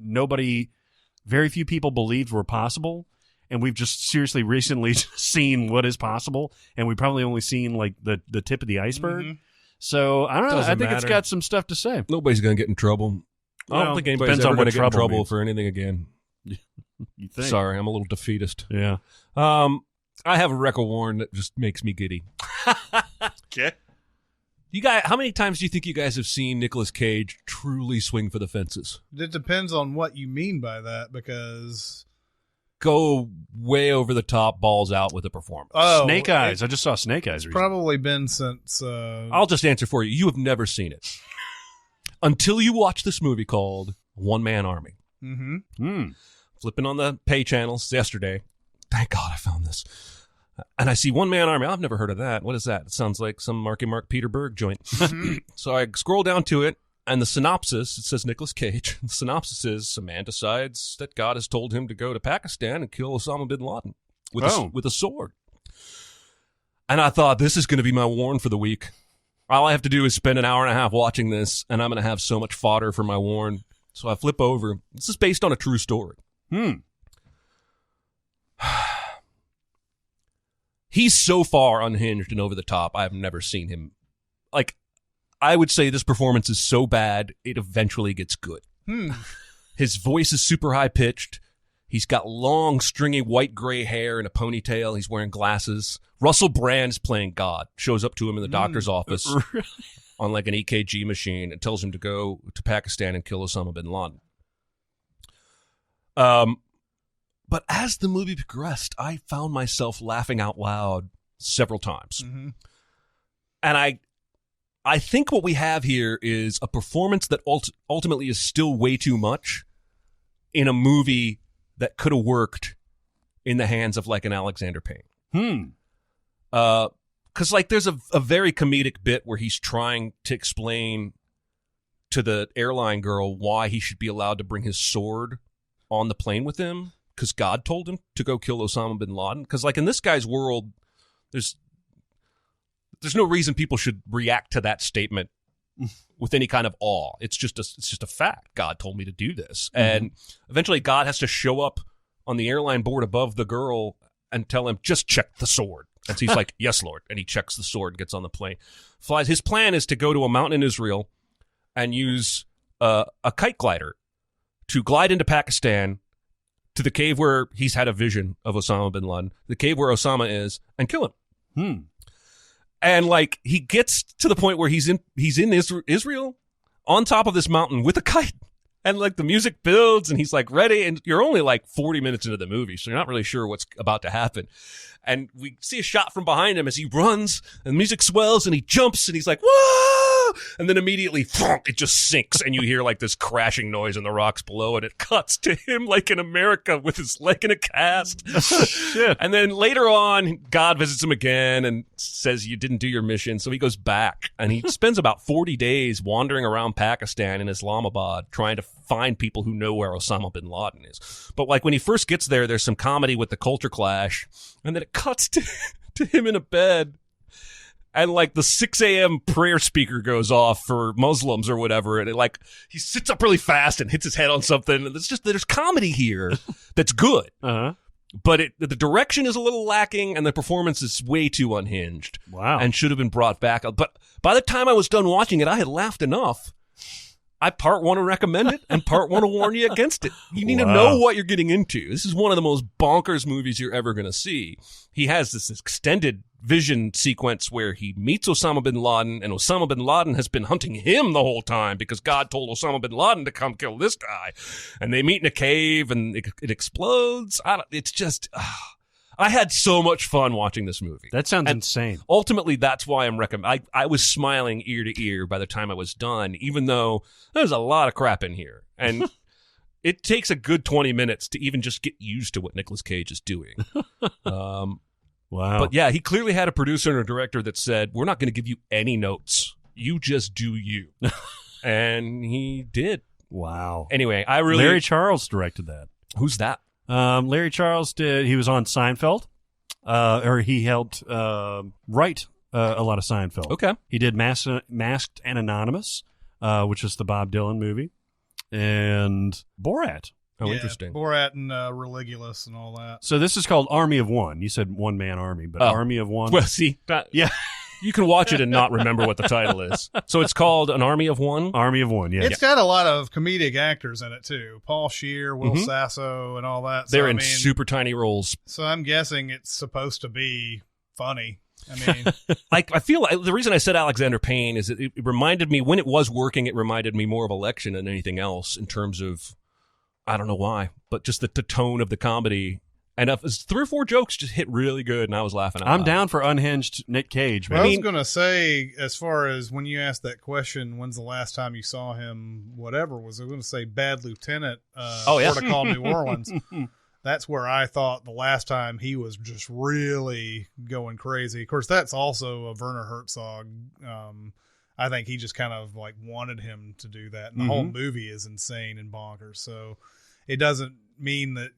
very few people believed were possible. And we've just seriously recently seen what is possible. And we've probably only seen like the tip of the iceberg. So I don't know. I think it's got some stuff to say. Nobody's going to get in trouble. I don't think anybody's ever going to get in trouble for anything again. You think? Sorry, I'm a little defeatist. Yeah. I have a reco-warn that just makes me giddy. Okay. You guys, how many times do you think you guys have seen Nicolas Cage truly swing for the fences? It depends on what you mean by that, because go way over the top, balls out with a performance. Snake Eyes. I just saw Snake Eyes. Probably been since. I'll just answer for you. You have never seen it until you watch this movie called One Man Army. Flipping on the pay channels yesterday. Thank God I found this. And I see One Man Army. I've never heard of that. What is that? It sounds like some Marky Mark Peter Berg joint. So I scroll down to it, And the synopsis, it says Nicolas Cage. The synopsis is, a man decides that God has told him to go to Pakistan and kill Osama bin Laden with a sword. And I thought, this is going to be my warn for the week. All I have to do is spend an hour and a half watching this, and I'm going to have so much fodder for my warn. So I flip over. This is based on a true story. He's so far unhinged and over the top, I have never seen him. Like, I would say this performance is so bad, it eventually gets good. His voice is super high-pitched. He's got long, stringy, white-gray hair and a ponytail. He's wearing glasses. Russell Brand's playing God. Shows up to him in the doctor's office on like an EKG machine and tells him to go to Pakistan and kill Osama bin Laden. But as the movie progressed, I found myself laughing out loud several times. And I think what we have here is a performance that ultimately is still way too much in a movie that could have worked in the hands of like an Alexander Payne. Because like there's a very comedic bit where he's trying to explain to the airline girl why he should be allowed to bring his sword on the plane with him because God told him to go kill Osama bin Laden. Because like in this guy's world, there's no reason people should react to that statement with any kind of awe. It's just a fact. God told me to do this. And eventually God has to show up on the airline board above the girl and tell him, just check the sword. And so he's like, yes, Lord. And he checks the sword and gets on the plane. Flies. His plan is to go to a mountain in Israel and use a kite glider to glide into Pakistan to the cave where he's had a vision of Osama bin Laden, the cave where Osama is, and kill him. And like he gets to the point where he's in Israel on top of this mountain with a kite, and like the music builds and he's like ready, and you're only like 40 minutes into the movie, so you're not really sure what's about to happen. And we see a shot from behind him as he runs, and the music swells, and he jumps, and he's like, whoa! And then immediately, it just sinks, and you hear like this crashing noise in the rocks below, and it cuts to him like in America with his leg in a cast. Shit. And then later on, God visits him again and says, you didn't do your mission. So he goes back, and he spends about 40 days wandering around Pakistan and Islamabad trying to find people who know where Osama bin Laden is. But like when he first gets there, there's some comedy with the culture clash, and then it cuts to him in a bed. And like the 6 a.m. prayer speaker goes off for Muslims or whatever. And like he sits up really fast and hits his head on something. And there's comedy here that's good. But the direction is a little lacking and the performance is way too unhinged. Wow. And should have been brought back. But by the time I was done watching it, I had laughed enough. I part want to recommend it and part want to warn you against it. You need to know what you're getting into. This is one of the most bonkers movies you're ever going to see. He has this extended vision sequence where he meets Osama bin Laden, and Osama bin Laden has been hunting him the whole time because God told Osama bin Laden to come kill this guy. And they meet in a cave and it explodes. It's just... I had so much fun watching this movie. That sounds insane. Ultimately, that's why I'm recommending. I was smiling ear to ear by the time I was done, even though there's a lot of crap in here. And it takes a good 20 minutes to even just get used to what Nicolas Cage is doing. Wow. But yeah, he clearly had a producer and a director that said, we're not going to give you any notes. You just do you. And he did. Wow. Anyway, Larry Charles directed that. Who's that? Larry Charles he was on Seinfeld, or he helped write a lot of Seinfeld. Okay. He did Masked and Anonymous, which is the Bob Dylan movie, and Borat. Oh, interesting. Borat and Religulous and all that. So this is called Army of One. You said One Man Army, but Army of One. Well, see, yeah. You can watch it and not remember what the title is. So it's called An Army of One? Army of One, yeah. It's got a lot of comedic actors in it, too. Paul Scheer, Will Sasso, and all that. They're in super tiny roles. So I'm guessing it's supposed to be funny. I mean... I feel like the reason I said Alexander Payne is it reminded me, when it was working, it reminded me more of Election than anything else in terms of, I don't know why, but just the tone of the comedy. And 3 or 4 jokes just hit really good, and I was laughing out loud. I'm down for unhinged Nick Cage, man. Well, I was going to say, as far as when you asked that question, when's the last time you saw him, whatever, was I going to say Bad Lieutenant, Port of Call, New Orleans. That's where I thought the last time he was just really going crazy. Of course, that's also a Werner Herzog. I think he just kind of like wanted him to do that. And the whole movie is insane and bonkers. So it doesn't mean that,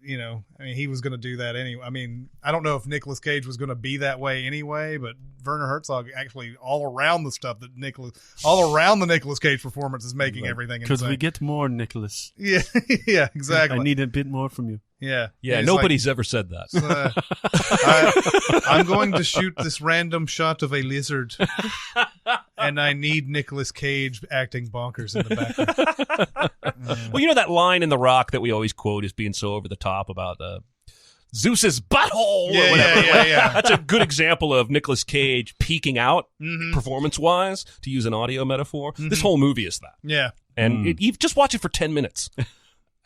he was going to do that anyway. I mean, I don't know if Nicolas Cage was going to be that way anyway, but Werner Herzog actually all around the Nicolas Cage performance is making everything insane. Because we get more, Nicolas. Yeah, yeah, exactly. I need a bit more from you. Yeah. Yeah, nobody's ever said that. I'm going to shoot this random shot of a lizard, and I need Nicolas Cage acting bonkers in the background. Well, that line in The Rock that we always quote as being so over the top about Zeus's butthole or whatever. Yeah. That's a good example of Nicolas Cage peaking out performance-wise, to use an audio metaphor. This whole movie is that. Yeah. And you just watch it for 10 minutes.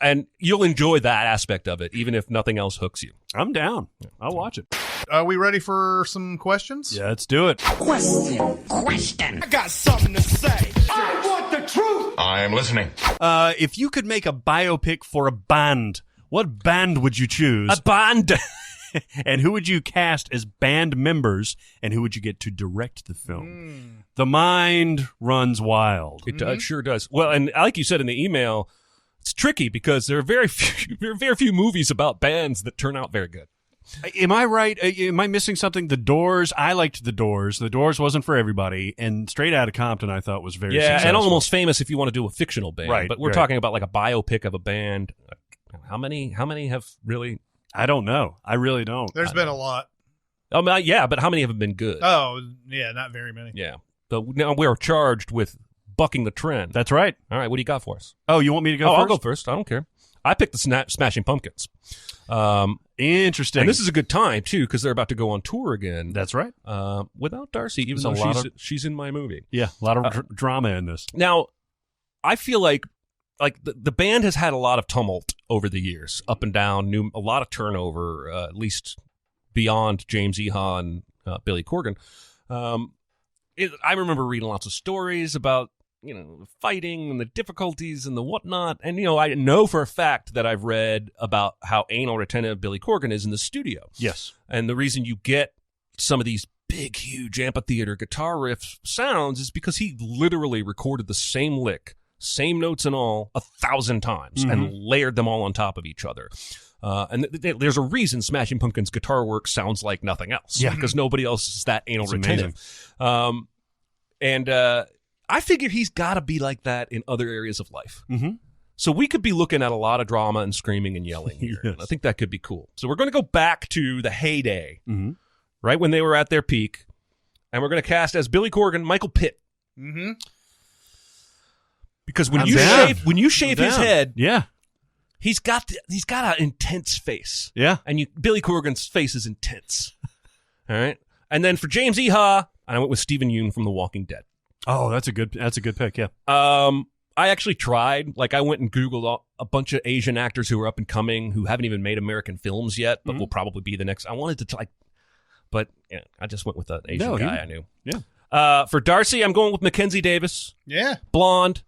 And you'll enjoy that aspect of it, even if nothing else hooks you. I'm down. I'll watch it. Are we ready for some questions? Yeah, let's do it. Question. I got something to say. I want the truth. I am listening. If you could make a biopic for a band, what band would you choose? A band. And who would you cast as band members, and who would you get to direct the film? The mind runs wild. It sure does. Well, and like you said in the email, it's tricky because there are very few movies about bands that turn out very good. Am I right? Am I missing something? The Doors. I liked The Doors. The Doors wasn't for everybody, and Straight Outta Compton I thought was very successful. And Almost Famous if you want to do a fictional band. Right, but we're talking about like a biopic of a band. How many have really? I don't know. I really don't. There's been a lot. Yeah, but how many have been good? Oh, yeah, not very many. Yeah. But now we're charged with bucking the trend. That's right. All right, what do you got for us? Oh, you want me to go first? I'll go first. I don't care. I picked the Smashing Pumpkins. Interesting. And this is a good time, too, because they're about to go on tour again. That's right. Without Darcy, even though she's in my movie. Yeah, a lot of drama in this. Now, I feel like the band has had a lot of tumult over the years, up and down, a lot of turnover, at least beyond James Iha and Billy Corgan. I remember reading lots of stories about fighting and the difficulties and the whatnot. And, I know for a fact that I've read about how anal retentive Billy Corgan is in the studio. Yes. And the reason you get some of these big, huge amphitheater guitar riff sounds is because he literally recorded the same lick, same notes and all, 1,000 times and layered them all on top of each other. And there's a reason Smashing Pumpkins guitar work sounds like nothing else. Yeah. Because nobody else is that anal retentive. I figure he's got to be like that in other areas of life. So we could be looking at a lot of drama and screaming and yelling here. Yes. And I think that could be cool. So we're going to go back to the heyday, right when they were at their peak. And we're going to cast as Billy Corgan, Michael Pitt. Because when you shave his head, he's got an intense face. Yeah. And Billy Corgan's face is intense. All right. And then for James Iha, I went with Stephen Yeun from The Walking Dead. Oh, that's a good pick. Yeah. I actually tried. Like, I went and Googled a bunch of Asian actors who are up and coming who haven't even made American films yet, but will probably be the next. I wanted to try, but I just went with an Asian guy I knew. Yeah. For Darcy, I'm going with Mackenzie Davis. Yeah. Blonde,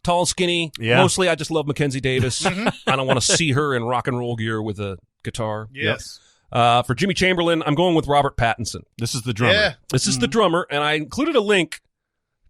tall, skinny. Yeah. Mostly, I just love Mackenzie Davis. I don't want to see her in rock and roll gear with a guitar. Yes. For Jimmy Chamberlain, I'm going with Robert Pattinson. This is the drummer. Yeah. This is the drummer, and I included a link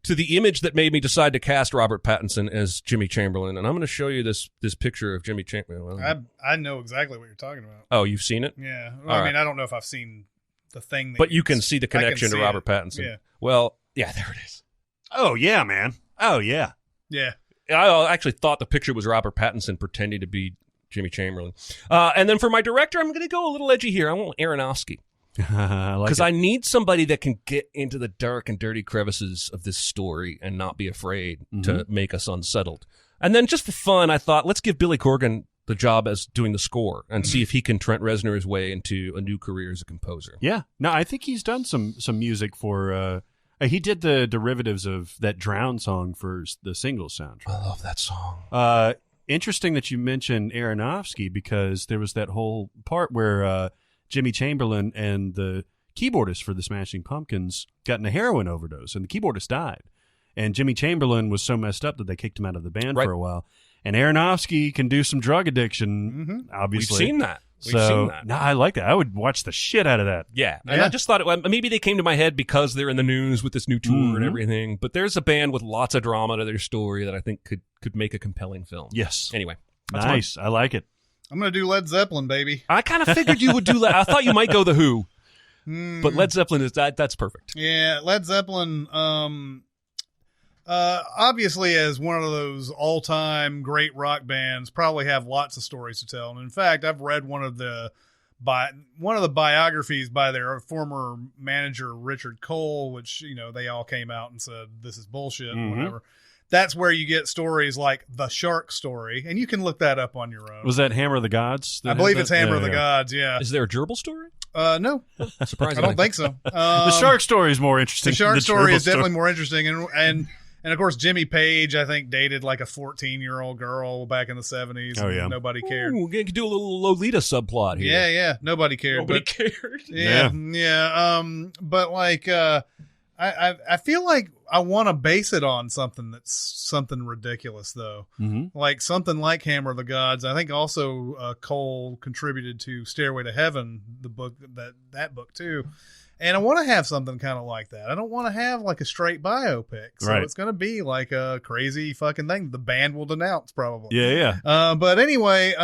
to the image that made me decide to cast Robert Pattinson as Jimmy Chamberlain. And I'm going to show you this picture of Jimmy Chamberlain. I know exactly what you're talking about. Oh, you've seen it? Yeah. Well, I mean, I don't know if I've seen the thing. But you can see the connection to Robert Pattinson. Yeah. Well, yeah, there it is. Oh, yeah, man. Oh, yeah. Yeah. I actually thought the picture was Robert Pattinson pretending to be Jimmy Chamberlain. And then for my director, I'm going to go a little edgy here. I want Aronofsky. Because I need somebody that can get into the dark and dirty crevices of this story and not be afraid to make us unsettled. And then just for fun, I thought, let's give Billy Corgan the job as doing the score and see if he can Trent Reznor his way into a new career as a composer. Yeah. No, I think he's done some music for... he did the derivatives of that Drown song for the Singles soundtrack. I love that song. Interesting that you mentioned Aronofsky, because there was that whole part where... Jimmy Chamberlain and the keyboardist for the Smashing Pumpkins got in a heroin overdose, and the keyboardist died. And Jimmy Chamberlain was so messed up that they kicked him out of the band for a while. And Aronofsky can do some drug addiction, obviously. We've seen that. We've seen that. No, I like that. I would watch the shit out of that. Yeah. And I just thought maybe they came to my head because they're in the news with this new tour and everything. But there's a band with lots of drama to their story that I think could make a compelling film. Yes. Anyway. Nice. I like it. I'm going to do Led Zeppelin, baby. I kind of figured you would do that. I thought you might go The Who. But Led Zeppelin that's perfect. Yeah, Led Zeppelin, obviously as one of those all-time great rock bands, probably have lots of stories to tell. And in fact, I've read one of the biographies by their former manager, Richard Cole, which, they all came out and said, this is bullshit and whatever. That's where you get stories like the Shark story, and you can look that up on your own. Was that Hammer of the Gods? I believe it's Hammer of the Gods, yeah. Is there a gerbil story? No. Surprisingly. I don't think so. The Shark story is more interesting. The Shark story is definitely more interesting, and of course Jimmy Page, I think, dated like a 14-year-old girl back in the 70s. Oh yeah, nobody cared. Ooh, we could do a little Lolita subplot here. Yeah, nobody cared. Nobody cared. Yeah. But like, I feel like I want to base it on something that's something ridiculous, though. Like something like Hammer of the Gods. I think also Cole contributed to Stairway to Heaven, the book that book too. And I want to have something kind of like that. I don't want to have like a straight biopic. So it's going to be like a crazy fucking thing the band will denounce probably. Yeah. But anyway,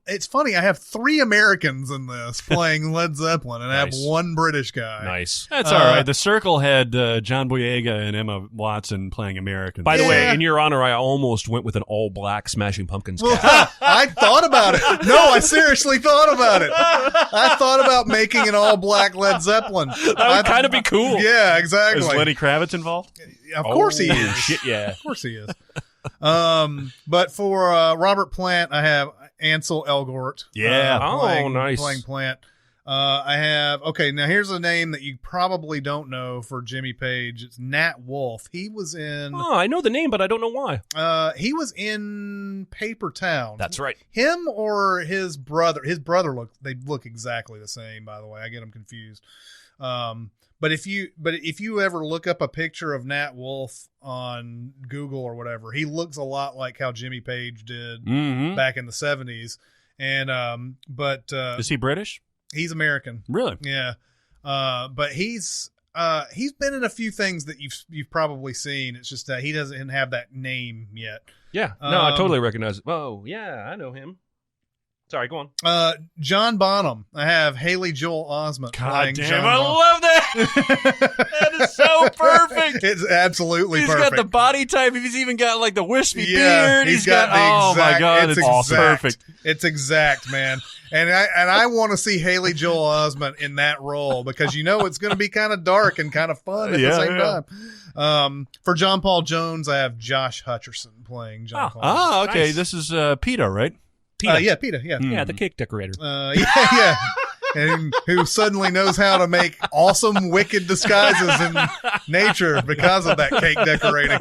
it's funny, I have 3 Americans in this playing Led Zeppelin, and I have 1 British guy. Nice. That's all right. The Circle had John Boyega and Emma Watson playing Americans. By the way, in your honor, I almost went with an all-black Smashing Pumpkins cast. I thought about it. No, I seriously thought about it. I thought about making an all-black Led Zeppelin. That would kind of be cool. Yeah, exactly. Is Lenny Kravitz involved? Of course he is. Shit, yeah. Of course he is. But for Robert Plant, I have Ansel Elgort. Nice. Playing Plant. I have, now here's a name that you probably don't know for Jimmy Page. It's Nat Wolff. He was in... Oh, I know the name, but I don't know why. He was in Paper Town. That's right. Him or his brother. His brother look exactly the same, by the way. I get them confused. But if you ever look up a picture of Nat Wolff on Google or whatever, he looks a lot like how Jimmy Page did back in the 70s. And is he British? He's American. Really? Yeah. But he's been in a few things that you've probably seen. It's just that he doesn't have that name yet. Yeah. No, I totally recognize it. Oh, yeah, I know him. Sorry, go on. John Bonham. I have Haley Joel Osment. God damn, I love that. That is so perfect. It's absolutely perfect. He's got the body type. He's even got like the wispy beard. He's got the exact, my God, it's awesome. Perfect. It's exact, man. And I want to see Haley Joel Osment in that role because it's going to be kind of dark and kind of fun at the same time. For John Paul Jones, I have Josh Hutcherson playing John Paul. Oh, okay. Nice. This is PETA, right? PETA. PETA, yeah. Yeah, the cake decorator. Yeah. And who suddenly knows how to make awesome, wicked disguises in nature because of that cake decorating.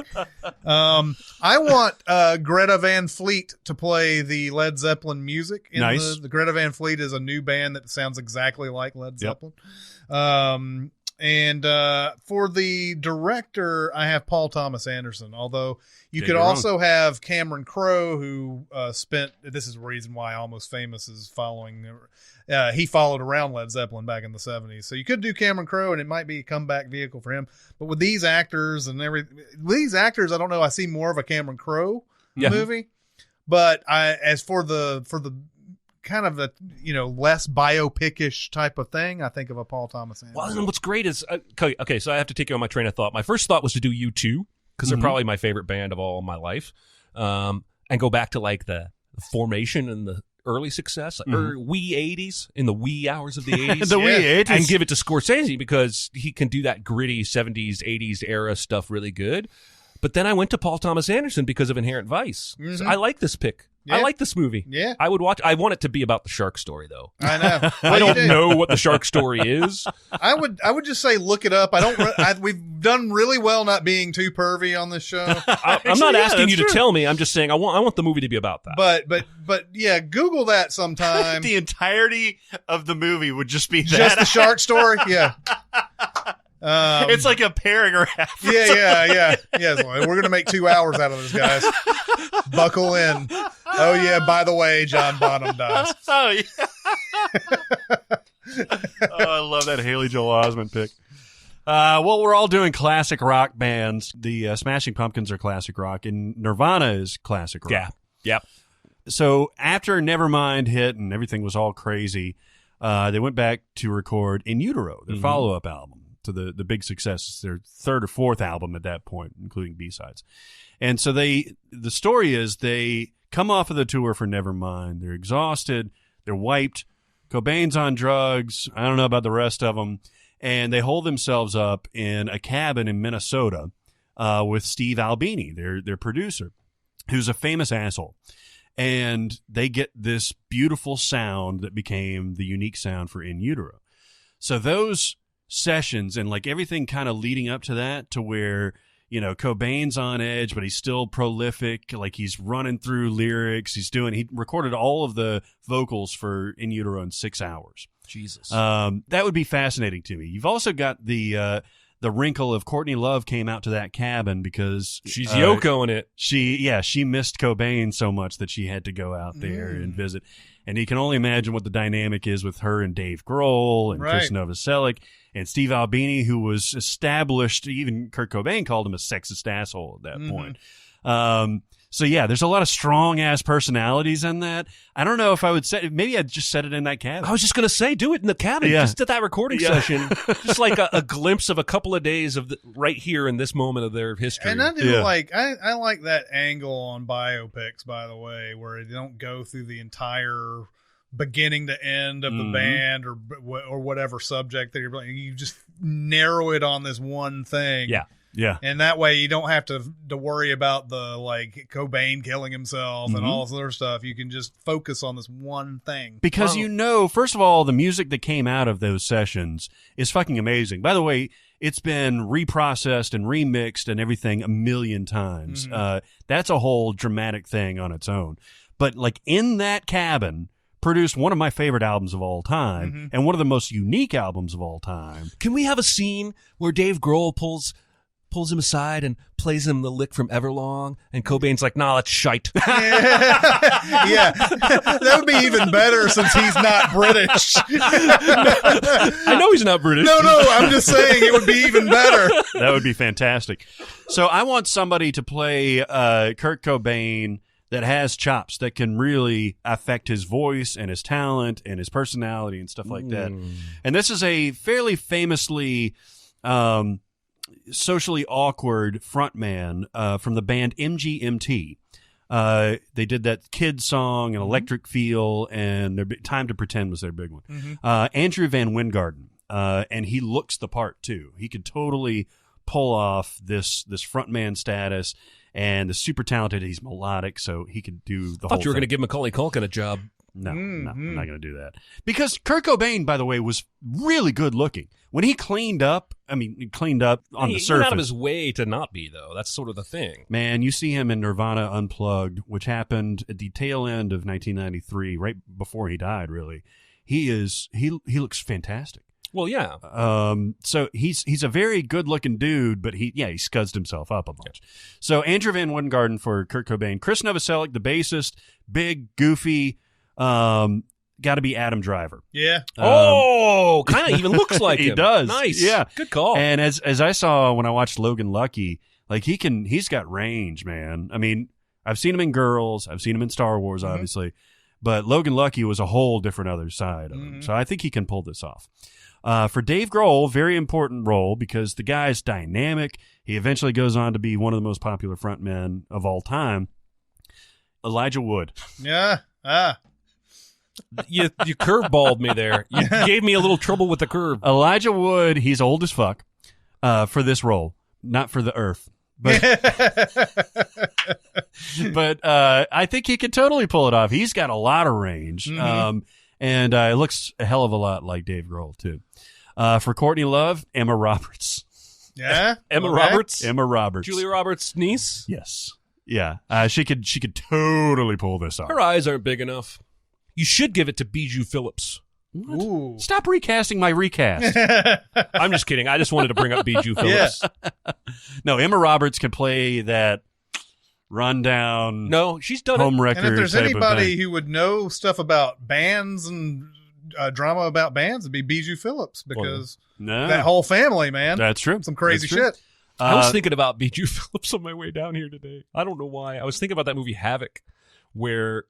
I want Greta Van Fleet to play the Led Zeppelin music. Nice. The Greta Van Fleet is a new band that sounds exactly like Led Zeppelin. And for the director, I have Paul Thomas Anderson, although you could also have Cameron Crowe, who this is the reason why Almost Famous is following. He followed around Led Zeppelin back in the 70s. So you could do Cameron Crowe, and it might be a comeback vehicle for him. But with these actors and I don't know, I see more of a Cameron Crowe movie. But as for the kind of a less biopic-ish type of thing, I think of a Paul Thomas Anderson. Well, and what's great is okay, so I have to take you on my train of thought. My first thought was to do U2 because they're probably my favorite band of all my life, and go back to like the formation and the early success, or wee 80s, in the wee hours of the 80s. The wee 80s. And give it to Scorsese because he can do that gritty 70s, 80s era stuff really good. But then I went to Paul Thomas Anderson because of Inherent Vice. So I like this pick. Yeah. I like this movie. Yeah. I would watch. I want it to be about the shark story, though. I know. I don't know what the shark story is. I would just say look it up. We've done really well not being too pervy on this show. I'm not asking you to tell me. I'm just saying I want the movie to be about that. But yeah, Google that sometime. The entirety of the movie would just be just the shark story. Yeah. It's like a paragraph. Yeah. Yes, we're gonna make 2 hours out of this, guys. Buckle in. Oh, yeah, by the way, John Bonham dies. Oh, yeah. I love that Haley Joel Osment pick. Well, we're all doing classic rock bands. The Smashing Pumpkins are classic rock, and Nirvana is classic rock. Yeah. Yep. So after Nevermind hit and everything was all crazy, they went back to record In Utero, their follow-up album to the big success. It's their third or fourth album at that point, including B-sides. And so the story is they come off of the tour for Nevermind. They're exhausted. They're wiped. Cobain's on drugs. I don't know about the rest of them. And they hold themselves up in a cabin in Minnesota with Steve Albini, their producer, who's a famous asshole. And they get this beautiful sound that became the unique sound for In Utero. So those sessions and like everything kind of leading up to that, to where, you know, Cobain's on edge, but he's still prolific. Like he's running through lyrics. He recorded all of the vocals for In Utero in 6 hours. Jesus. That would be fascinating to me. You've also got the wrinkle of Courtney Love came out to that cabin because she's Yoko in it. She missed Cobain so much that she had to go out there and visit. And you can only imagine what the dynamic is with her and Dave Grohl and Chris Novoselic and Steve Albini, who was established. Even Kurt Cobain called him a sexist asshole at that point. So yeah, there's a lot of strong ass personalities in that. I don't know if I would say, maybe I'd just set it in that cabin. I was just going to say, do it in the cabin. Yeah. Just at that recording session. Just like a glimpse of a couple of days of right here in this moment of their history. And I do like that angle on biopics, by the way, where they don't go through the entire beginning to end of the band or whatever subject that you're playing. You just narrow it on this one thing. Yeah. Yeah. And that way you don't have to worry about the like Cobain killing himself and all this other stuff. You can just focus on this one thing. Because you know, first of all, the music that came out of those sessions is fucking amazing. By the way, it's been reprocessed and remixed and everything a million times. That's a whole dramatic thing on its own. But like in that cabin, produced one of my favorite albums of all time and one of the most unique albums of all time. Can we have a scene where Dave Grohl pulls him aside and plays him the lick from Everlong, and Cobain's like, nah, that's shite. Yeah, that would be even better since he's not British. I know he's not British. No, I'm just saying it would be even better. That would be fantastic. So I want somebody to play Kurt Cobain that has chops, that can really affect his voice and his talent and his personality and stuff like that. And this is a fairly famously socially awkward frontman from the band MGMT. They did that Kid song and Electric Feel, and their Time to Pretend was their big one. Andrew Van Wijngaarden, and he looks the part too. He could totally pull off this frontman status, and is super talented. He's melodic, so he could do the whole thing. I thought you were going to give Macaulay Culkin a job. No, I'm not going to do that. Because Kurt Cobain, by the way, was really good looking. When he cleaned up, on the surface. He went out of his way to not be, though. That's sort of the thing. Man, you see him in Nirvana Unplugged, which happened at the tail end of 1993, right before he died, really. He looks fantastic. Well, yeah. So he's a very good-looking dude, but he scuds himself up a bunch. Yeah. So Andrew Van Wijngaarden for Kurt Cobain. Chris Novoselic, the bassist, big, goofy, got to be Adam Driver. Yeah. Kind of even looks like him. He does. Nice. Yeah. Good call. And as I saw when I watched Logan Lucky, like he's got range, man. I mean, I've seen him in Girls, I've seen him in Star Wars, obviously, but Logan Lucky was a whole different other side of him. So I think he can pull this off. For Dave Grohl, very important role because the guy's dynamic. He eventually goes on to be one of the most popular frontmen of all time. Elijah Wood. Yeah. You curveballed me there. You gave me a little trouble with the curve. Elijah Wood, he's old as fuck for this role, not for the Earth. But I think he can totally pull it off. He's got a lot of range, and it looks a hell of a lot like Dave Grohl too. For Courtney Love, Emma Roberts. Yeah, Emma Roberts. Emma Roberts. Julia Roberts' niece. Yes. Yeah. She could totally pull this off. Her eyes aren't big enough. You should give it to Bijou Phillips. Ooh. Stop recasting my recast. I'm just kidding. I just wanted to bring up Bijou Phillips. No, Emma Roberts can play that rundown. No, she's done home it. record. And if there's type of anybody thing. who would know stuff about bands and drama about bands, it'd be Bijou Phillips, because No. that whole family, man. That's true. Some crazy That's true. shit. I was thinking about Bijou Phillips on my way down here today. I don't know why. I was thinking about that movie Havoc, where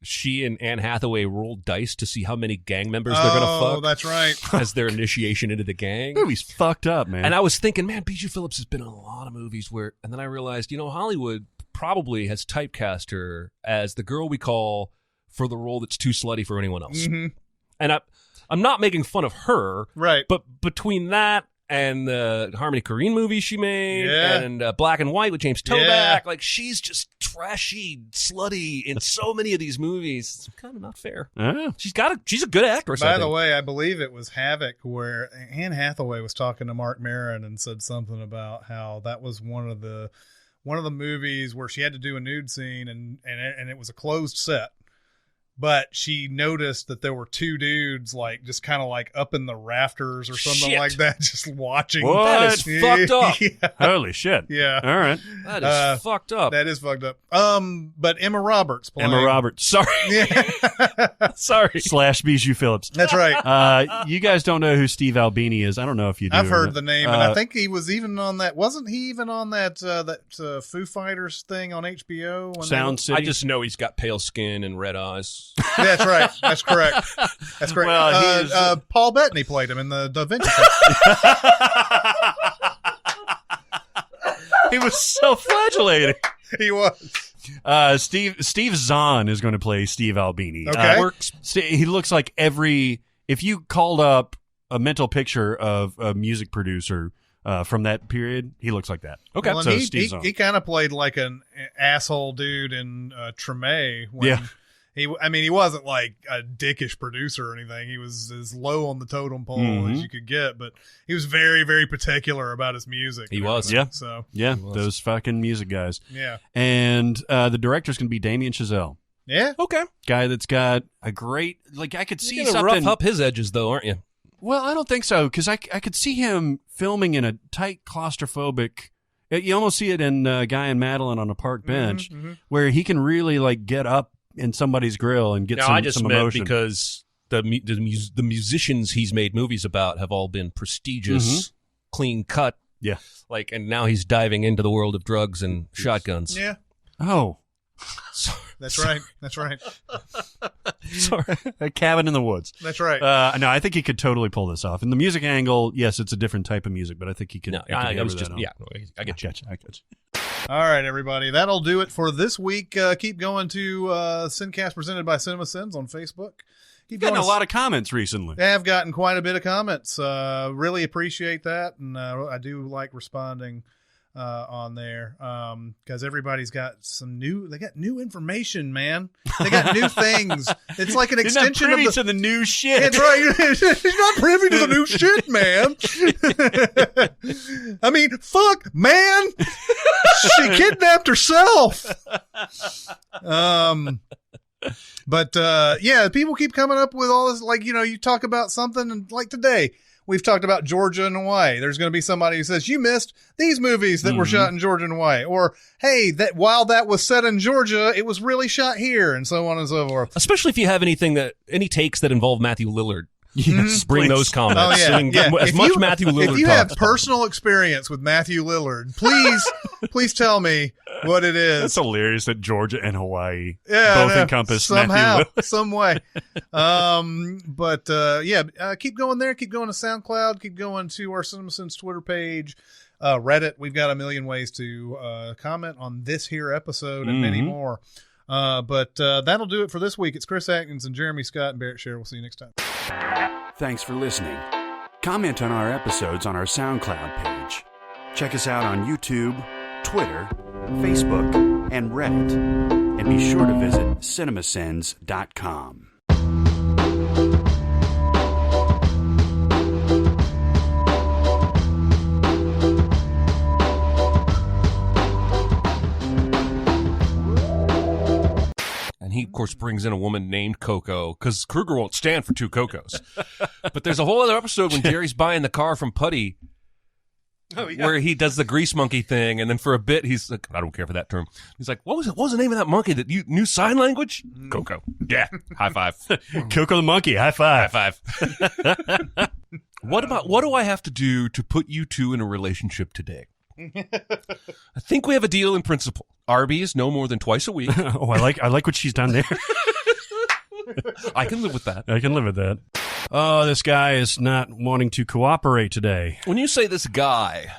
she and Anne Hathaway rolled dice to see how many gang members they're going to fuck. Oh, that's right. As their initiation into the gang. Movie's fucked up, man. And I was thinking, man, Bijou Phillips has been in a lot of movies where, and then I realized, Hollywood probably has typecast her as the girl we call for the role that's too slutty for anyone else. Mm-hmm. And I'm not making fun of her, right? But between that and the Harmony Korine movie she made, and Black and White with James Toback, like she's just trashy, slutty in so many of these movies. It's kind of not fair. She's a good actress. By the way, I believe it was Havoc where Anne Hathaway was talking to Mark Maron and said something about how that was one of the movies where she had to do a nude scene and it was a closed set. But she noticed that there were two dudes like just kind of like up in the rafters or something like that, just watching. What? That is fucked up. Yeah. Holy shit. Yeah. All right. That is fucked up. That is fucked up. But Emma Roberts playing. Emma Roberts. Sorry. Sorry. / Bijou Phillips. That's right. You guys don't know who Steve Albini is. I don't know if you do. I've heard the name, and I think he was even on that. Wasn't he even on that Foo Fighters thing on HBO? Sound City? I just know he's got pale skin and red eyes. That's right. That's correct. That's correct. Well, Paul Bettany played him in the Da Vinci He was self-flagellating. He was. Steve Zahn is going to play Steve Albini. Okay. He looks like if you called up a mental picture of a music producer from that period, he looks like that. Okay. Well, so he kind of played like an asshole dude in Treme. Yeah. He wasn't like a dickish producer or anything. He was as low on the totem pole as you could get, but he was very, very particular about his music. He was. Yeah. So yeah, those fucking music guys. Yeah. And the director's going to be Damien Chazelle. Yeah. Okay. Guy that's got a great, like I could see You're gonna something. rough up his edges though, aren't you? Well, I don't think so, because I could see him filming in a tight, claustrophobic. You almost see it in Guy and Madeline on a park bench, where he can really like get up in somebody's grill and get some emotion. I just meant because the musicians he's made movies about have all been prestigious, clean cut. Yeah. And now he's diving into the world of drugs and shotguns. Yeah. Oh. That's right. That's right. Sorry. A cabin in the woods. That's right. No, I think he could totally pull this off. And the music angle, yes, it's a different type of music, but I think he could. No, I get you. All right, everybody. That'll do it for this week. Keep going to SinCast presented by Cinemasins on Facebook. You've gotten a lot of comments recently. I have gotten quite a bit of comments. Really appreciate that. And I do like responding on there because everybody's got new information, man. They got new things. It's like an extension of the new shit. That's right. He's not privy to the new shit, man. I mean, fuck, man. She kidnapped herself. But people keep coming up with all this, you talk about something, and like today, we've talked about Georgia and Hawaii. There's going to be somebody who says, you missed these movies that were shot in Georgia and Hawaii. Or, hey, that while that was set in Georgia, it was really shot here, and so on and so forth. Especially if you have any takes that involve Matthew Lillard. Yes, bring those comments. Oh, yeah. As much Matthew Lillard. If you have personal experience with Matthew Lillard, please tell me what it is. That's hilarious that Georgia and Hawaii both encompass somehow, Matthew Lillard. some way. Keep going there. Keep going to SoundCloud. Keep going to our Cinemasins Twitter page. Reddit. We've got a million ways to comment on this here episode and many more. But that'll do it for this week. It's Chris Atkins and Jeremy Scott and Barrett Sher. We'll see you next time. Thanks for listening. Comment on our episodes on our SoundCloud page. Check us out on YouTube, Twitter, Facebook, and Reddit. And be sure to visit cinemasins.com. And he, of course, brings in a woman named Coco because Kruger won't stand for two Cocos. But there's a whole other episode when Jerry's buying the car from Putty, where he does the grease monkey thing, and then for a bit he's like, I don't care for that term. He's like, what was the name of that monkey that you knew sign language? Coco. Yeah. High five. Coco the monkey. High five. High five. What do I have to do to put you two in a relationship today? I think we have a deal in principle. Arby's no more than twice a week. Oh, I like what she's done there. I can live with that. I can live with that. Oh, this guy is not wanting to cooperate today. When you say this guy,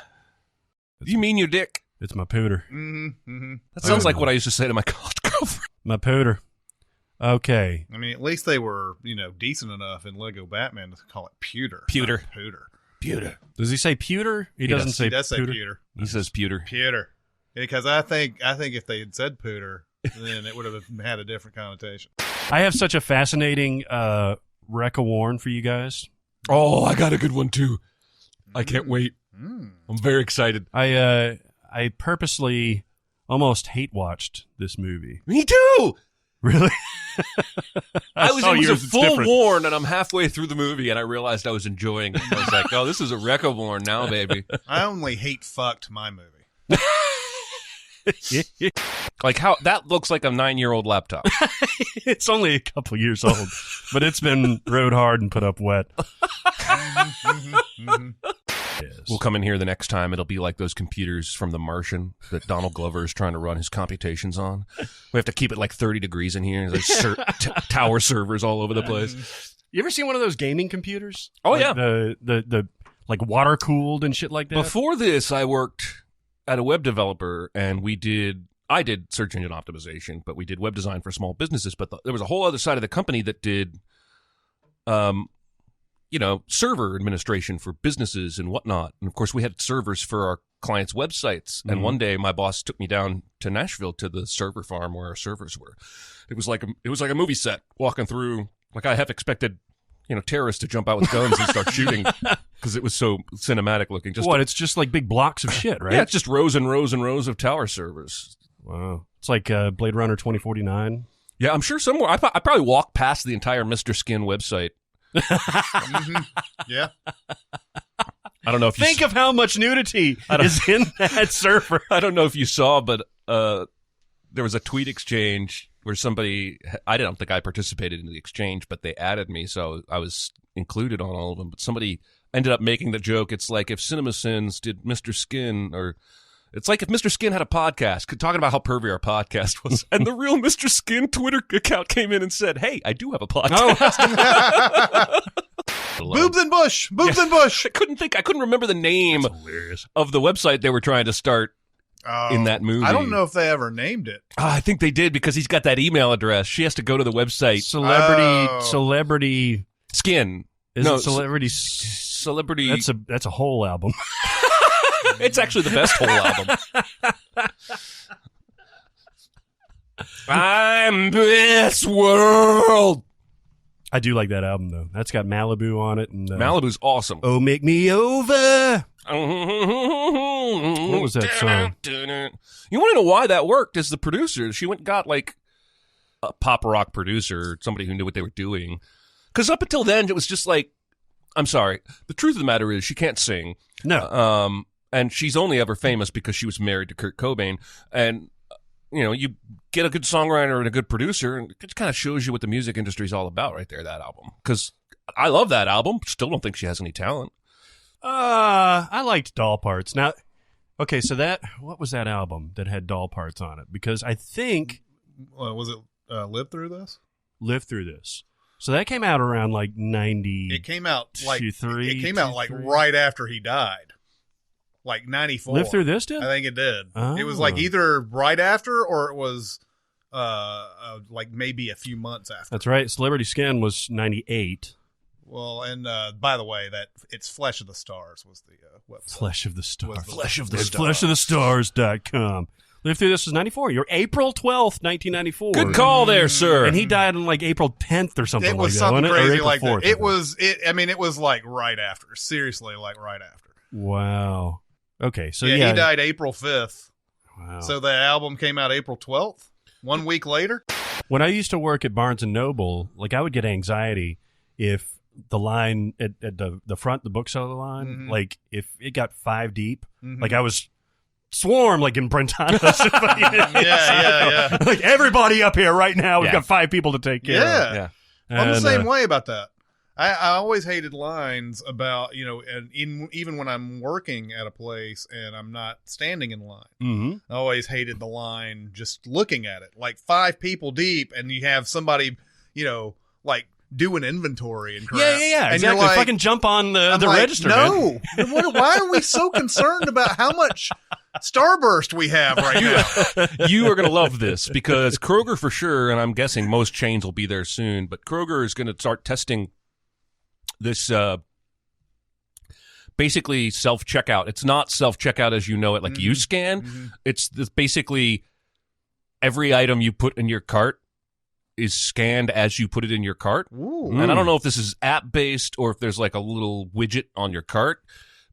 do you mean your dick? It's my pooter. That sounds like what I used to say to my college girlfriend. My pooter. Okay. I mean, at least they were, decent enough in Lego Batman to call it pewter. Pewter. Pewter. Does he say pewter? He doesn't say He does say pewter. pewter. He says pewter. Pewter. Because I think if they had said pooter, then it would have had a different connotation. I have such a fascinating reco-warn for you guys. Oh, I got a good one too. I can't wait. I'm very excited. I purposely almost hate watched this movie. Me too. Really? It was a full warn, and I'm halfway through the movie, and I realized I was enjoying it. I was like, oh, this is a reco warn now, baby. I only hate fucked my movie. Like how that looks like a 9-year-old laptop. It's only a couple years old, but it's been rode hard and put up wet. We'll come in here the next time. It'll be like those computers from The Martian that Donald Glover is trying to run his computations on. We have to keep it like 30 degrees in here. There's tower servers all over the place. You ever seen one of those gaming computers? Oh, like yeah. The like water cooled and shit like that? Before this, I worked at a web developer, and I did search engine optimization, but we did web design for small businesses. But there was a whole other side of the company that did, server administration for businesses and whatnot. And of course, we had servers for our clients' websites. And one day, my boss took me down to Nashville to the server farm where our servers were. It was like a movie set walking through. Like I half expected, terrorists to jump out with guns and start shooting because it was so cinematic looking. It's just like big blocks of shit, right? Yeah, it's just rows and rows and rows of tower servers. Wow. It's like Blade Runner 2049. Yeah, I'm sure somewhere. I probably walked past the entire Mr. Skin website. Yeah. I don't know if you think of how much nudity is in that server. I don't know if you saw, but there was a tweet exchange where somebody, I don't think I participated in the exchange, but they added me, so I was included on all of them. But somebody ended up making the joke. It's like if Cinemasins did Mr. Skin, or it's like if Mr. Skin had a podcast, talking about how pervy our podcast was, and the real Mr. Skin Twitter account came in and said, hey, I do have a podcast. Boobs and Bush. Boobs and Bush. I couldn't remember the name of the website they were trying to start in that movie. I don't know if they ever named it. I think they did because he's got that email address. She has to go to the website. Celebrity Skin. Celebrity. That's a whole album. It's actually the best whole album. I'm this world. I do like that album though. That's got Malibu on it, and Malibu's awesome. Oh, make me over. What was that song? You want to know why that worked? Is the producer? She went and got like a pop rock producer, somebody who knew what they were doing. Because up until then, it was just like, I'm sorry. The truth of the matter is, she can't sing. No. And she's only ever famous because she was married to Kurt Cobain. And you get a good songwriter and a good producer, and it kind of shows you what the music industry is all about right there, that album. Because I love that album. Still don't think she has any talent. I liked Doll Parts. Now, okay, so what was that album that had Doll Parts on it? Because I think... was it Live Through This? Live Through This. So that came out around like 90... It came out like... It came out like right after he died. Like 94. Live Through This did? I think it did. Oh. It was like either right after or it was like maybe a few months after. That's right. Celebrity Skin was 98. Well, and by the way, that it's Flesh of the Stars was the website. Flesh of the Stars. FleshoftheStars.com. Live Through This was 94. You're April 12th, 1994. Good call there, sir. And he died on like April 10th or something like that. It was something crazy like that. 4th, it was like right after. Seriously, like right after. Wow. Okay, so he died April 5th. Wow. So the album came out April 12th, 1 week later. When I used to work at Barnes & Noble, like I would get anxiety if the line at the front, the bookseller line, Mm-hmm. like if it got 5 deep, like I was swarm like in Brentanas. Yeah. Like everybody up here right now, we've Yeah. got 5 people to take care of. Yeah. Yeah. I'm the And, same way about that. I always hated lines about, and even when I'm working at a place and I'm not standing in line, Mhm. I always hated the line just looking at it. Like 5 people deep and you have somebody, like do an inventory and crap. Yeah, And exactly. you're like, Fucking jump on the I'm like, register, man. No. Why are we so concerned about how much Starburst we have right now? You are going to love this because Kroger for sure, and I'm guessing most chains will be there soon, but Kroger is going to start testing this basically self-checkout. It's not self-checkout as you know it, like you scan. It's basically every item you put in your cart is scanned as you put it in your cart. Ooh. And I don't know if this is app-based or if there's like a little widget on your cart,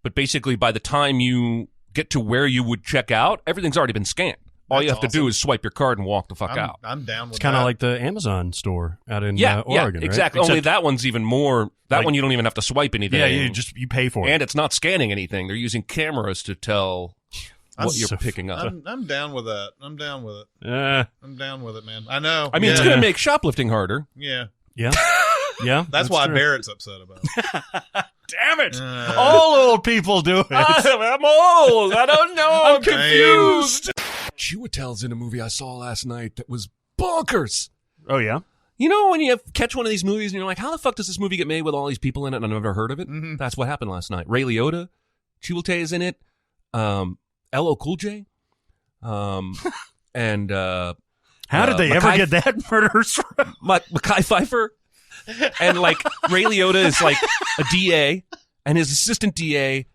but basically by the time you get to where you would check out, everything's already been scanned. All you have to do is swipe your card and walk the fuck out. I'm down with It's kind of that. like the Amazon store out in Yeah, Oregon, exactly. right? Only Except- that one's even more. That Like- one you don't even have to swipe anything. Yeah, you pay for it. And it's not scanning anything. They're using cameras to tell what you're so- picking up. I'm down with that. I'm down with it, man. I know. I mean, it's Yeah. going to make shoplifting harder. Yeah. Yeah. Yeah. That's why true. Barrett's upset about it. Damn it. All old people do it. I'm old. I don't know. I'm confused. Chiwetel's in a movie I saw last night that was bonkers. Oh, yeah? You know when you catch one of these movies and you're like, how the fuck does this movie get made with all these people in it and I've never heard of it? Mm-hmm. That's what happened last night. Ray Liotta, Chiwetel is in it, LL Cool J, and How did they ever Mackay- get that murderers? Mackay Pfeiffer, and like Ray Liotta is like a DA, and his assistant DA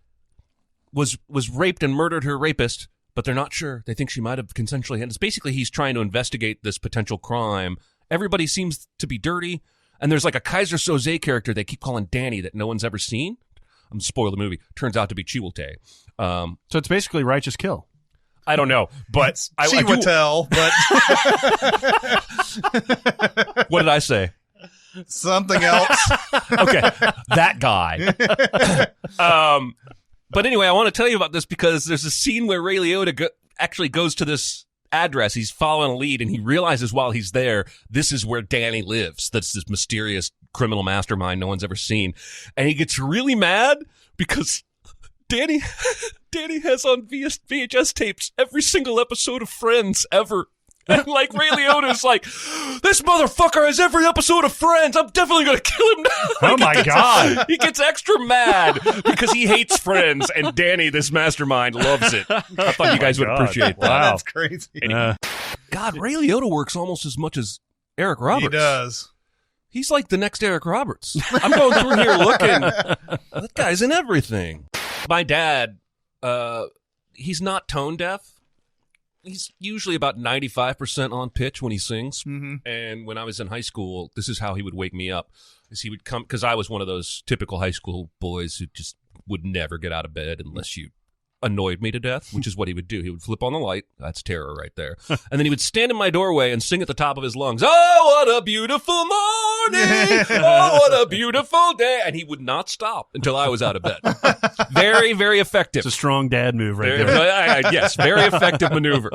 was raped and murdered her rapist, but they're not sure. They think she might have consensually. And it's basically he's trying to investigate this potential crime. Everybody seems to be dirty, and there's like a Kaiser Soze character they keep calling Danny that no one's ever seen. I'm spoil the movie. Turns out to be Chiwetel. So it's basically Righteous Kill. I don't know, but She would tell, but what did I say? something else. Okay, that guy. But anyway, I want to tell you about this because there's a scene where Ray Liotta actually goes to this address. He's following a lead, and he realizes while he's there, this is where Danny lives. That's this mysterious criminal mastermind no one's ever seen. And he gets really mad because Danny has on VHS tapes every single episode of Friends ever. And like Ray Liotta's like, this motherfucker has every episode of Friends. I'm definitely going to kill him now. Oh my God. He gets extra mad because he hates Friends, and Danny, this mastermind, loves it. I thought you guys would appreciate that. Wow. That's crazy. God, Ray Liotta works almost as much as Eric Roberts. He does. He's like the next Eric Roberts. I'm going through here looking. That guy's in everything. My dad, he's not tone deaf. He's usually about 95% on pitch when he sings. Mm-hmm. And when I was in high school, this is how he would wake me up. Is he would come, because I was one of those typical high school boys who just would never get out of bed unless you annoyed me to death, which is what he would do. He would flip on the light. That's terror right there. And then he would stand in my doorway and sing at the top of his lungs, "Oh, what a beautiful morning. Oh, what a beautiful day." And he would not stop until I was out of bed. Very, very effective. It's a strong dad move right Very- there. yes, very effective maneuver.